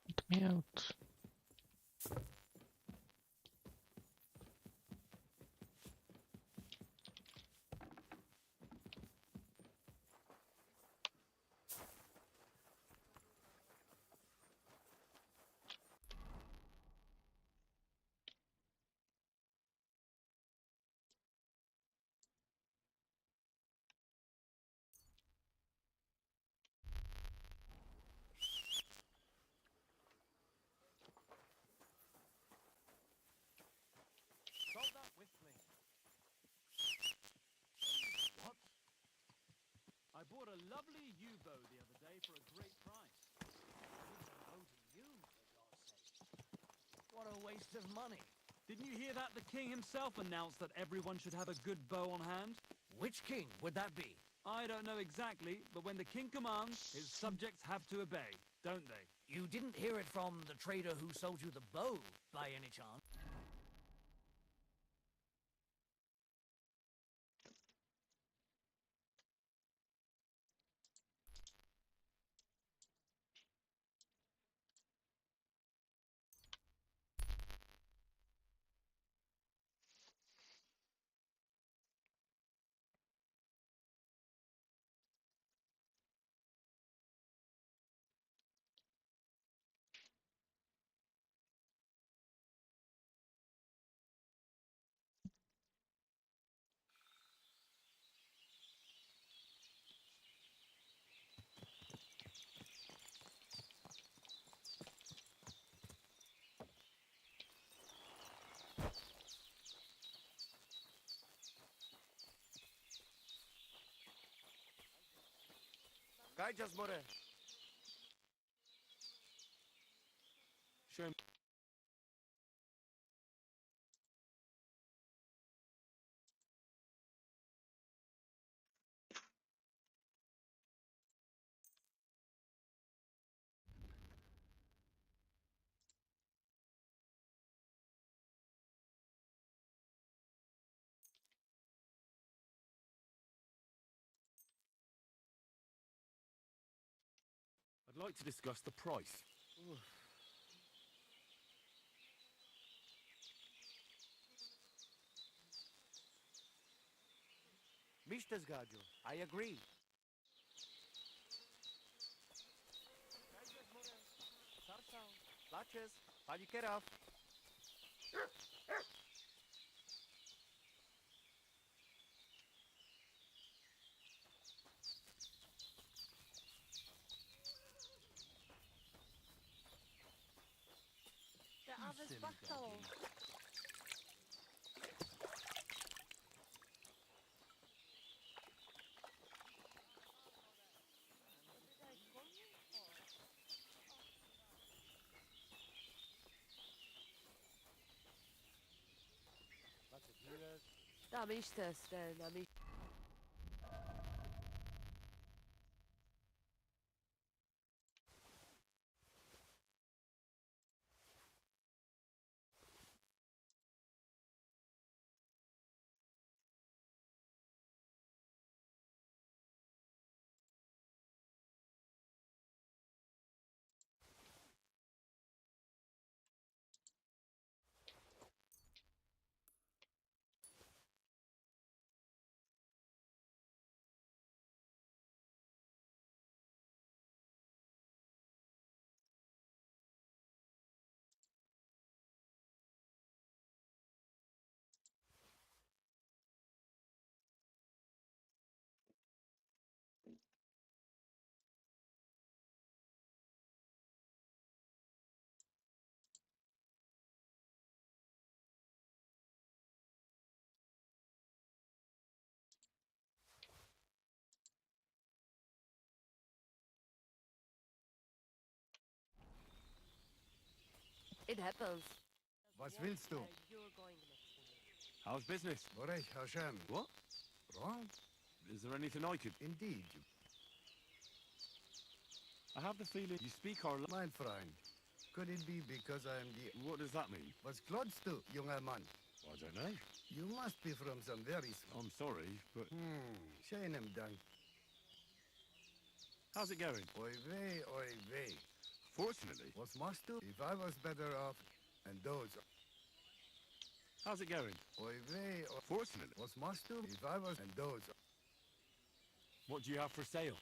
Let me out. Stop that whistling. What? I bought a lovely yew bow the other day for a great price. What a waste of money. Didn't you hear that? The king himself announced that everyone should have a good bow on hand. Which king would that be? I don't know exactly, but when the king commands, his subjects have to obey, don't they? You didn't hear it from the trader who sold you the bow, by any chance? Kayacağız more. Show me. I'd like to discuss the price. Mr. Zgadio, I agree. Latches, how'd you get off? The other's buckle. Da ist es denn. It happens. Was willst du? You're going the next time. How's business? Borech Hashem. What? Wrong? Is there anything I could... Indeed. I have the feeling you speak our... Mein Freund, could it be because I am the... What does that mean? Was klotzt du, junger Mann? I don't know. You must be from some very... I'm sorry, but... Schönem Dank. How's it going? Oy vey. Fortunately. Was machst du? If I was better off, and those... How's it going? Oy vey, Fortunately. Was machst du? If I was... And those... What do you have for sale?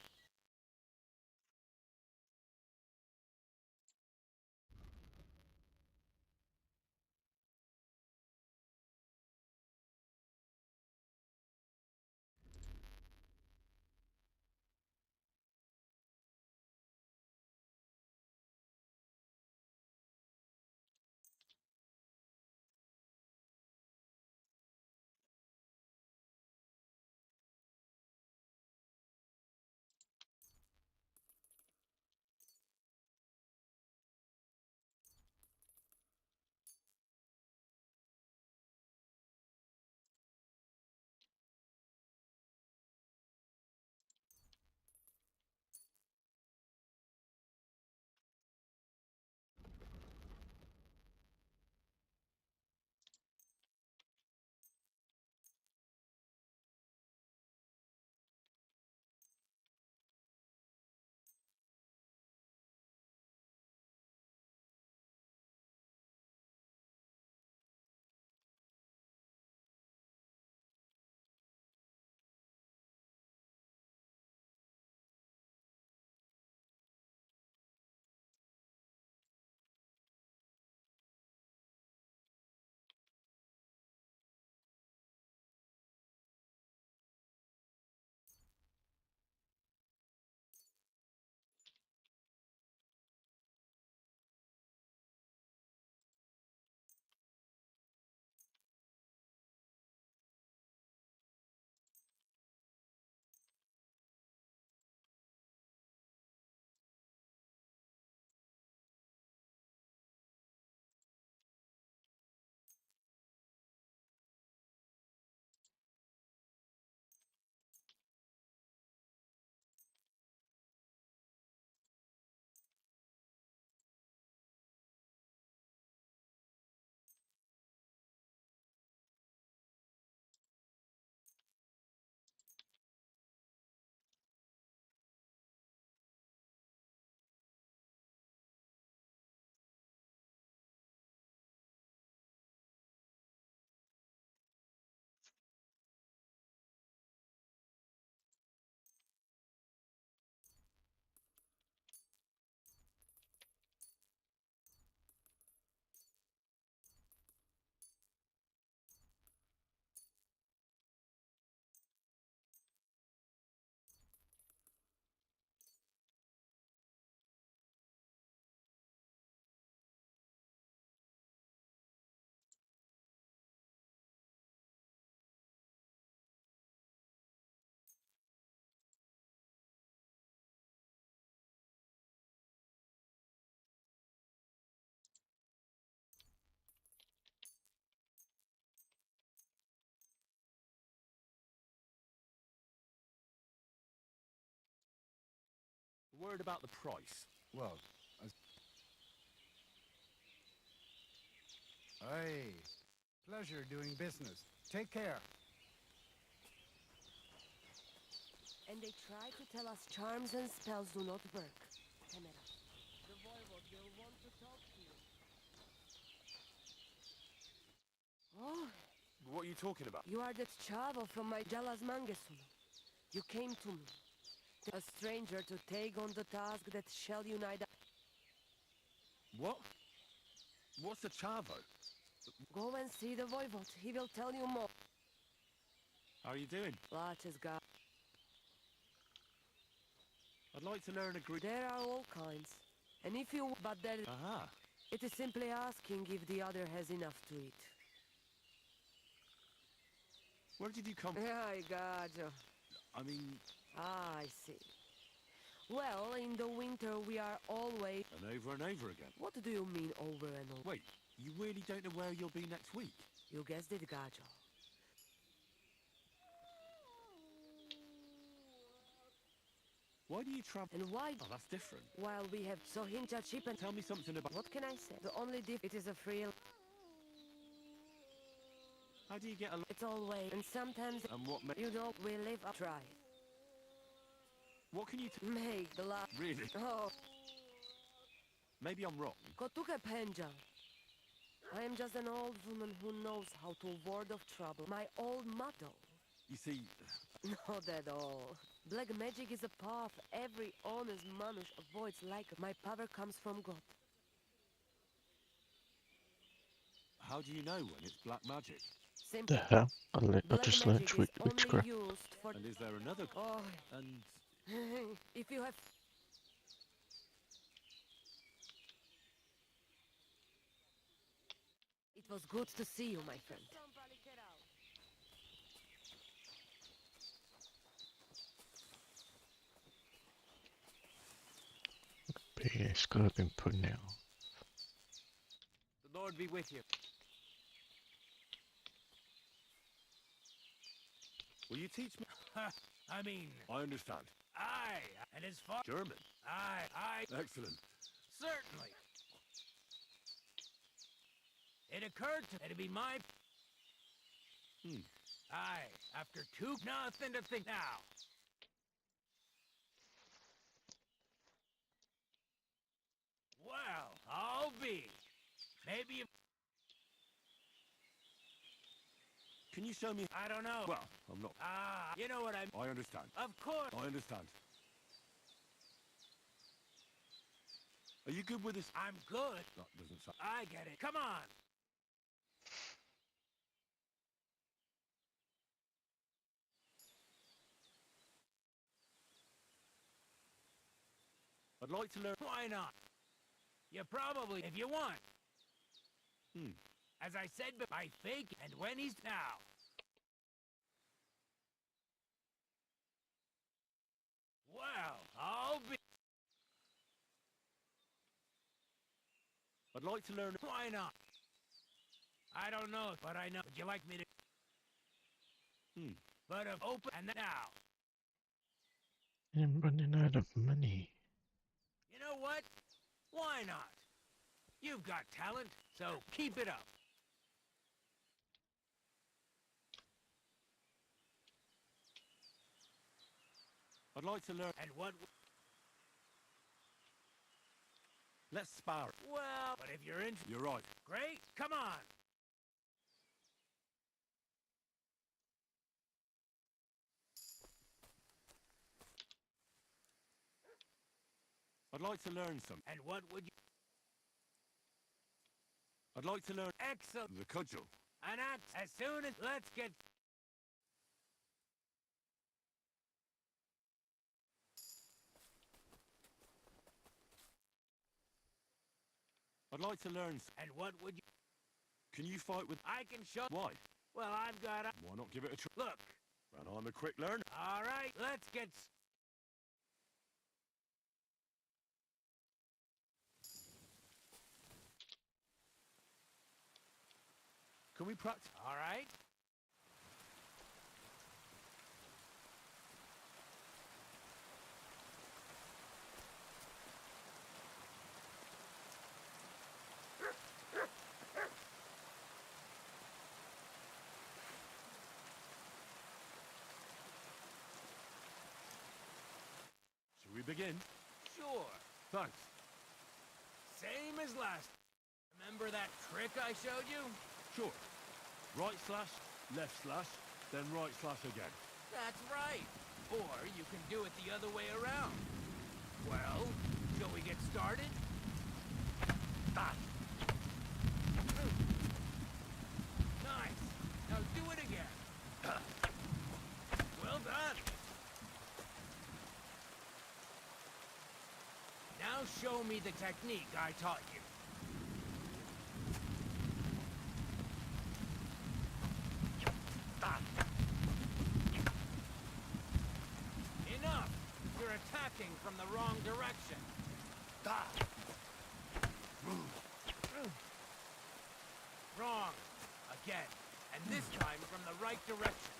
Word about the price. Well, Aye. Pleasure doing business. Take care. And they try to tell us charms and spells do not work. Camera. The Voivod will want to talk to you. Oh, What are you talking about? you are that Chavo from my Jalas Mangesun. You came to me. A stranger to take on the task that shall unite us. What? What's a Chavo? Go and see the Voivod. He will tell you more. How are you doing? Laches God. I'd like to learn a Greek. There are all kinds. And if you... But there... Aha. It is simply asking if the other has enough to eat. Where did you come? I got you. I mean... Ah, I see. Well, in the winter we are always... And over again. What do you mean over and over? Wait, you really don't know where you'll be next week? You guessed it, Gajo. Why do you travel? And why? Oh, that's different. While we have Sohinja cheap and... Tell me something about... What can I say? The only it is a free... How do you get along? It's always... And sometimes... And what You know, we live up... Try. What can you... Make the last... Really? Oh. Maybe I'm wrong. Kotuke Penja. I am just an old woman who knows how to ward off trouble. My old motto. You see... Not at all. Black magic is a path every honest manush avoids like my power comes from God. How do you know when it's black magic? Simple. The hell? I Black just magic learned is witchcraft. only used for... And is there another... Oh. And... If you have... It was good to see you, my friend. PS could have been putting it off. The Lord be with you. Will you teach me? I mean... I understand. Aye, and as far... German. Aye. Excellent. Certainly. It occurred to... It'd be my... Aye, after two... Nothing to think now. Well, I'll be. Maybe if... Can you show me... I don't know. Well, I'm not... Ah, you know what I... I understand. Of course. I understand. Are you good with this? I'm good. That doesn't sound... I get it. Come on. I'd like to learn... Why not? You probably, if you want. As I said, but I fake, and when he's now. Well, I'll be... I'd like to learn... Why not? I don't know, but I know. Would you like me to... But if open and now. I'm running out of money. You know what? Why not? You've got talent, so keep it up. I'd like to learn... And what... Let's spar. Well, but if you're interested... You're right. Great, come on. I'd like to learn something. And what would you... I'd like to learn... Excellent. The cudgel. An axe as soon as... Let's get... I'd like to learn... And what would you... Can you fight with... I can show... Why? Well, I've got a... Why not give it a try? Look. And I'm a quick learner. All right, let's get... Can we practice? All right. begin? Sure. Thanks. Same as last. Remember that trick I showed you? Sure. Right slash, left slash, then right slash again. That's right. Or you can do it the other way around. Well, shall we get started? Ah. Nice. Now do it again. Well done. Now show me the technique I taught you. Enough! You're attacking from the wrong direction. Wrong. Again. And this time from the right direction.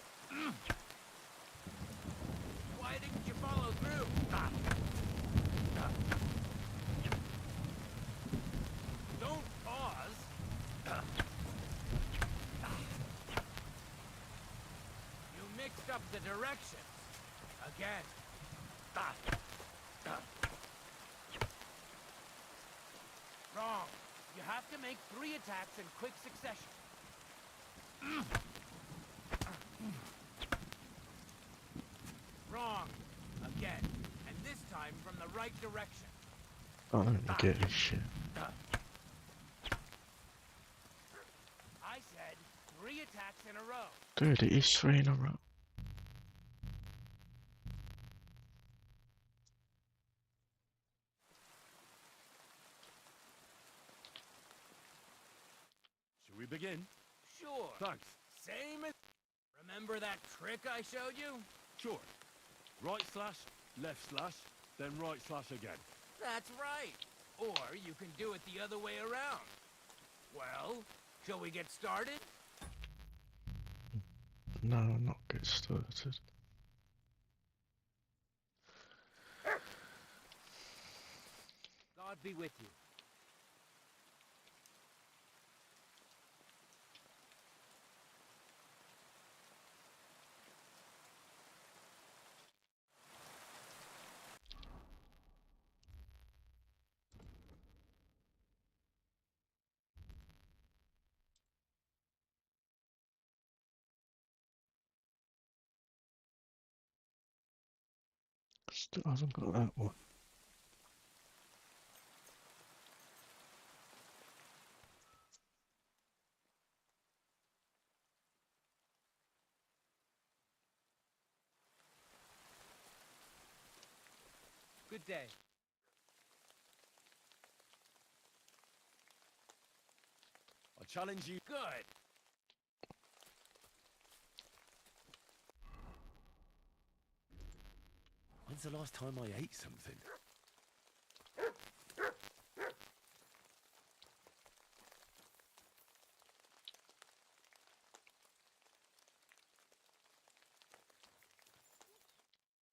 Why didn't you follow through? Don't pause. You mixed up the directions. Again. Wrong. You have to make 3 attacks in quick succession. Wrong. Again. And this time from the right direction. I don't get this shit. I said 3 attacks in a row. Dude, it is 3 in a row. Shall we begin? Sure. Thanks. Same as... Remember that trick I showed you? Sure. Right slash, left slash, then right slash again. That's right. Or you can do it the other way around. Well, shall we get started? No, not get started. God be with you. Still haven't got that one. Good day. I challenge you. Good. When's the last time I ate something?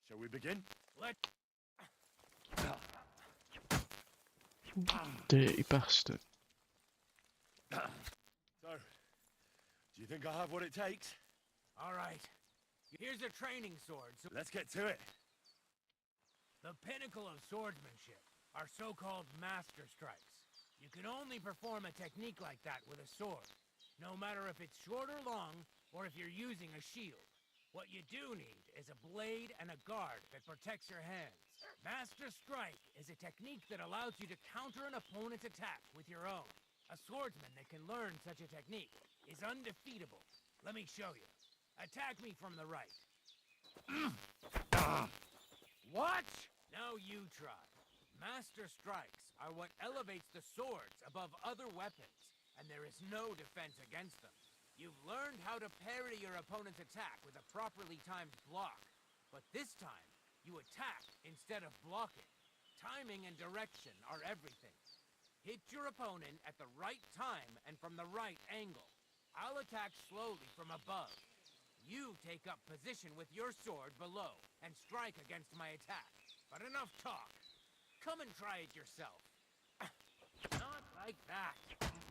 Shall we begin? Let. Dirty bastard. So, do you think I have what it takes? All right. Here's a training sword. So Let's get to it. the pinnacle of swordsmanship are so-called master strikes. You can only perform a technique like that with a sword, no matter if it's short or long, or if you're using a shield. What you do need is a blade and a guard that protects your hands. Master Strike is a technique that allows you to counter an opponent's attack with your own. A swordsman that can learn such a technique is undefeatable. Let me show you. Attack me from the right. What? Now you try. Master Strikes are what elevates the swords above other weapons, and there is no defense against them. You've learned how to parry your opponent's attack with a properly timed block. But this time, you attack instead of blocking. Timing and direction are everything. Hit your opponent at the right time and from the right angle. I'll attack slowly from above. You take up position with your sword below and strike against my attack. But enough talk. Come and try it yourself. Not like that.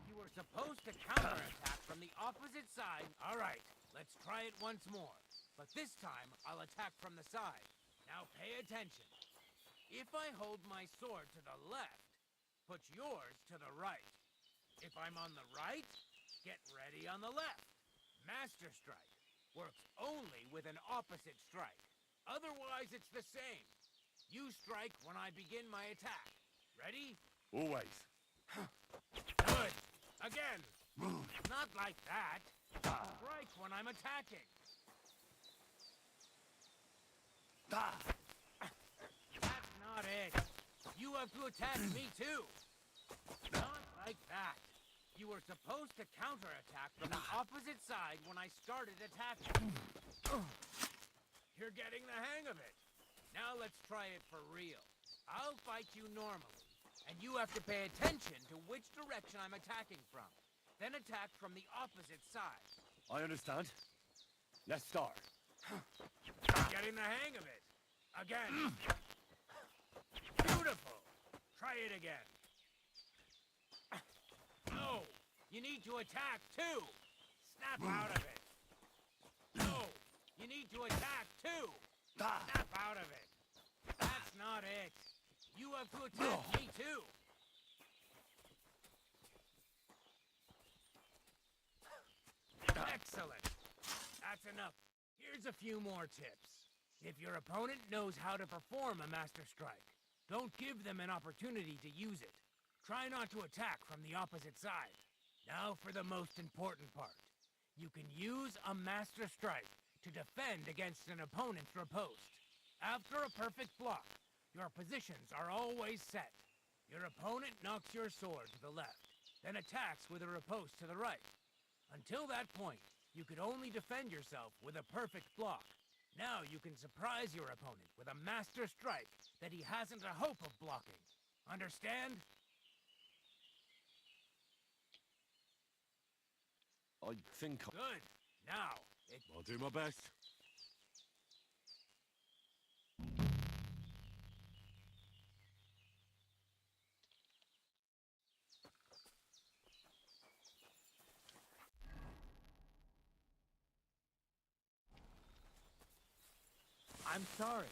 You were supposed to counterattack from the opposite side. All right, let's try it once more. But this time, I'll attack from the side. Now pay attention. If I hold my sword to the left, put yours to the right. If I'm on the right, get ready on the left. Master Strike works only with an opposite strike. Otherwise, it's the same. You strike when I begin my attack. Ready? Always. Good. Again. Not like that. Strike when I'm attacking. That's not it. You have to attack me too. Not like that. You were supposed to counterattack from the opposite side when I started attacking. You're getting the hang of it. Now let's try it for real. I'll fight you normally, and you have to pay attention to which direction I'm attacking from. Then attack from the opposite side. I understand. Let's start. Getting the hang of it. Again. Beautiful. Try it again. No. You need to attack too. Snap out of it. No. You need to attack too. Snap out of it. That's not it. You have to attack me too. Excellent. That's enough. Here's a few more tips. If your opponent knows how to perform a Master Strike, don't give them an opportunity to use it. Try not to attack from the opposite side. Now for the most important part. You can use a Master Strike to defend against an opponent's riposte. After a perfect block, your positions are always set. Your opponent knocks your sword to the left, then attacks with a riposte to the right. Until that point, you could only defend yourself with a perfect block. Now you can surprise your opponent with a Master Strike that he hasn't a hope of blocking. Understand? I think Good. Now, I'll do my best. I'm sorry.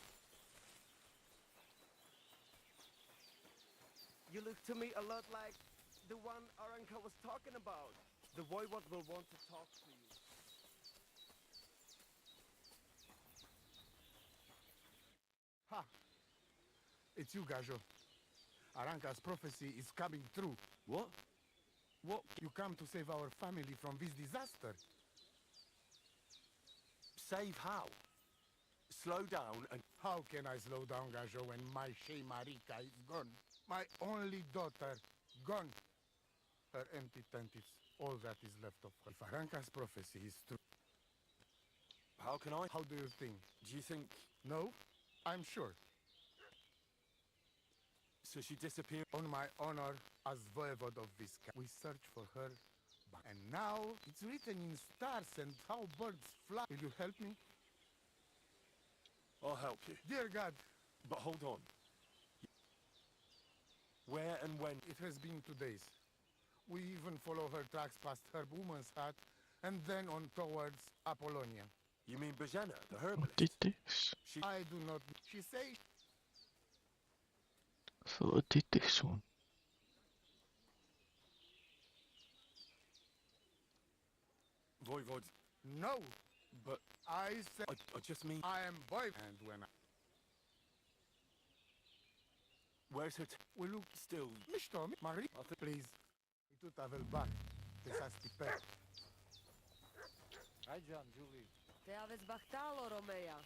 You look to me a lot like the one Aranka was talking about. The Voivod will want to talk to you. Ha! It's you, Gajo. Aranka's prophecy is coming true. What? What? You come to save our family from this disaster. Save how? Slow down and... How can I slow down, Gajo, when my Shea Marika is gone? My only daughter, gone. Her empty tent is all that is left of her. If Aranka's prophecy is true... How can I? How do you think? Do you think... No, I'm sure. So she disappeared? On my honor as Voivod of Visca, we search for her. And now it's written in stars and how birds fly. Will you help me? I'll help you. Dear God. But hold on. Where and when? It has been 2 days. We even follow her tracks past her woman's hut and then on towards Apollonia. You mean Bojana, the herbalist? What did this? I do not... She says... I thought I did this one. Voivod. No! But... I said... I just mean... I am Voivod. And when I... Where's her We look... Still... Mishto, Marie... Please. Tu tavel bak. Te sasti pe. Hi, John, Julie. Te aveți bahtalo, Romea.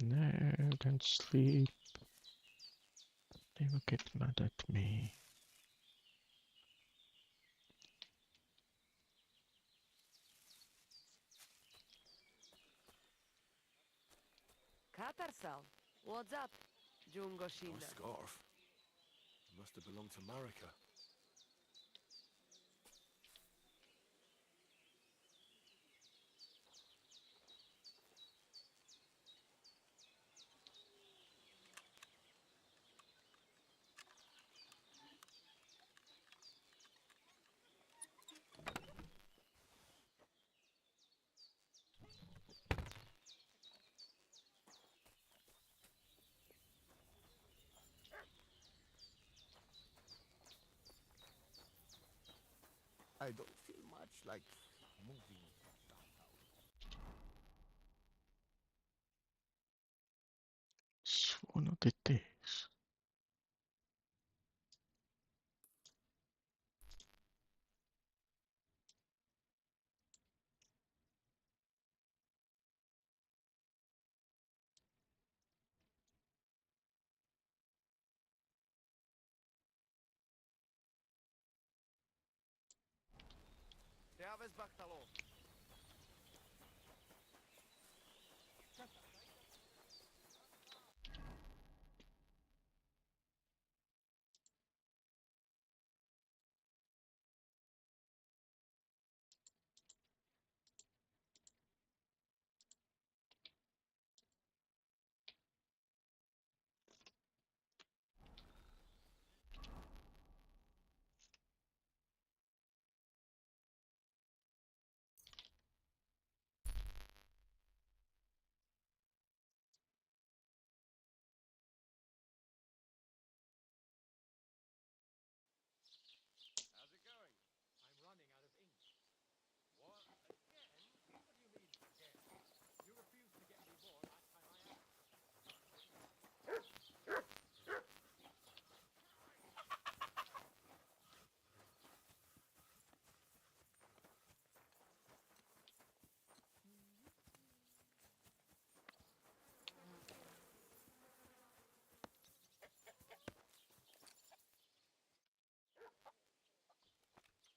No, don't sleep. They will get mad at me. Katarsal, what's up, Jungo Shina? My scarf. Must have belonged to Marika. I don't feel much like moving. Suono di this. Te aveți Bactalo.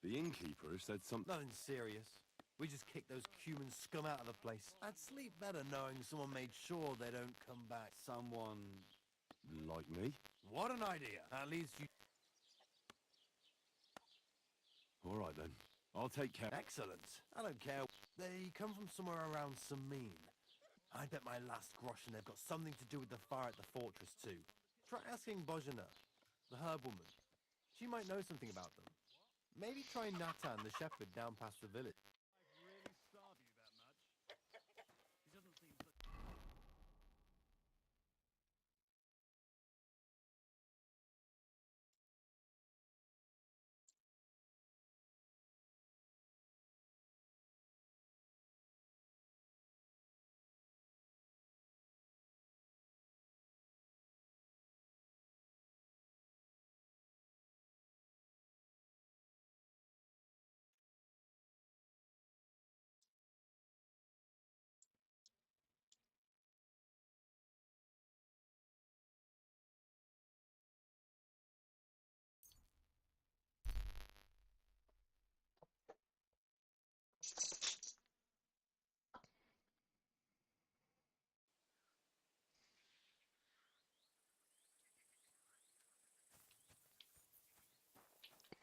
The innkeeper said something. Nothing serious. We just kicked those human scum out of the place. I'd sleep better knowing someone made sure they don't come back. Someone like me? What an idea. At least you... All right then. I'll take care. Excellent. I don't care. They come from somewhere around Samin. I bet my last groschen they've got something to do with the fire at the fortress too. Try asking Bojana, the herb woman. She might know something about them. Maybe try Natan, the shepherd, down past the village.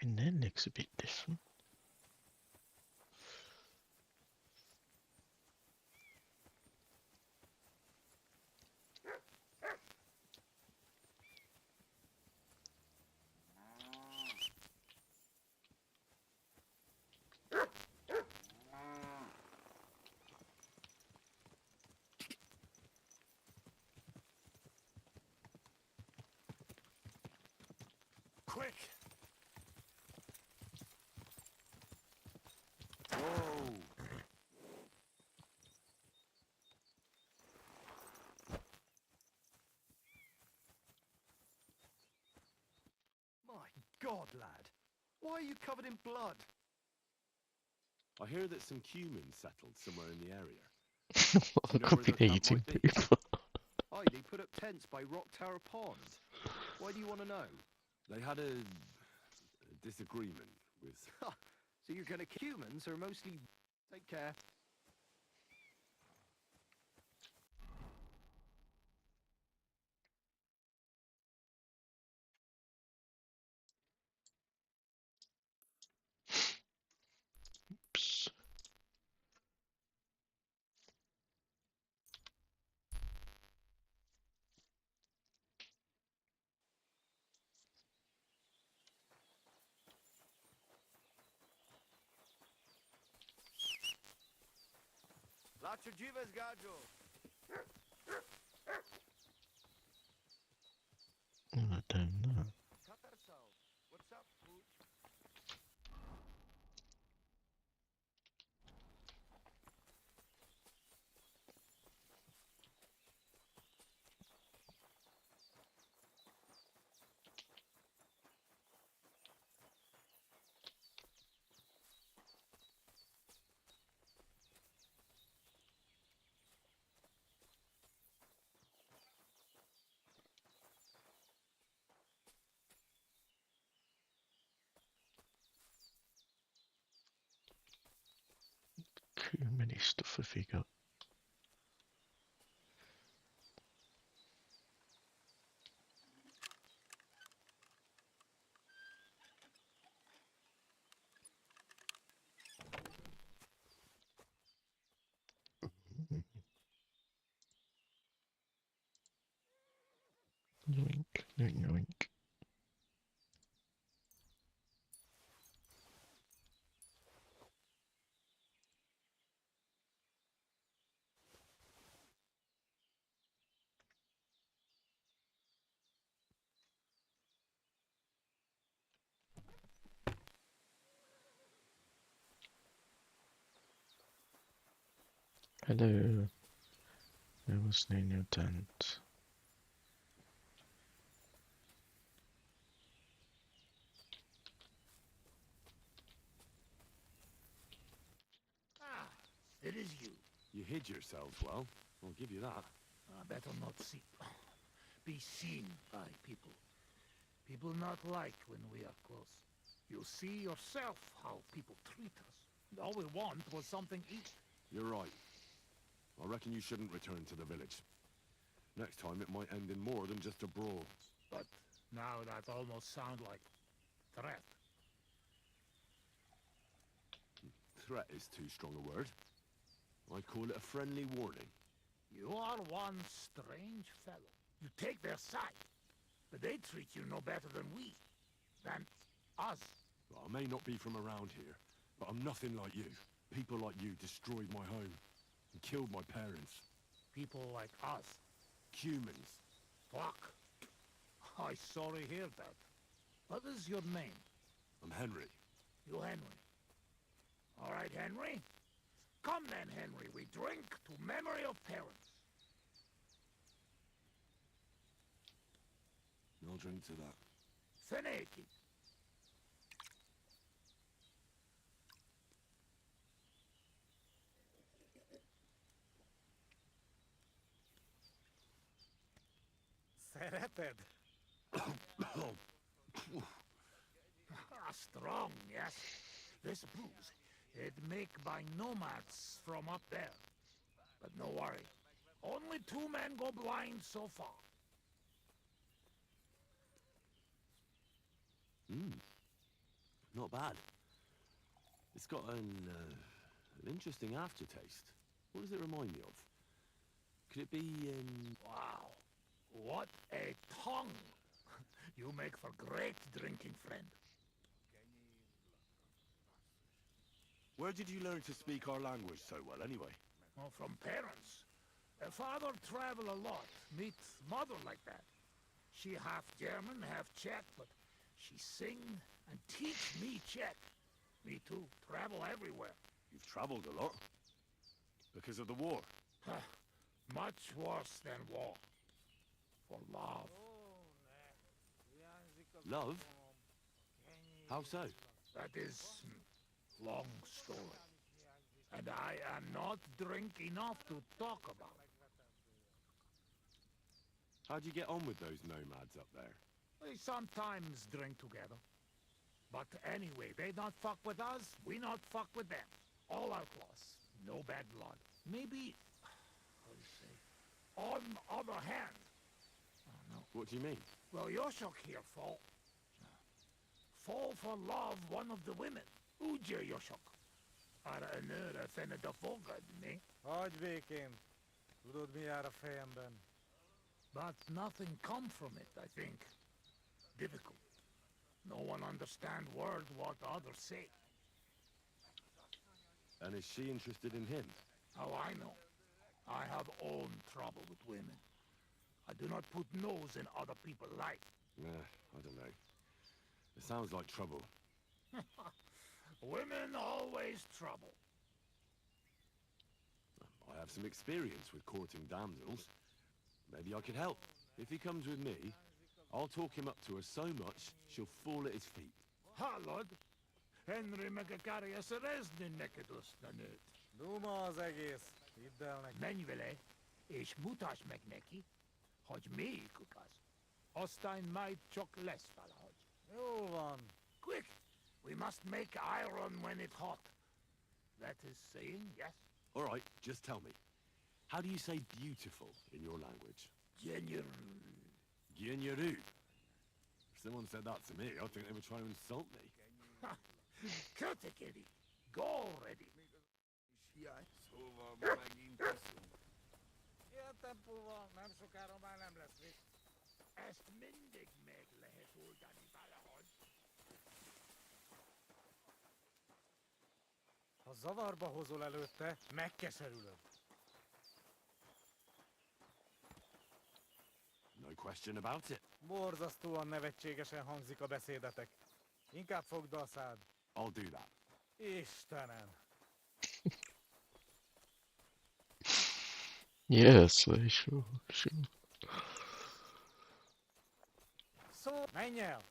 I mean, their neck's a bit different. Quick! My God, lad. Why are you covered in blood? I hear that some humans settled somewhere in the area. I could be eating people. Oh, they put up tents by Rock Tower Pond. Why do you want to know? They had a disagreement with... So you're gonna kill humans who are mostly... Take care. Oops. Lacho Jivas Gajo. I don't know. What's up, Pooch? many stuff have you got? Yoink, yoink, yoink. Hello. I was in your tent. Ah, it is you. You hid yourselves well. I'll give you that. Better not be seen by people. People not like when we are close. You see yourself how people treat us. All we want was something to eat. You're right. I reckon you shouldn't return to the village. Next time it might end in more than just a brawl. But now that almost sound like threat. Threat is too strong a word. I'd call it a friendly warning. You are one strange fellow. You take their side, but they treat you no better than us. Well, I may not be from around here, but I'm nothing like you. People like you destroyed my home and killed my parents. People like us. Humans. Fuck. I sorry hear that. What is your name? I'm Henry. You Henry. All right, Henry. Come then, Henry. We drink to memory of parents. I'll drink to that. Feneki. Sereted. Strong, yes. This booze, it make by nomads from up there. But no worry. Only 2 men go blind so far. Not bad. It's got an interesting aftertaste. What does it remind me of? Could it be, Wow. What a tongue. You make for great drinking friend. Where did you learn to speak our language so well, anyway? Well, from parents. Father travel a lot. Meet mother like that. She half German, half Czech, but she sing and teach me Czech. Me too. Travel everywhere. You've traveled a lot. Because of the war. Much worse than war. For love. Love? How so? That is long story. And I am not drink enough to talk about. How'd you get on with those nomads up there? We sometimes drink together. But anyway, they not fuck with us, we not fuck with them. All outlaws. No bad blood. Maybe... how do you say? On other hand... Oh, no. What do you mean? Well, Yoshok here fall for love one of the women. Uja Yoshok. Ara önöre fenne da fogad, ne? Hagyj békén. Tudod, mi jár a fejemben? But nothing come from it, I think. Difficult. No one understand word what others say. And is she interested in him? How I know? I have own trouble with women. I do not put nose in other people's life. I don't know. It sounds like trouble. Women always trouble. I have some experience with courting damsels. Maybe I could help. If he comes with me, I'll talk him up to her so much, she'll fall at his feet. Hallod! Henry Megakarius Rezni neked ösztönöt. Duma az egész. Hidd el neki. Menj vele, és mutasd meg neki, hogy melyikük az. Aztán majd csak lesz valahogy. Jó van. Quick! We must make iron when it's hot. That is saying, yes? All right, just tell me. How do you say beautiful in your language? Gyenyaru. Gyenyaru. If someone said that to me, I'd think they were trying to insult me. Kötekeri. Go already. Ilyen tempóval nem sokára már nem lesz mit. Ezt mindig meg lehet oldani valahogy. Ha zavarba hozol előtte, megkeserülöd. No question about it. Borzasztóan nevetségesen hangzik a beszédetek. Inkább fogd be a szád. I'll do that. Istenem! Yes, sure. Szó, menj el!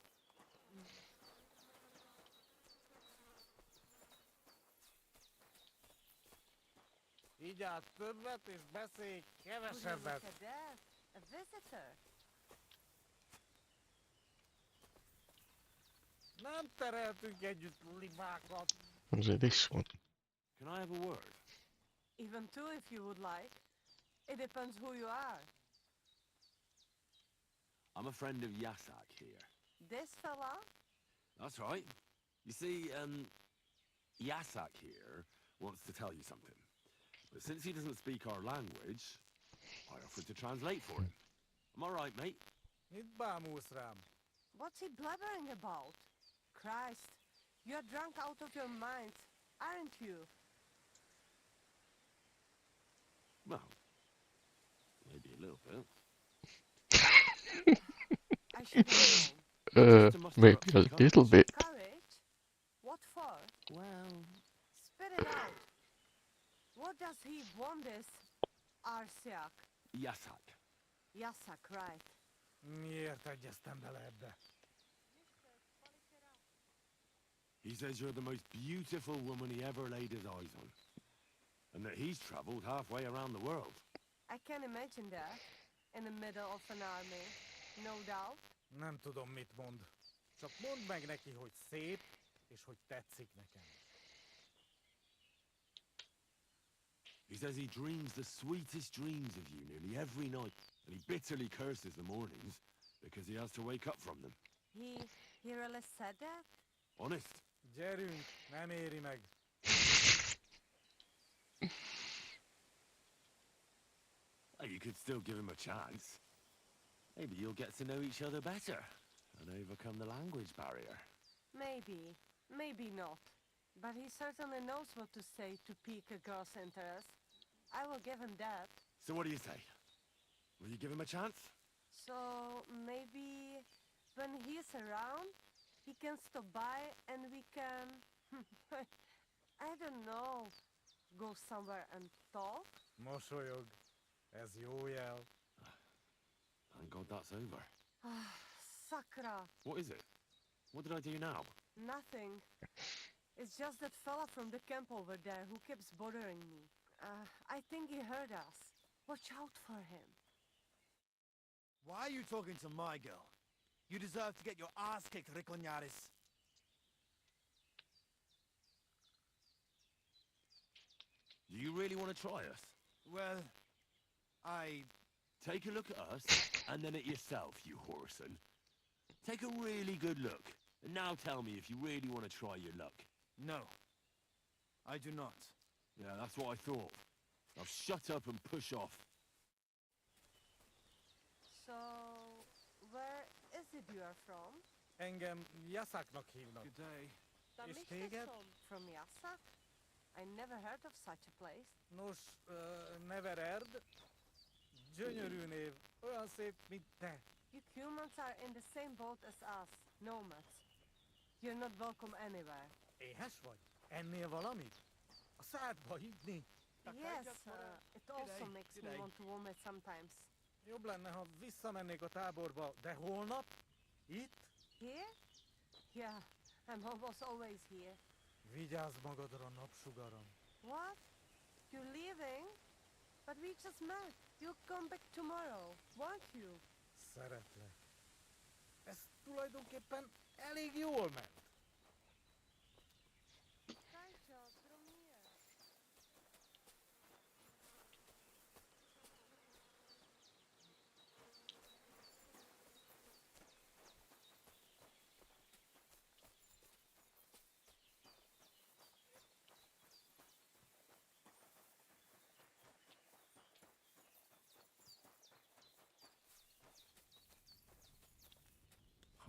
Így át többet és beszélj kevesebbet. Look at that. A visitor. Nem tereltünk együtt libákat. Was it this one? Can I have a word? Even two if you would like. It depends who you are. I'm a friend of Yasak here. This fella? That's right. You see, Yasak here wants to tell you something. But since he doesn't speak our language, I offered to translate for him. Am I right, mate? Mit bámulsz rám? What's he blabbering about? Christ, you're drunk out of your mind, aren't you? Well, maybe a little bit. I should have known. Maybe a little bit. Courage? What for? Well... Spit it out. What does he want this? Arsiak. Yasak. Yasak, right. Miért egyeztem bele ebbe? He says you're the most beautiful woman he ever laid his eyes on. And that he's traveled halfway around the world. I can imagine that. In the middle of an army. No doubt. Nem tudom, mit mond. Csak mondd meg neki, hogy szép, és hogy tetszik nekem. He says he dreams the sweetest dreams of you nearly every night. And he bitterly curses the mornings because he has to wake up from them. He really said that? Honest. Gyerünk, nem éri meg. Well, you could still give him a chance. Maybe you'll get to know each other better and overcome the language barrier. Maybe. Maybe not. But he certainly knows what to say to pique a girl's interest. I will give him that. So what do you say? Will you give him a chance? So maybe when he's around, he can stop by and we can... I don't know. Go somewhere and talk? Mosolyog. Ez jó jel. Thank God that's over. Sakra. What is it? What did I do now? Nothing. It's just that fella from the camp over there who keeps bothering me. I think he heard us. Watch out for him. Why are you talking to my girl? You deserve to get your ass kicked, Rikonyaris. Do you really want to try us? Well, I... Take a look at us, and then at yourself, you whoreson. Take a really good look, and now tell me if you really want to try your luck. No. I do not. Yeah, that's what I thought. Now shut up and push off. So, where is it you are from? Engem Yasaknak hívnak. Good day. És téged? From Yasak? I never heard of such a place. Nos, Nevererd. Gyönyörű név. Olyan szép, mint te. You humans are in the same boat as us, nomads. You're not welcome anywhere. Éhes vagy? Ennél valamit? A szádba higni? Yes, it also makes me want to vomit sometimes. Jobb lenne, ha visszamennék a táborba, de holnap? Itt? Here? Yeah, I'm almost always here. Vigyázz magadra, napsugaram. What? You're leaving? But we just met. You'll come back tomorrow, won't you? Szeretlek. Ez tulajdonképpen elég jól ment.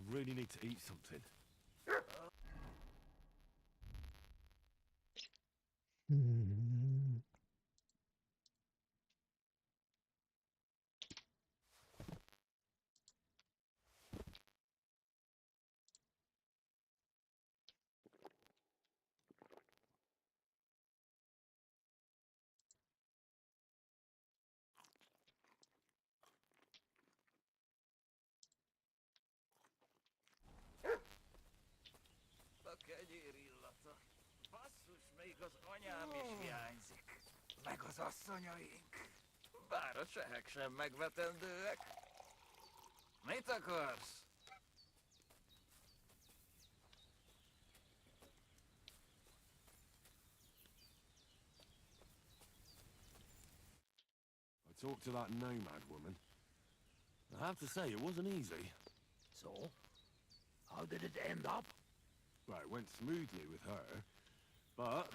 really need to eat something. Kegyér illata. Basszus, még az anyám is hiányzik. Meg az asszonyaink. Bár a csehek sem megvetendőek. Mit akarsz? I talked to that nomad woman. I have to say, it wasn't easy. So? How did it end up? Well, it went smoothly with her, but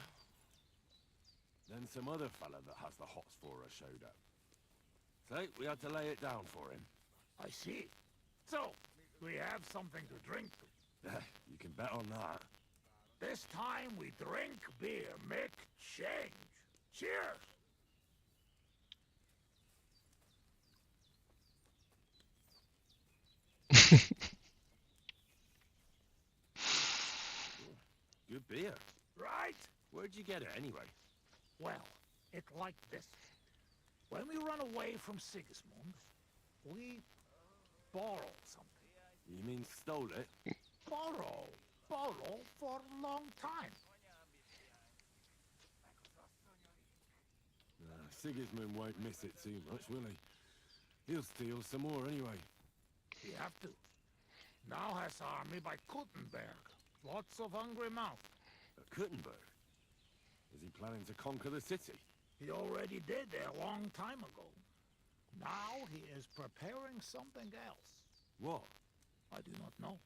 then some other fella that has the hots for her showed up. So we had to lay it down for him. I see. So, we have something to drink. You can bet on that. This time we drink beer, make change. Cheers! Good beer. Right? Where'd you get it anyway? Well, it's like this. When we run away from Sigismund, we borrow something. You mean stole it? Borrow for a long time. Sigismund won't miss it too much, will he? He'll steal some more anyway. We have to. Now has army by Kuttenberg. Lots of hungry mouth. Kuttenberg? Is he planning to conquer the city? He already did a long time ago. Now he is preparing something else. What? I do not know.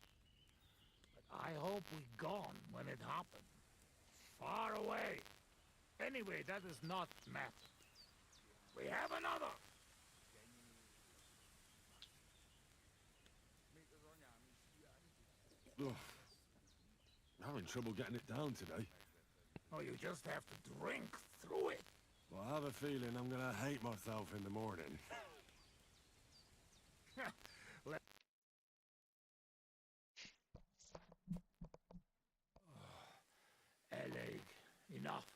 But I hope we gone when it happened. Far away. Anyway, that does not matter. We have another. Ugh. I'm having trouble getting it down today. Oh, you just have to drink through it. Well, I have a feeling I'm gonna hate myself in the morning. Headache. Enough.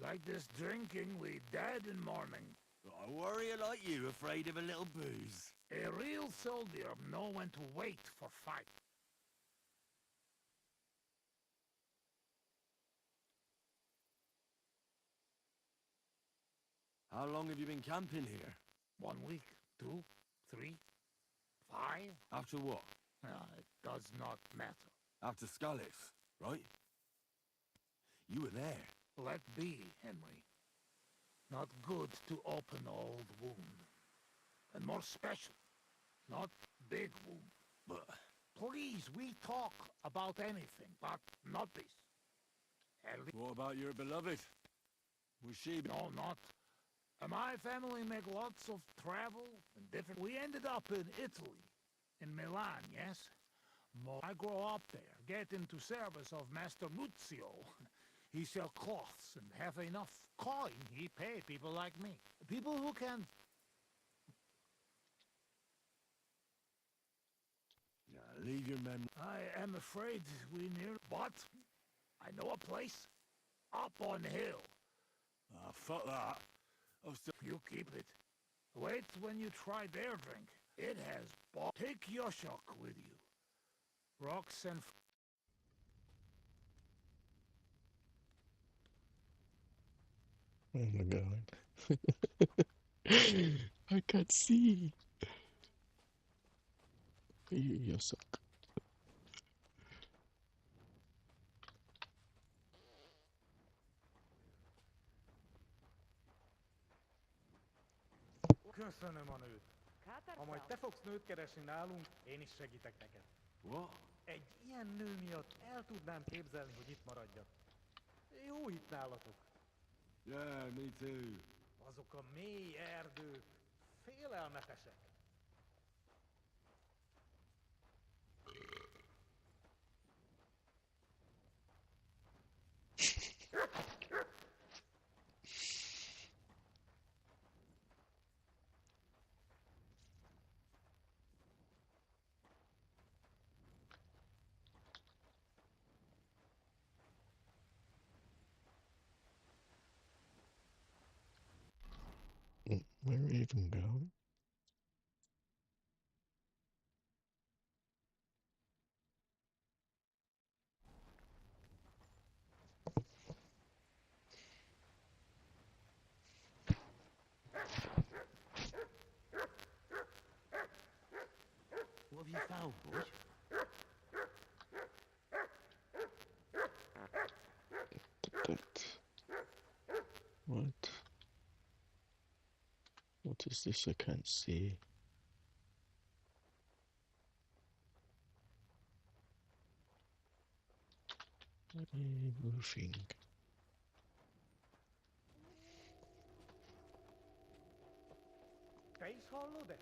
Like this drinking, we dead in morning. A warrior like you, afraid of a little booze. A real soldier know when to wait for fight. How long have you been camping here? 1 week, 2, 3, 5. After what? It does not matter. After Scalif, right? You were there. Let be, Henry. Not good to open old wound. And more special, not big wound. But... Please, we talk about anything, but not this. What about your beloved? Was she... No, not. My family make lots of travel and different... We ended up in Italy, in Milan, yes? I grow up there, get into service of Master Muzio. He sell cloths and have enough coin. He pay people like me. People who can... Leave your memory. I am afraid we near... But I know a place. Up on hill. Fuck that. You keep it. Wait when you try their drink. It has Take Yoshok with you. Rocks and... Oh my god. I can't see. You suck. Köszönöm a nőt. Ha majd te fogsz nőt keresni nálunk, én is segítek neked. What? Egy ilyen nő miatt el tudnám képzelni, hogy itt maradjak. Jó itt nálatok. Yeah, me too. Azok a mély erdők, félelmetesek. Where are we even going? What have you found, boy? What? What is this? I can't see. Roofing. Te is hallod ezt?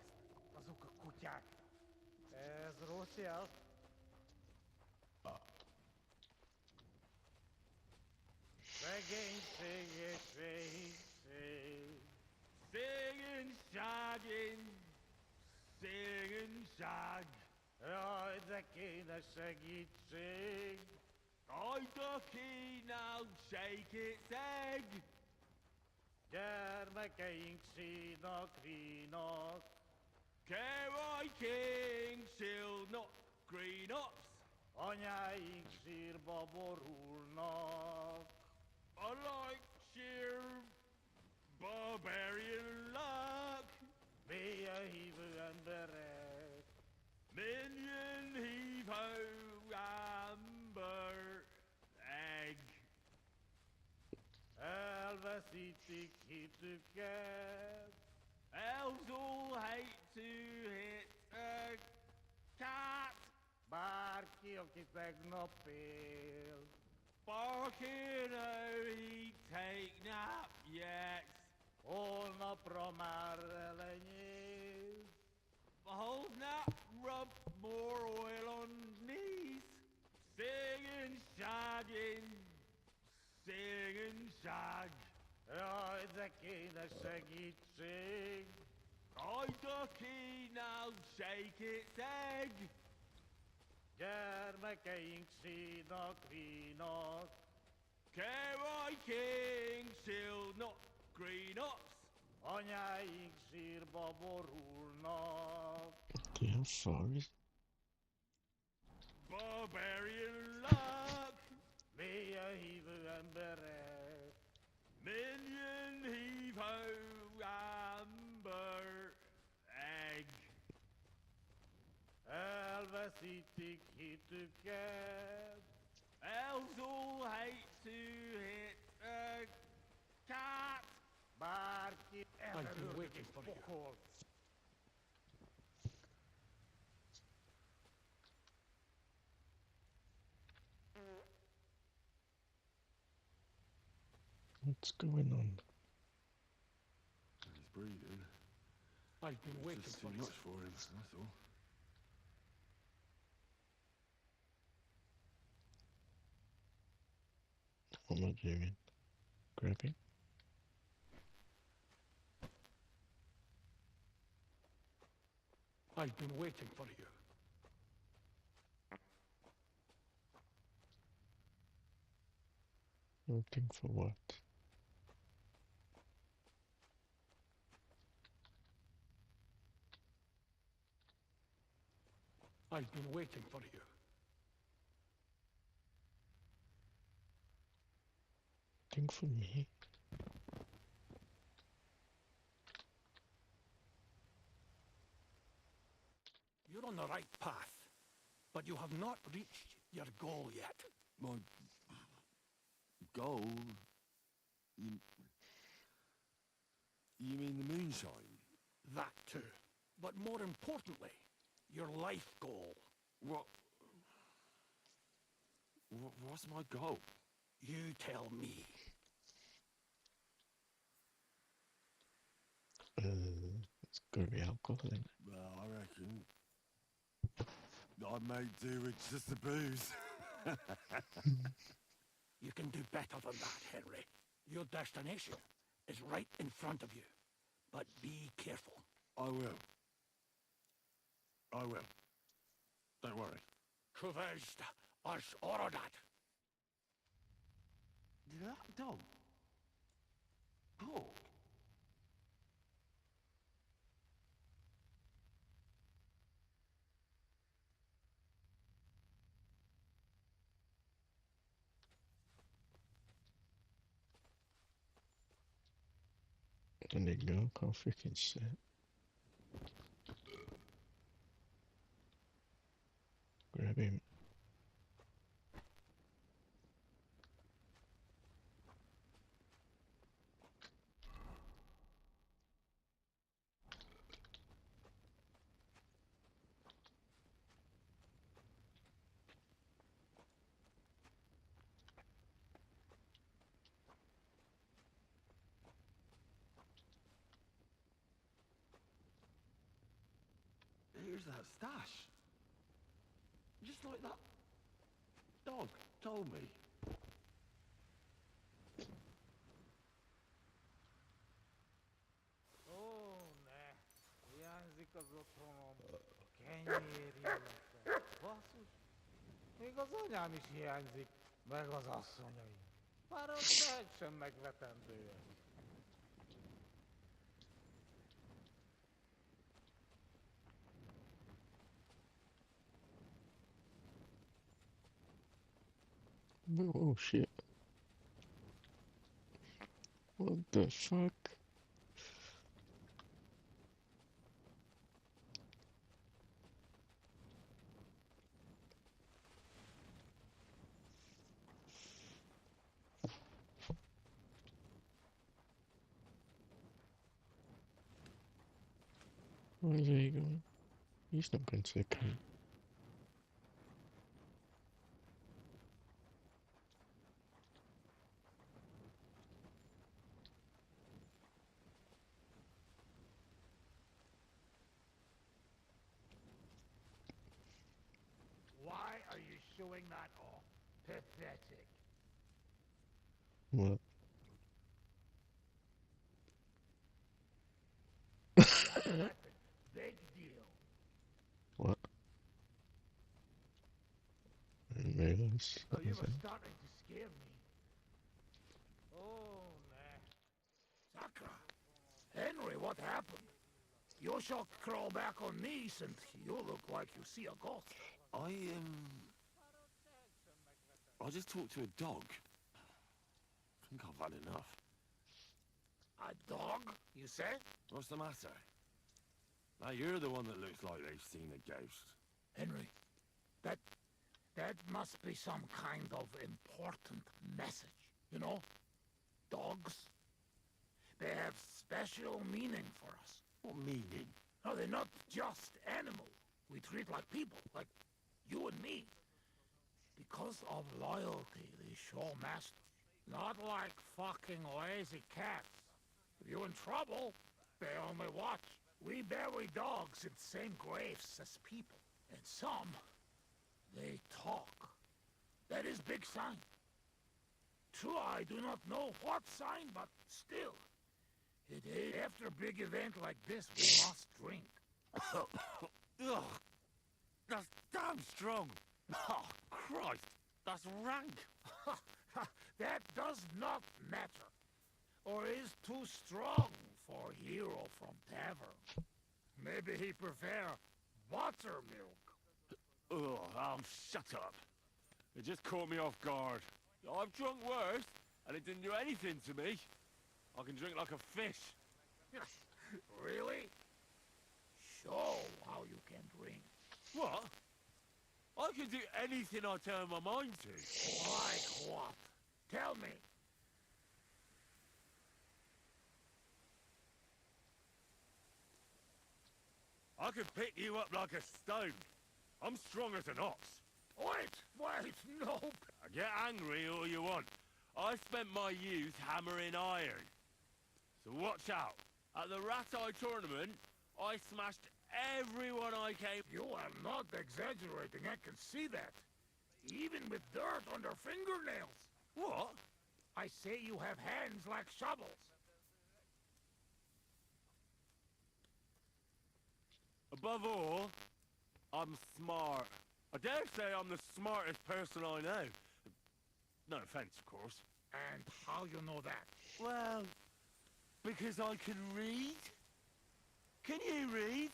Azok a kutyák. Ez rossz jel. Szegénység és szegénység. Szegényságén, szegényság. Jaj, de kéne segítség. Jaj, de kéne segítség. Gyermekeink sínak, rínak. Kerekeink sílnak, grínak. Anyáink sírba borulnak. A like sír, barbarian luck. Mélyen hívő emberek. Mélyen hívő ember. Elveszítik hitüket. Elves all hate to hit a cat. Bárki, aki tegnap él. Bárki, he take nap yet. Holnapra már elenyész. Holnap rub more oil on knees. Singing, shagging. Szegényság. Jaj, de kéne segítség. Jaj, de kéne segítség. Gyermekeink sínak, rínak. Kerekeink sílnak, grínak. Anyáink sírba borulnak. Okay, how far is it? Barbarian luck. Mélyen hívő emberek. Mélyen hívő ember. Elveszítik hitüket. Elves all hate to hit a cat. Bárki elmerülni pokol. What's going on? He's breathing. I've been waiting Just for too this. much for him, that's all. What am I doing? Grabbing? I've been waiting for you. Looking for what? I've been waiting for you. Looking for me? You're on the right path, but you have not reached your goal yet. My goal? You mean the moonshine? That too. But more importantly, your life goal. What's my goal? You tell me. It's gotta be alcohol then. Well, I reckon I'd make do with just the booze. You can do better than that, Henry. Your destination is right in front of you. But be careful. I will. I will. Don't worry. Kuvest as Orodat. Dom. Paul. There you go, can't freaking see it. Grab him. Here's that stash. Just like that dog told me. Ó, ne! Hiányzik az otthonom. Kenyér, basszus. Még az anyám is hiányzik, meg az asszonyaim. Már ott egy sem megvetendőek. Oh shit. What the fuck? Where is he going? He's not going to the camp. Why are you showing that off? Pathetic. What? Big deal. What? I didn't realize Oh, that you was were it. starting to scare me. Oh, nah. Sakra! Henry, what happened? You should crawl back on knees and you look like you see a ghost. I just talked to a dog. I think I've had enough. A dog, you said? What's the matter? Now you're the one that looks like they've seen a ghost. Henry, that must be some kind of important message, you know? Dogs, they have special meaning for us. What meaning? No, they're not just animals. We treat like people, like you and me. Because of loyalty, they show master. Not like fucking lazy cats. If you're in trouble, they only watch. We bury dogs in the same graves as people. And some, they talk. That is big sign. True, I do not know what sign, but still. It is after a big event like this, we must drink. Ugh, that's damn strong. Oh, Christ, that's rank. That does not matter. Or is too strong for a hero from tavern. Maybe he prefer buttermilk. Oh, shut up. It just caught me off guard. I've drunk worse, and it didn't do anything to me. I can drink like a fish. Really? Show how you can drink. What? I can do anything I turn my mind to. Like what? Tell me. I can pick you up like a stone. I'm strong as an ox. Wait, no. Get angry all you want. I spent my youth hammering iron. So watch out. At the Rat-Eye tournament, I smashed everyone I came... You are not exaggerating, I can see that. Even with dirt on their fingernails. What? I say you have hands like shovels. Above all, I'm smart. I dare say I'm the smartest person I know. No offense, of course. And how you know that? Well, because I can read. Can you read?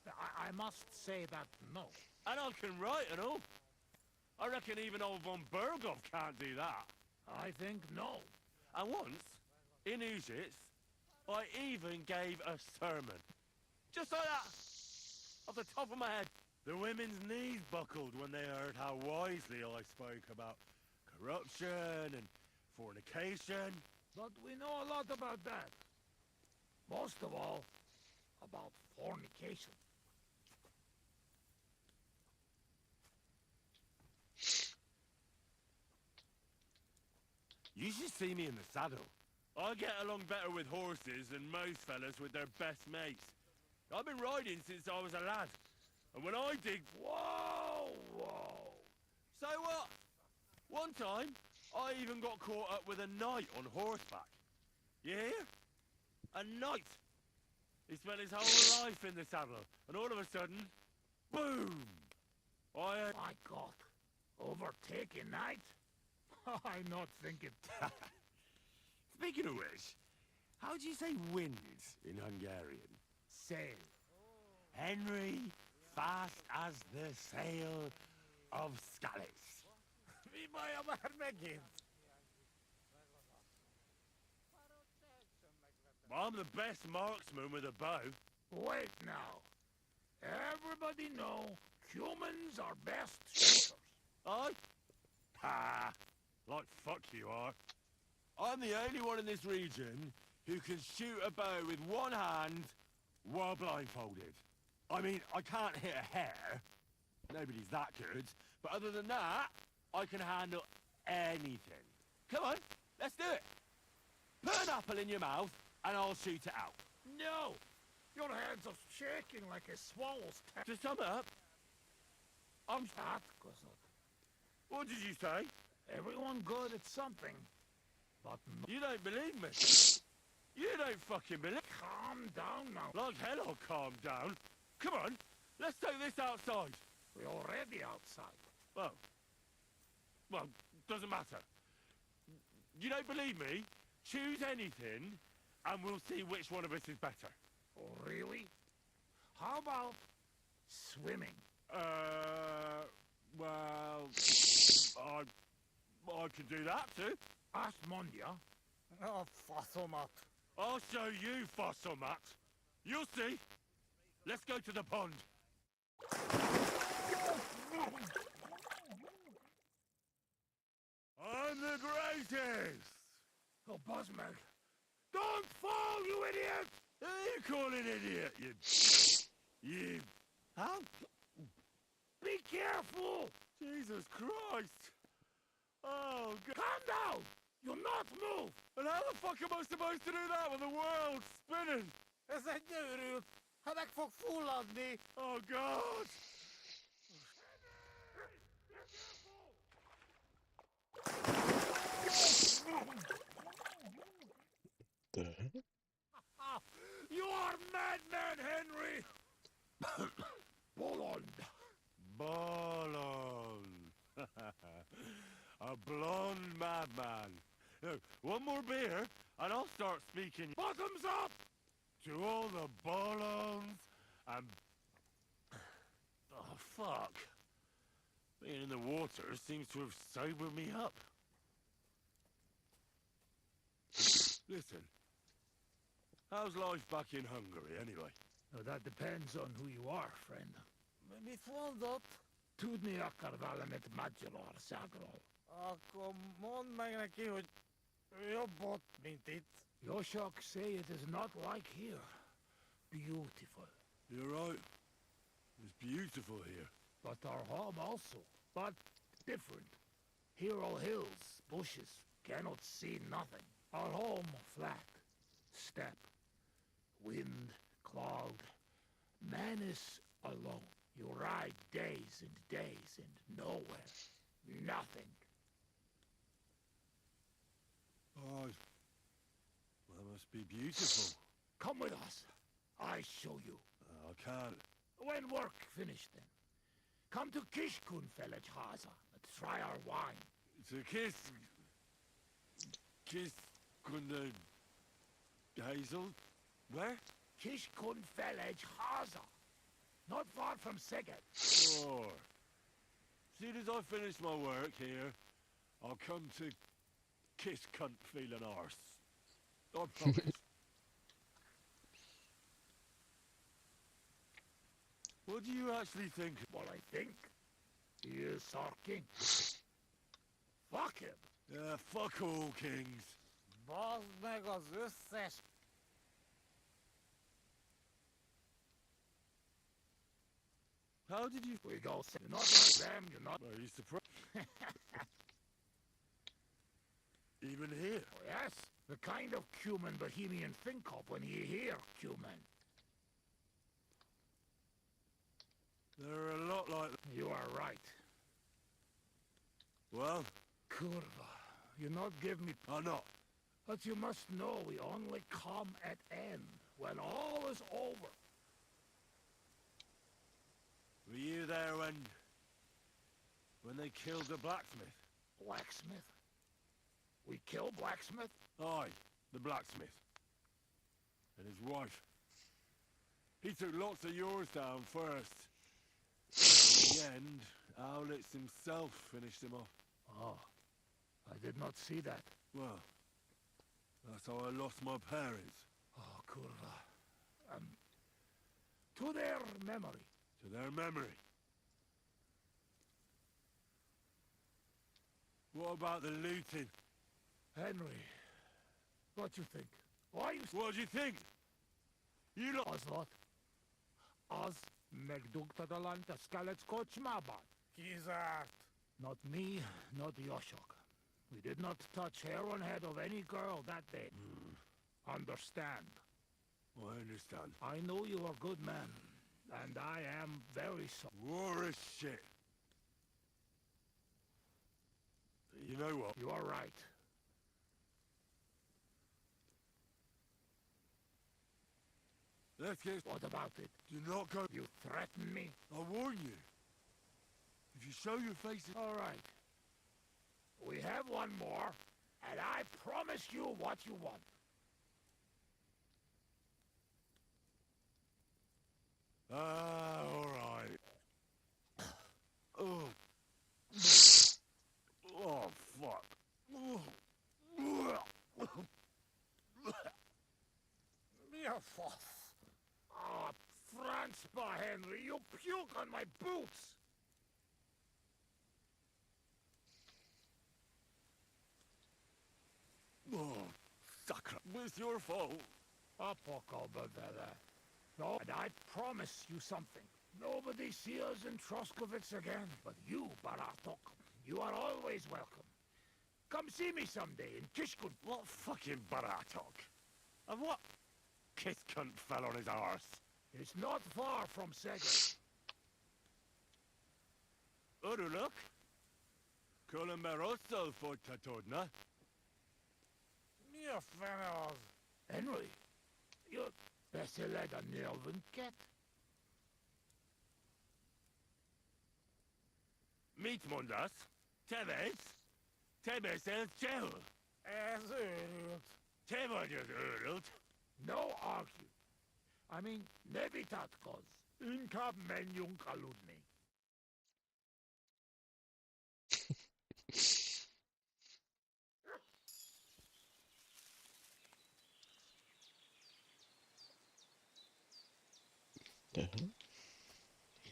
I must say that no. And I can write and all. I reckon even old von Berghoff can't do that. I think no. And once, in Uzhitz, I even gave a sermon. Just like that. Off the top of my head. The women's knees buckled when they heard how wisely I spoke about corruption and fornication. But we know a lot about that. Most of all, about fornication. You should see me in the saddle. I get along better with horses than most fellas with their best mates. I've been riding since I was a lad. And when I dig... Whoa, whoa. So what? One time, I even got caught up with a knight on horseback. You hear? A knight. He spent his whole life in the saddle. And all of a sudden, boom! My God. Overtaking knight? I'm not thinking. Speaking of which, how do you say wind in Hungarian? Sail. Henry, fast as the sail of Scallis. I'm the best marksman with a bow. Wait now. Everybody know humans are best shooters. I? Ha! Like fuck you are. I'm the only one in this region who can shoot a bow with one hand while blindfolded. I mean, I can't hit a hair. Nobody's that good. But other than that, I can handle anything. Come on, let's do it. Put an apple in your mouth and I'll shoot it out. No! Your hands are shaking like a swallow's tail. To sum up, I'm... That goes up. What did you say? Everyone good at something, but... You don't believe me. You don't fucking believe... Calm down now. Like hell I'll calm down. Come on, let's take this outside. We're already outside. Well, doesn't matter. You don't believe me? Choose anything, and we'll see which one of us is better. Oh, really? How about swimming? Well... I can do that too. Ask Mondia. Oh, Fossomat. I'll show you, Fossomat. You'll see. Let's go to the pond. I'm the greatest! Oh, Buzzmeg. Don't fall, you idiot! Who are you calling idiot, you... Huh? Be careful! Jesus Christ! Oh, God. Calm down! You'll not move! And how the fuck am I supposed to do that when the world's spinning? Oh, God! You are madman, Henry! Bolond. Bolond. A blonde madman. No, one more beer, and I'll start speaking. Bottoms up! To all the Bolonds and... Oh, fuck. Being in the water seems to have sobered me up. Listen. How's life back in Hungary, anyway? Now, that depends on who you are, friend. Mi fondott. Tudni akar valamit magyar országról. Akkor mondd meg neki, hogy jobb ott, mint itt. Yoshok say it is not like here. Beautiful. You're right. It's beautiful here. But our home also. But different. Here all hills, bushes, cannot see nothing. Our home flat. Steppe. Wind, cloud. Man is alone. You ride days and days and nowhere. Nothing. Oh, that must be beautiful. Come with us. I show you. I can't. When work finished then. Come to Kishkun village, Haza, and try our wine. To Kiss Kunde Hazel? Where? Kishkun village, Haza. Not far from Szeged. Sure. Soon as I finish my work here, I'll come to Kiss Cunt feeling arse. I promise. What do you actually think? What I think? He is our king. Fuck him. Yeah, fuck all kings. How did you... We go... You're not like them, you're not... Are you surprised? Even here? Oh, yes, the kind of cumin Bohemian think of when you hear cumin. They're a lot like... You are right. Well? Kurva, you not give me... I'm not. But you must know we only come at end, when all is over. Were you there when they killed the blacksmith? Blacksmith? We killed Blacksmith? Aye, the blacksmith. And his wife. He took lots of yours down first. In the end, Owlitz himself finished him off. Oh, I did not see that. Well, that's how I lost my parents. Oh, Kurva. To their memory. To their memory. What about the looting? Henry, what you think? Why you... What do you think? You lot... Az what? Az megdugtad a Skelet's kocsmában? Kizárt. Not me, not Yoshok. We did not touch hair on head of any girl that day. Understand? I understand. I know you are good man, and I am very sorry. War is shit. You know what? You are right. Let's get... What about it? Do not go... You threaten me? I warn you. If you show your face... All right. We have one more, and I promise you what you want. All right. Oh. Oh, fuck. Ah, Franzpa, Henry, you puke on my boots! Oh, sucker. It's your fault. No, and I promise you something. Nobody see us in Troskovitz again, but you, Baratok, you are always welcome. Come see me someday in Kishkun. What fucking Baratok? And what kiss cunt fell on his arse? It's not far from Sega. Uruluk? Colomeroso for Tatodna? Henry, you're better led a nerven cat. Meet Mundas, Tevez, Tebes el Chel. As urult. Tevajas urult. No argue. I mean, Nevitatkos. Inka menjung kaludni. The hell?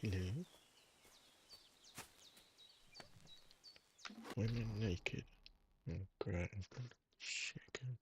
Hello? Women naked. Oh, great. I've got chicken.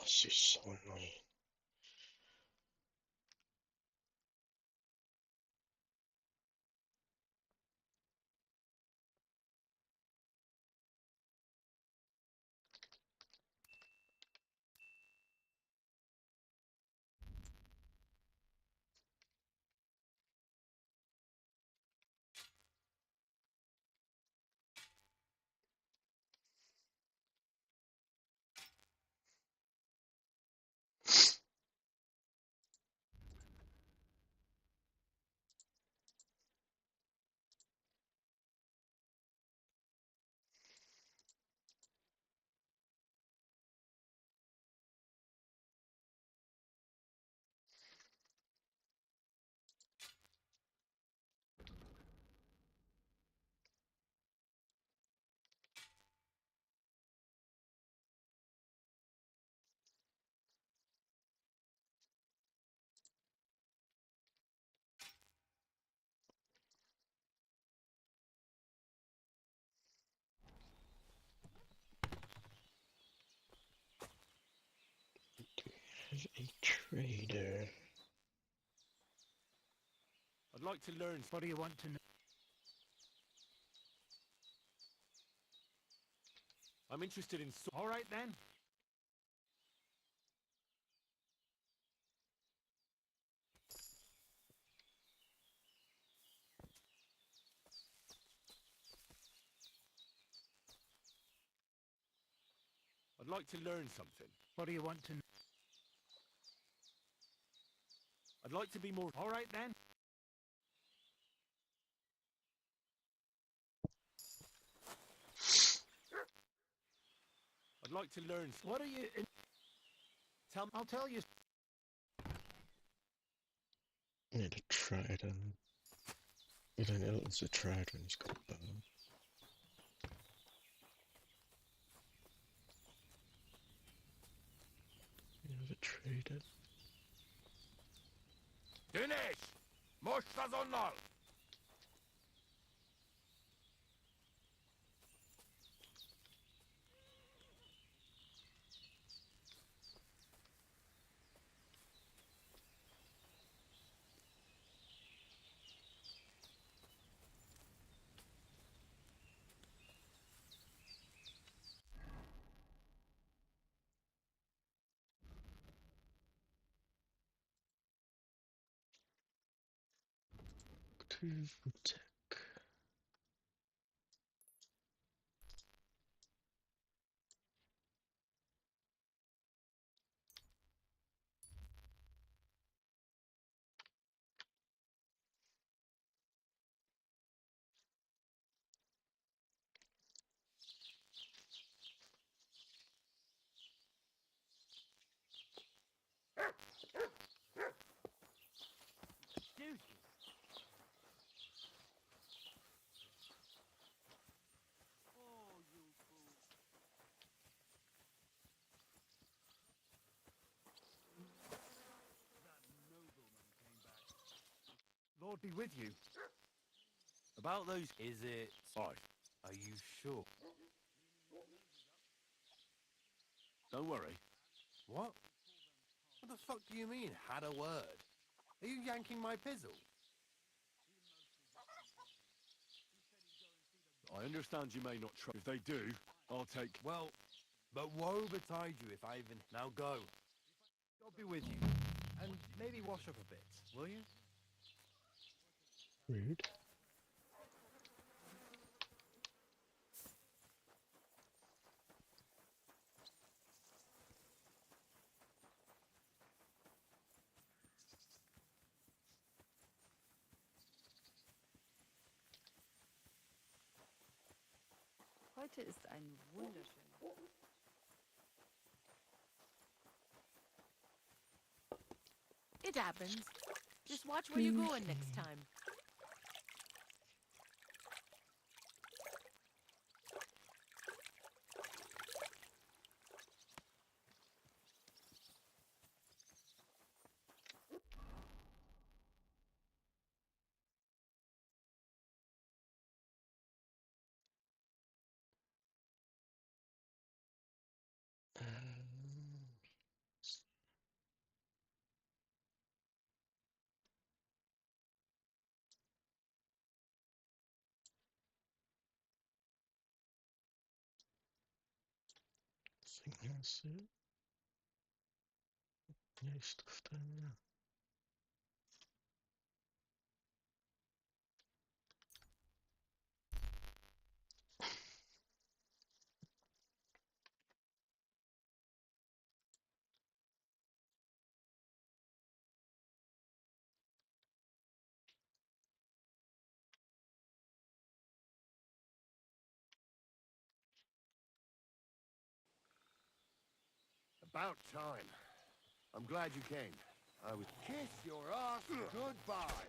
this is so annoying. As a trader. I'd like to learn. What do you want to know? I'm interested in. All right then. I'd like to learn something. What do you want to know? I'd like to be more. All right then. I'd like to learn. What are you? Tell. I'll tell you. I need a trident. You don't know it's a trident, he's got a bow. You have a trident. Dinesh! Moshta zonnal! Tech. Lord be with you. About those. Is it? Aye. Are you sure? Don't worry. What? What the fuck do you mean, had a word? Are you yanking my pizzle? I understand you may not trust. If they do, I'll take. Well, but woe betide you if I even... Now go. God be with you. And maybe wash up a bit, will you? Rude. Heute ist ein wunderschöner. It happens. Just watch where you're going next time. think that's it. No stuff down there. About time. I'm glad you came. I would kiss your ass goodbye.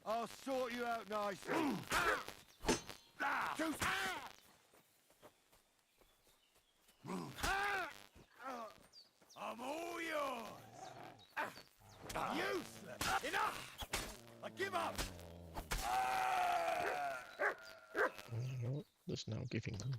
I'll sort you out nicely. I'm all yours. Useless. Enough. I give up. Oh, you know what? There's no giving them.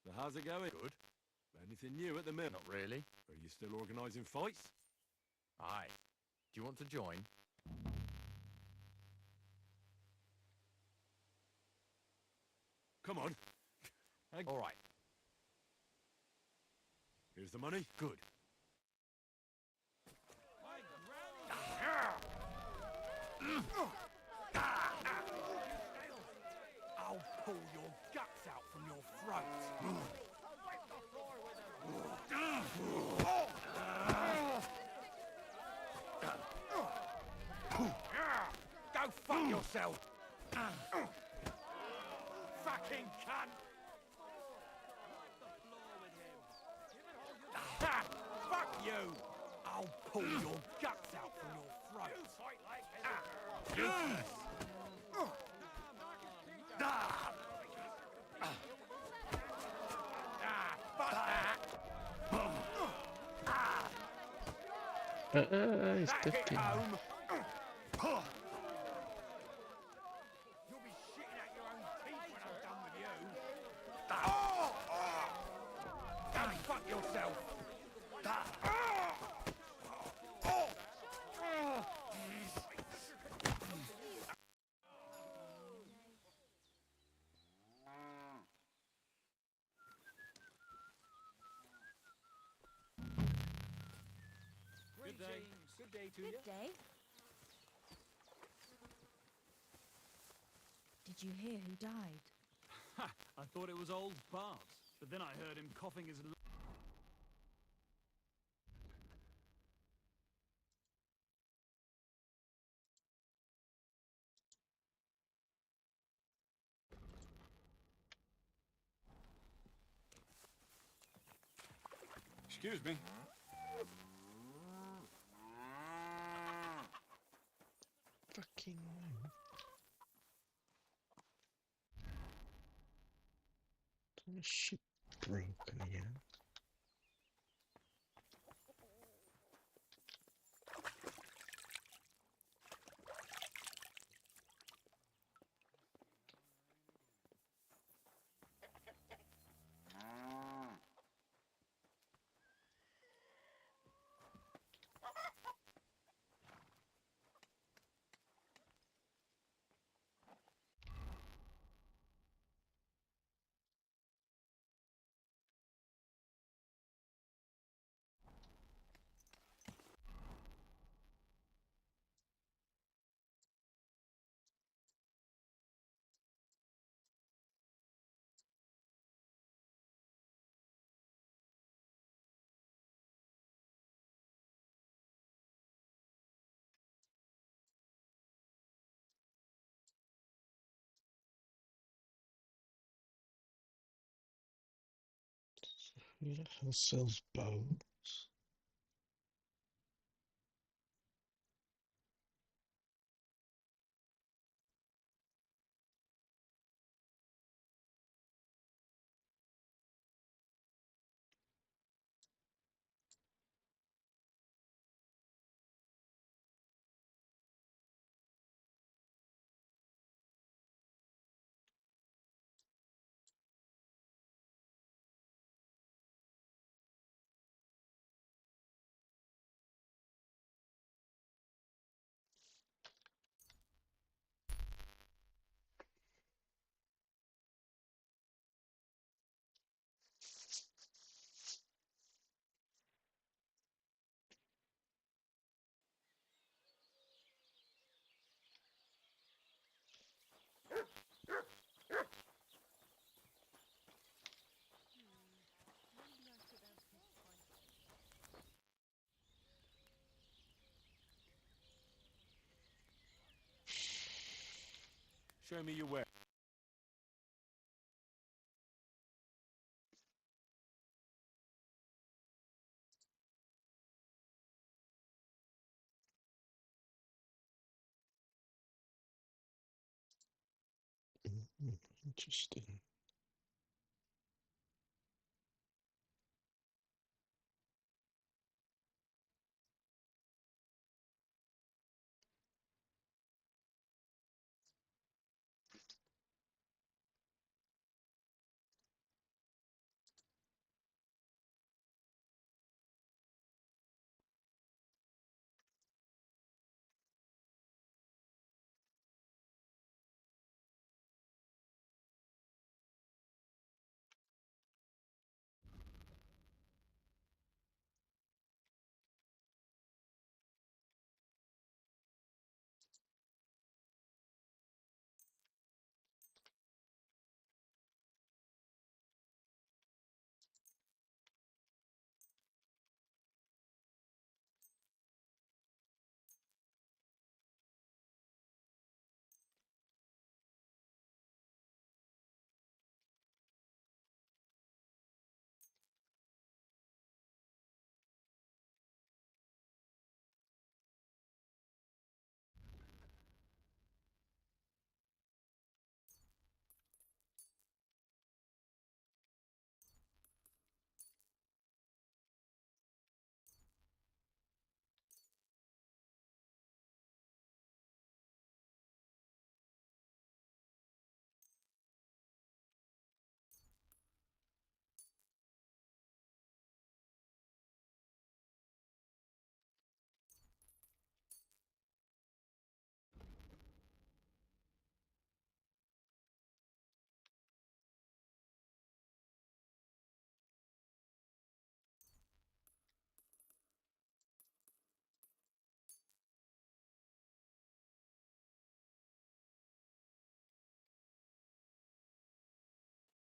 So how's it going? Good. Anything new at the minute? Not really. Are you still organising fights? Aye. Do you want to join? Come on. All right. Here's the money. Good. I'll pull your guts out from your throat. Go fuck yourself. Fucking cunt. Fuck you. I'll pull your guts out from your throat. Useless. He's Back dead. it home. You'll be shitting at your own teeth when I'm done with you. Go fuck yourself. Good day. Good day to you. Good day. Did you hear who died? Ha! I thought it was old Bart, but then I heard him coughing his... Excuse me. Fucking. Is shit broken again? Who the hell sells bows? Show me your way. Interesting.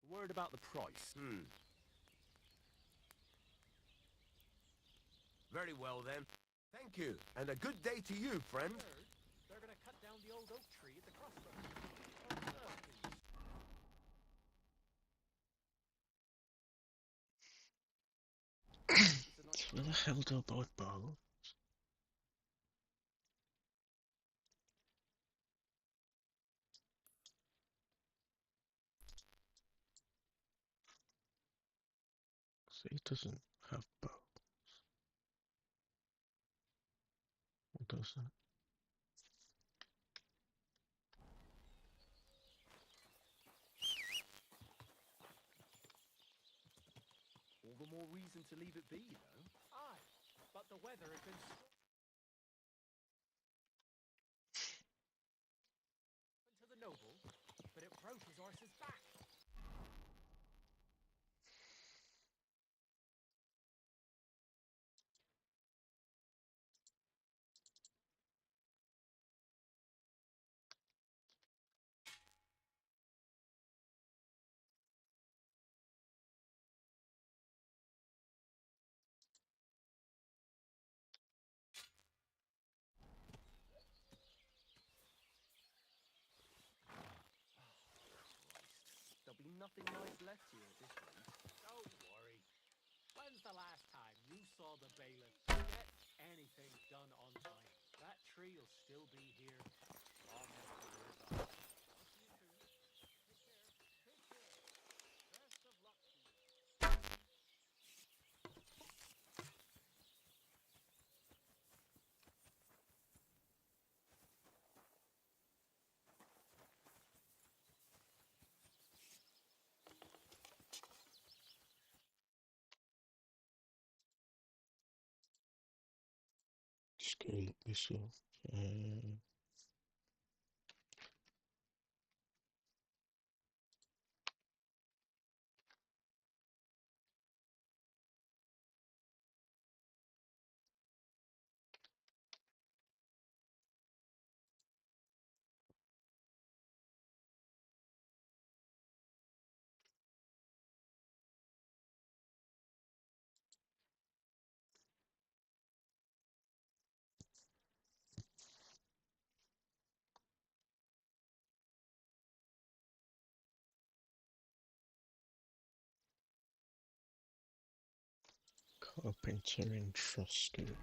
Worried about the price. Very well then. Thank you, and a good day to you, friend. They're gonna cut down the old oak tree at the crossroads. Observe these. Where the hell do I buy bow? So he doesn't have bow. Or does it? All the more reason to leave it be, you know? Aye, but the weather had been... to the noble, but it broke his horse's back. There'll be nothing nice left here at this rate. Don't worry. When's the last time you saw the bailiff get anything done on time? That tree'll still be here long after we're gone. Best of luck to you. Just go look this up. Carpenter entrusted.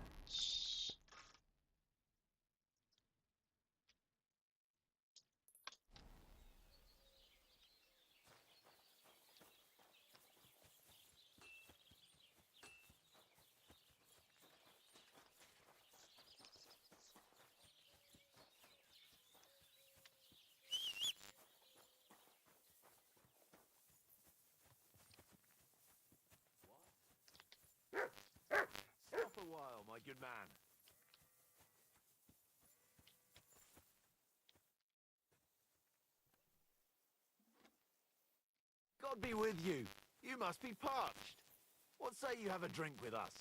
Stop a while, my good man. God be with you. You must be parched. What say you have a drink with us?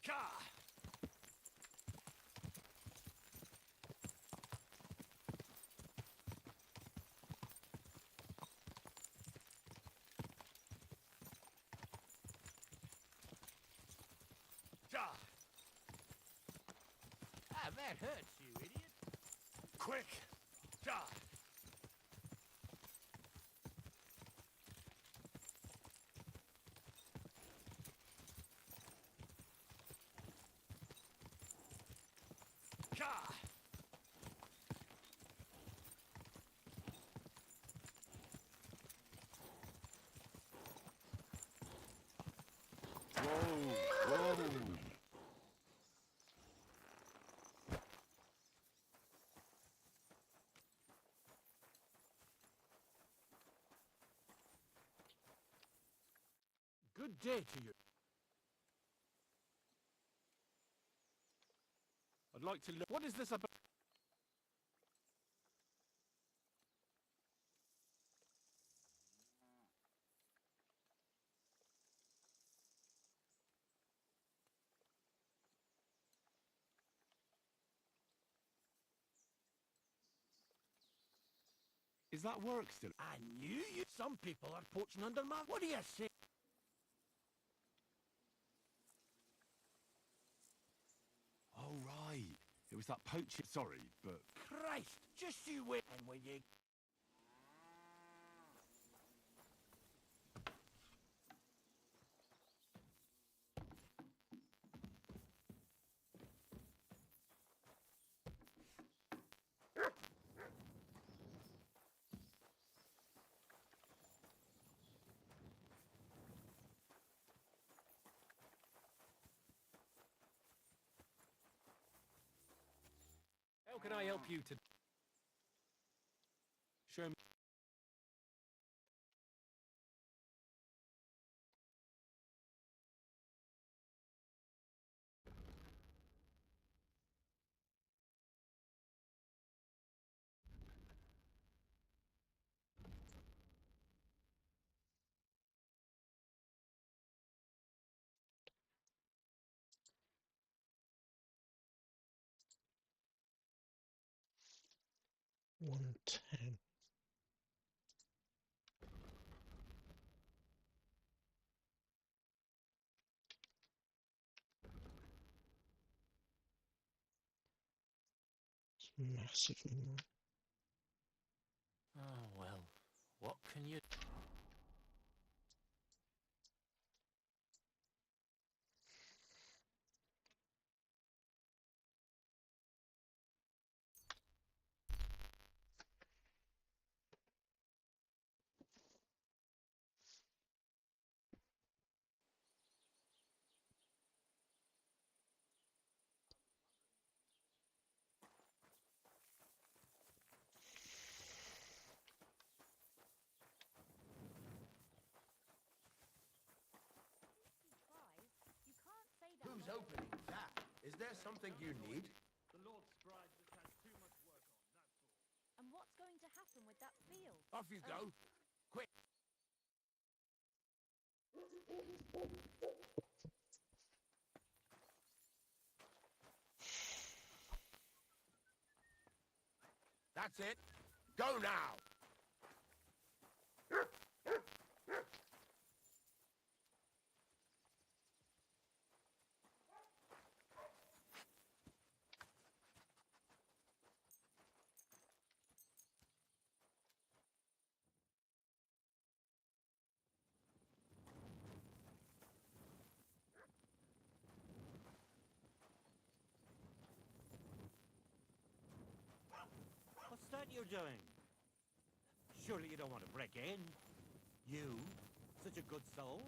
Ka! Ja! Ah, that hurts, you idiot. Quick! Ja! Ka! Good day to you. I'd like to look. What is this about? Is that work still? I knew you. Some people are poaching under my... What do you say? Oh, right. It was that poaching. Sorry, but... Christ, just you wait. And when you... How can I help you to... Show me... $110. It's massively more. Oh, well. What can you... Who's opening that? Is there something you need? The Lord Scribe just has too much work on, that's all. And what's going to happen with that field? Off you go. Quick. That's it. Go now. What's that you're doing? Surely you don't want to break in. You? Such a good soul?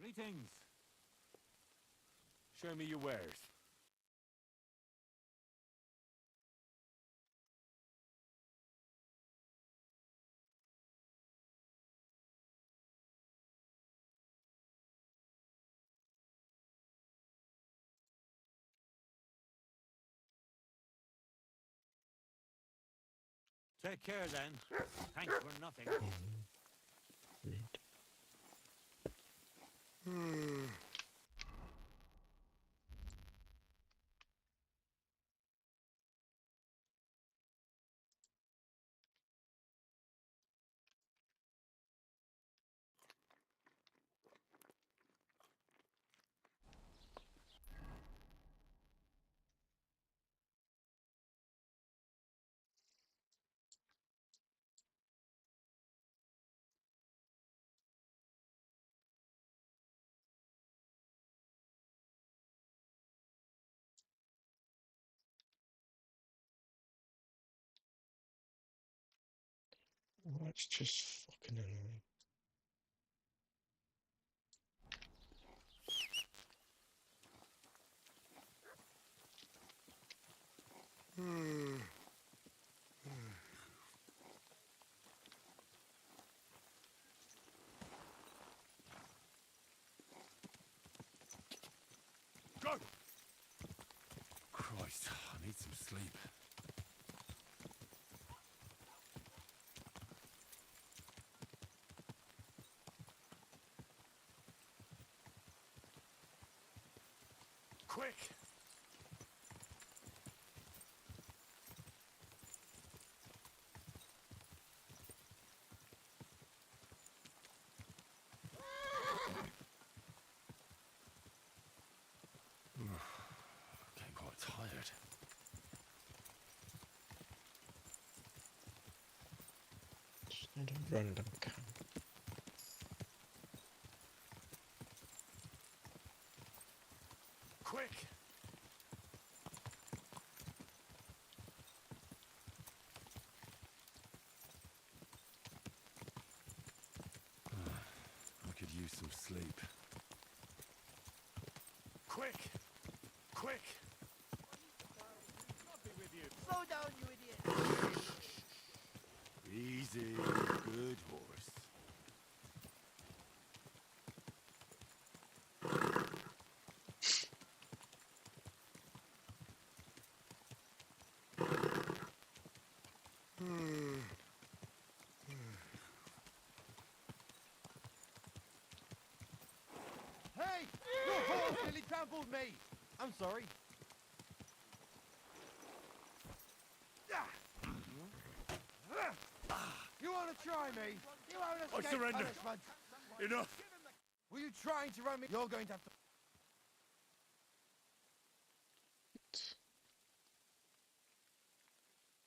Greetings. Show me your wares. Take care then. Thanks for nothing. Well, that's just fucking annoying. Go! Christ, I need some sleep. Quick! Getting quite tired. Just need a random camp. Quick! I could use some sleep. Quick! Quick! I'll be with you. Slow down, you idiot. Easy, good horse. Hey! Your horse nearly trampled me! I'm sorry. You want to try me? You won't I escape surrender. punishment. Enough! Were you trying to run me? You're going to have to...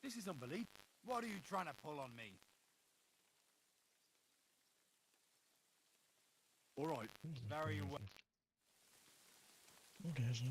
This is unbelievable. What are you trying to pull on me? All right. Very well. Oh, there's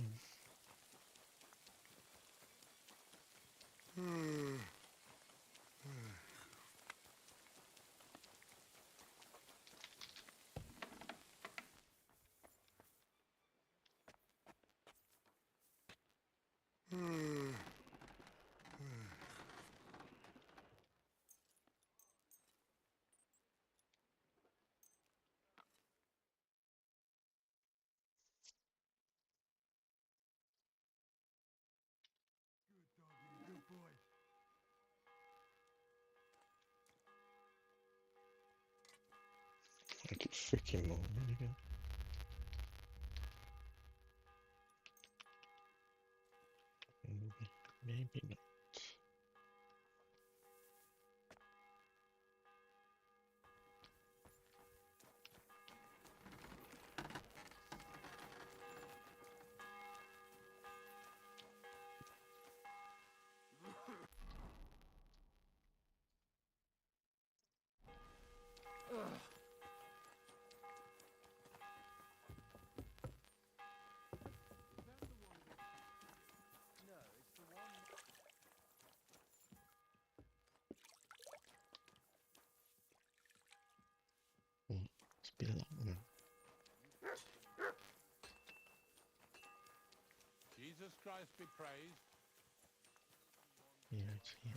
Good boy. I keep freaking moving again. Maybe not. Must be that one. Jesus Christ be praised. Yeah, it's here.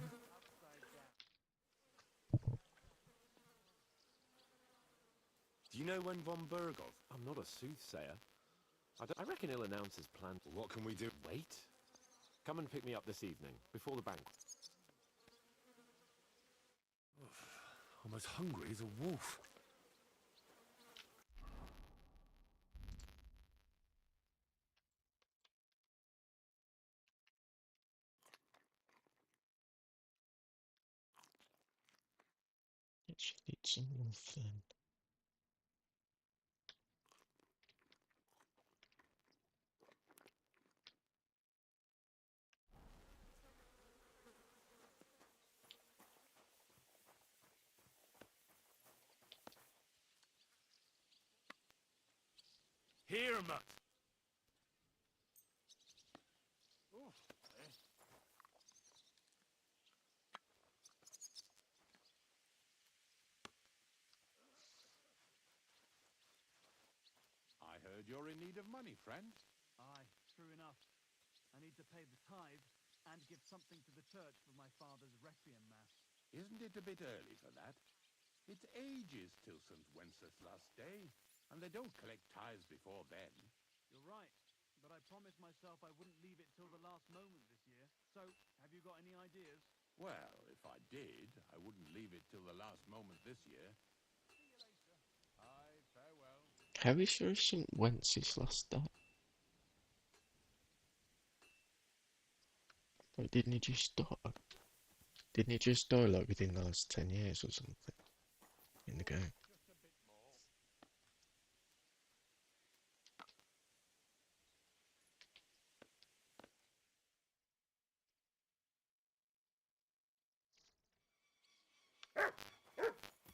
Do you know when von Bergov? I'm not a soothsayer. I reckon he'll announce his plan. What can we do? Wait. Come and pick me up this evening, before the banquet. I'm as hungry as a wolf. It should eat some wolf then. Here, Mutt. I heard you're in need of money, friend. Aye, true enough. I need to pay the tithe and give something to the church for my father's requiem mass. Isn't it a bit early for that? It's ages till St. Wenceslas Day, and they don't collect tithes before then. You're right, but I promised myself I wouldn't leave it till the last moment this year. So, have you got any ideas? Well, if I did, I wouldn't leave it till the last moment this year. See you later. Aye, farewell. How is sure St. Wenceslas died? Like, didn't he just die? Didn't he just die like within the last 10 years or something? In the game.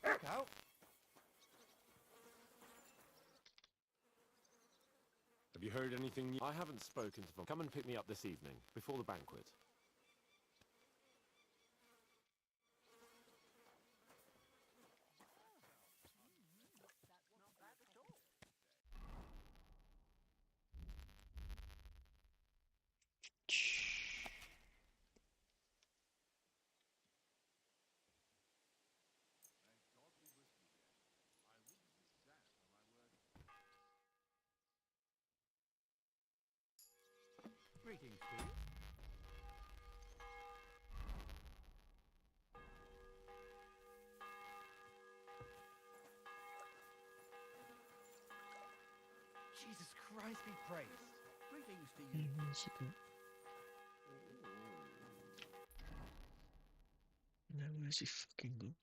Look out! Have you heard anything new? I haven't spoken to them. Come and pick me up this evening, before the banquet. Greetings to you. Jesus Christ be praised. Greetings to you. Now where's he fucking gone?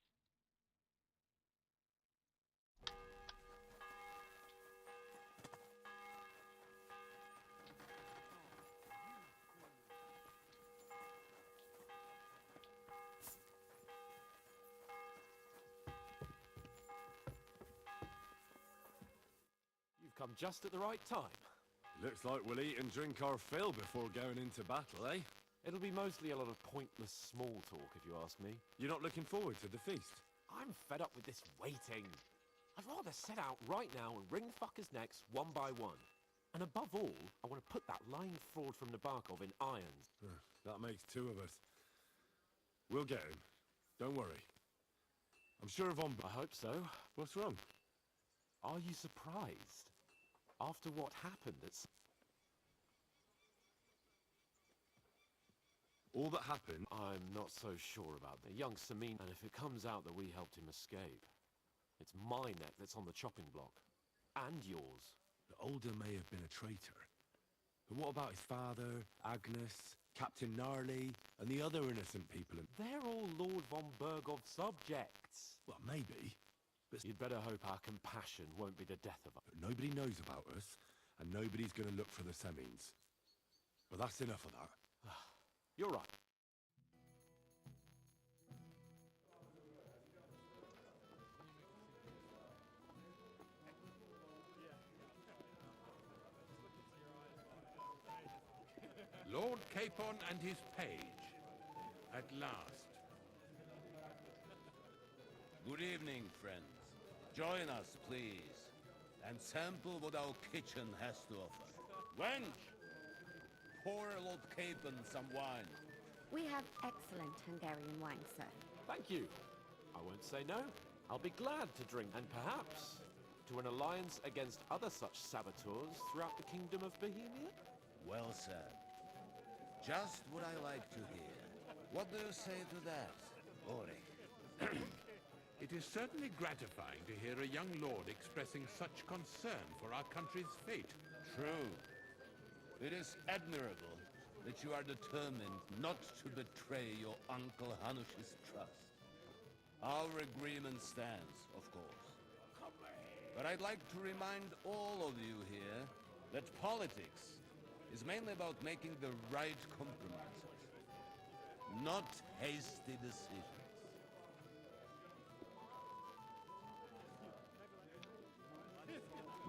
You've come just at the right time. Looks like we'll eat and drink our fill before going into battle, eh? It'll be mostly a lot of pointless small talk, if you ask me. You're not looking forward to the feast? I'm fed up with this waiting. I'd rather set out right now and wring fuckers' necks one by one. And above all, I want to put that lying fraud from Nabokov in irons. That makes two of us. We'll get him. Don't worry. I'm sure Von... I hope so. What's wrong? Are you surprised? After what happened at... All that happened... I'm not so sure about the young Samin, and if it comes out that we helped him escape, it's my neck that's on the chopping block. And yours. The Older may have been a traitor. But what about his father, Agnes, Captain Gnarly, and the other innocent people? They're all Lord von Bergov's subjects. Well, maybe. But you'd better hope our compassion won't be the death of us. But nobody knows about us, and nobody's going to look for the Semines. But that's enough of that. You're right. Lord Capon and his page. At last. Good evening, friends. Join us, please, and sample what our kitchen has to offer. Wench! pour Lord Capon some wine? We have excellent Hungarian wine, sir. Thank you. I won't say no. I'll be glad to drink, and perhaps to an alliance against other such saboteurs throughout the Kingdom of Bohemia? Well said. Just what I like to hear. What do you say to that, Ori? It is certainly gratifying to hear a young lord expressing such concern for our country's fate. True. It is admirable that you are determined not to betray your Uncle Hanush's trust. Our agreement stands, of course. But I'd like to remind all of you here that politics is mainly about making the right compromises, not hasty decisions.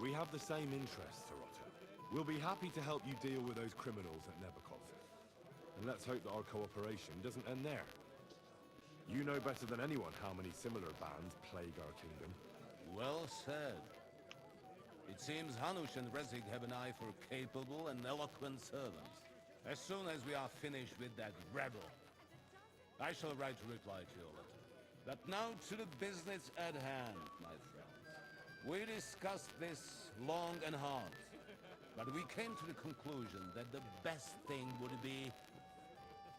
We have the same interests, Sir Otto. We'll be happy to help you deal with those criminals at Nebakov. And let's hope that our cooperation doesn't end there. You know better than anyone how many similar bands plague our kingdom. Well said. It seems Hanush and Rezig have an eye for capable and eloquent servants. As soon as we are finished with that rebel, I shall write a reply to your letter. But now to the business at hand, my friends. We discussed this long and hard, but we came to the conclusion that the best thing would be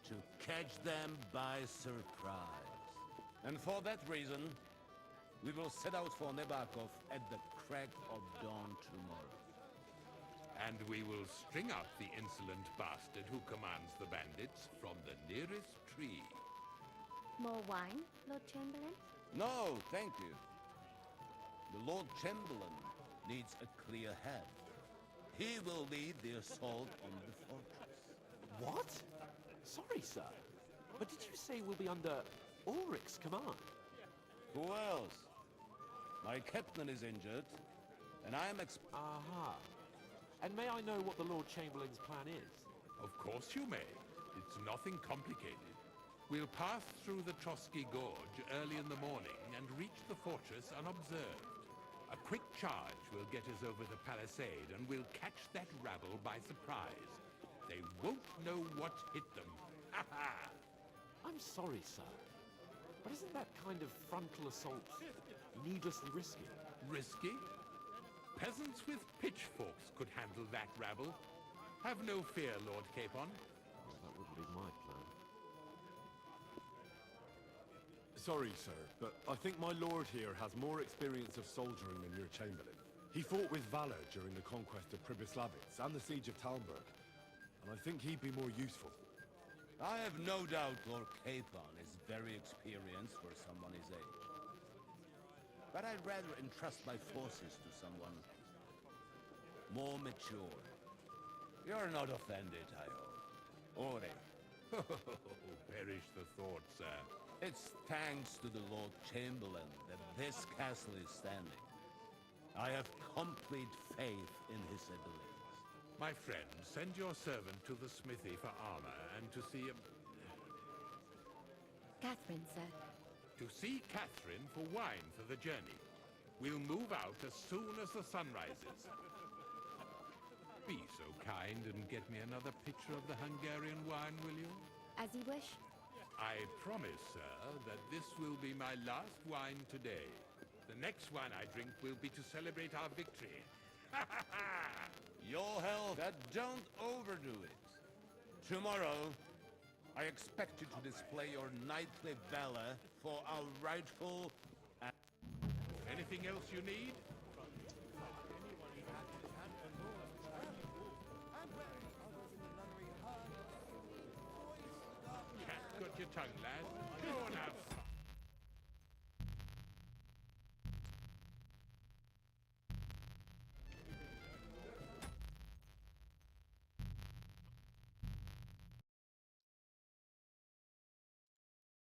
to catch them by surprise. And for that reason, we will set out for Nebakov at the crack of dawn tomorrow. And we will string up the insolent bastard who commands the bandits from the nearest tree. More wine, Lord Chamberlain? No, thank you. The Lord Chamberlain needs a clear head. He will lead the assault on the fortress. What? Sorry, sir. But did you say we'll be under Ulrich's command? Who else? My captain is injured, and I am Aha. And may I know what the Lord Chamberlain's plan is? Of course you may. It's nothing complicated. We'll pass through the Trotsky Gorge early in the morning and reach the fortress unobserved. A quick charge will get us over the palisade, and we'll catch that rabble by surprise. They won't know what hit them. Ha ha! I'm sorry, sir. But isn't that kind of frontal assault needlessly risky? Risky? Peasants with pitchforks could handle that rabble. Have no fear, Lord Capon. Well, that wouldn't be my plan. Sorry, sir, but I think my lord here has more experience of soldiering than your Chamberlain. He fought with valor during the conquest of Pribyslavitz and the siege of Talmberg, and I think he'd be more useful. I have no doubt Lord Capon is very experienced for someone his age. But I'd rather entrust my forces to someone more mature. You're not offended, I hope. Ori. Perish the thought, sir. It's thanks to the Lord Chamberlain that this castle is standing. I have complete faith in his abilities. My friend, send your servant to the smithy for armor and to see... Catherine, sir. To see Catherine for wine for the journey. We'll move out as soon as the sun rises. Be so kind and get me another pitcher of the Hungarian wine, will you? As you wish. I promise, sir, that this will be my last wine today. The next wine I drink will be to celebrate our victory. Your health, but don't overdo it. Tomorrow, I expect you to display your knightly valor for our rightful... Anything else you need? Cat got your tongue, lad. Go on out.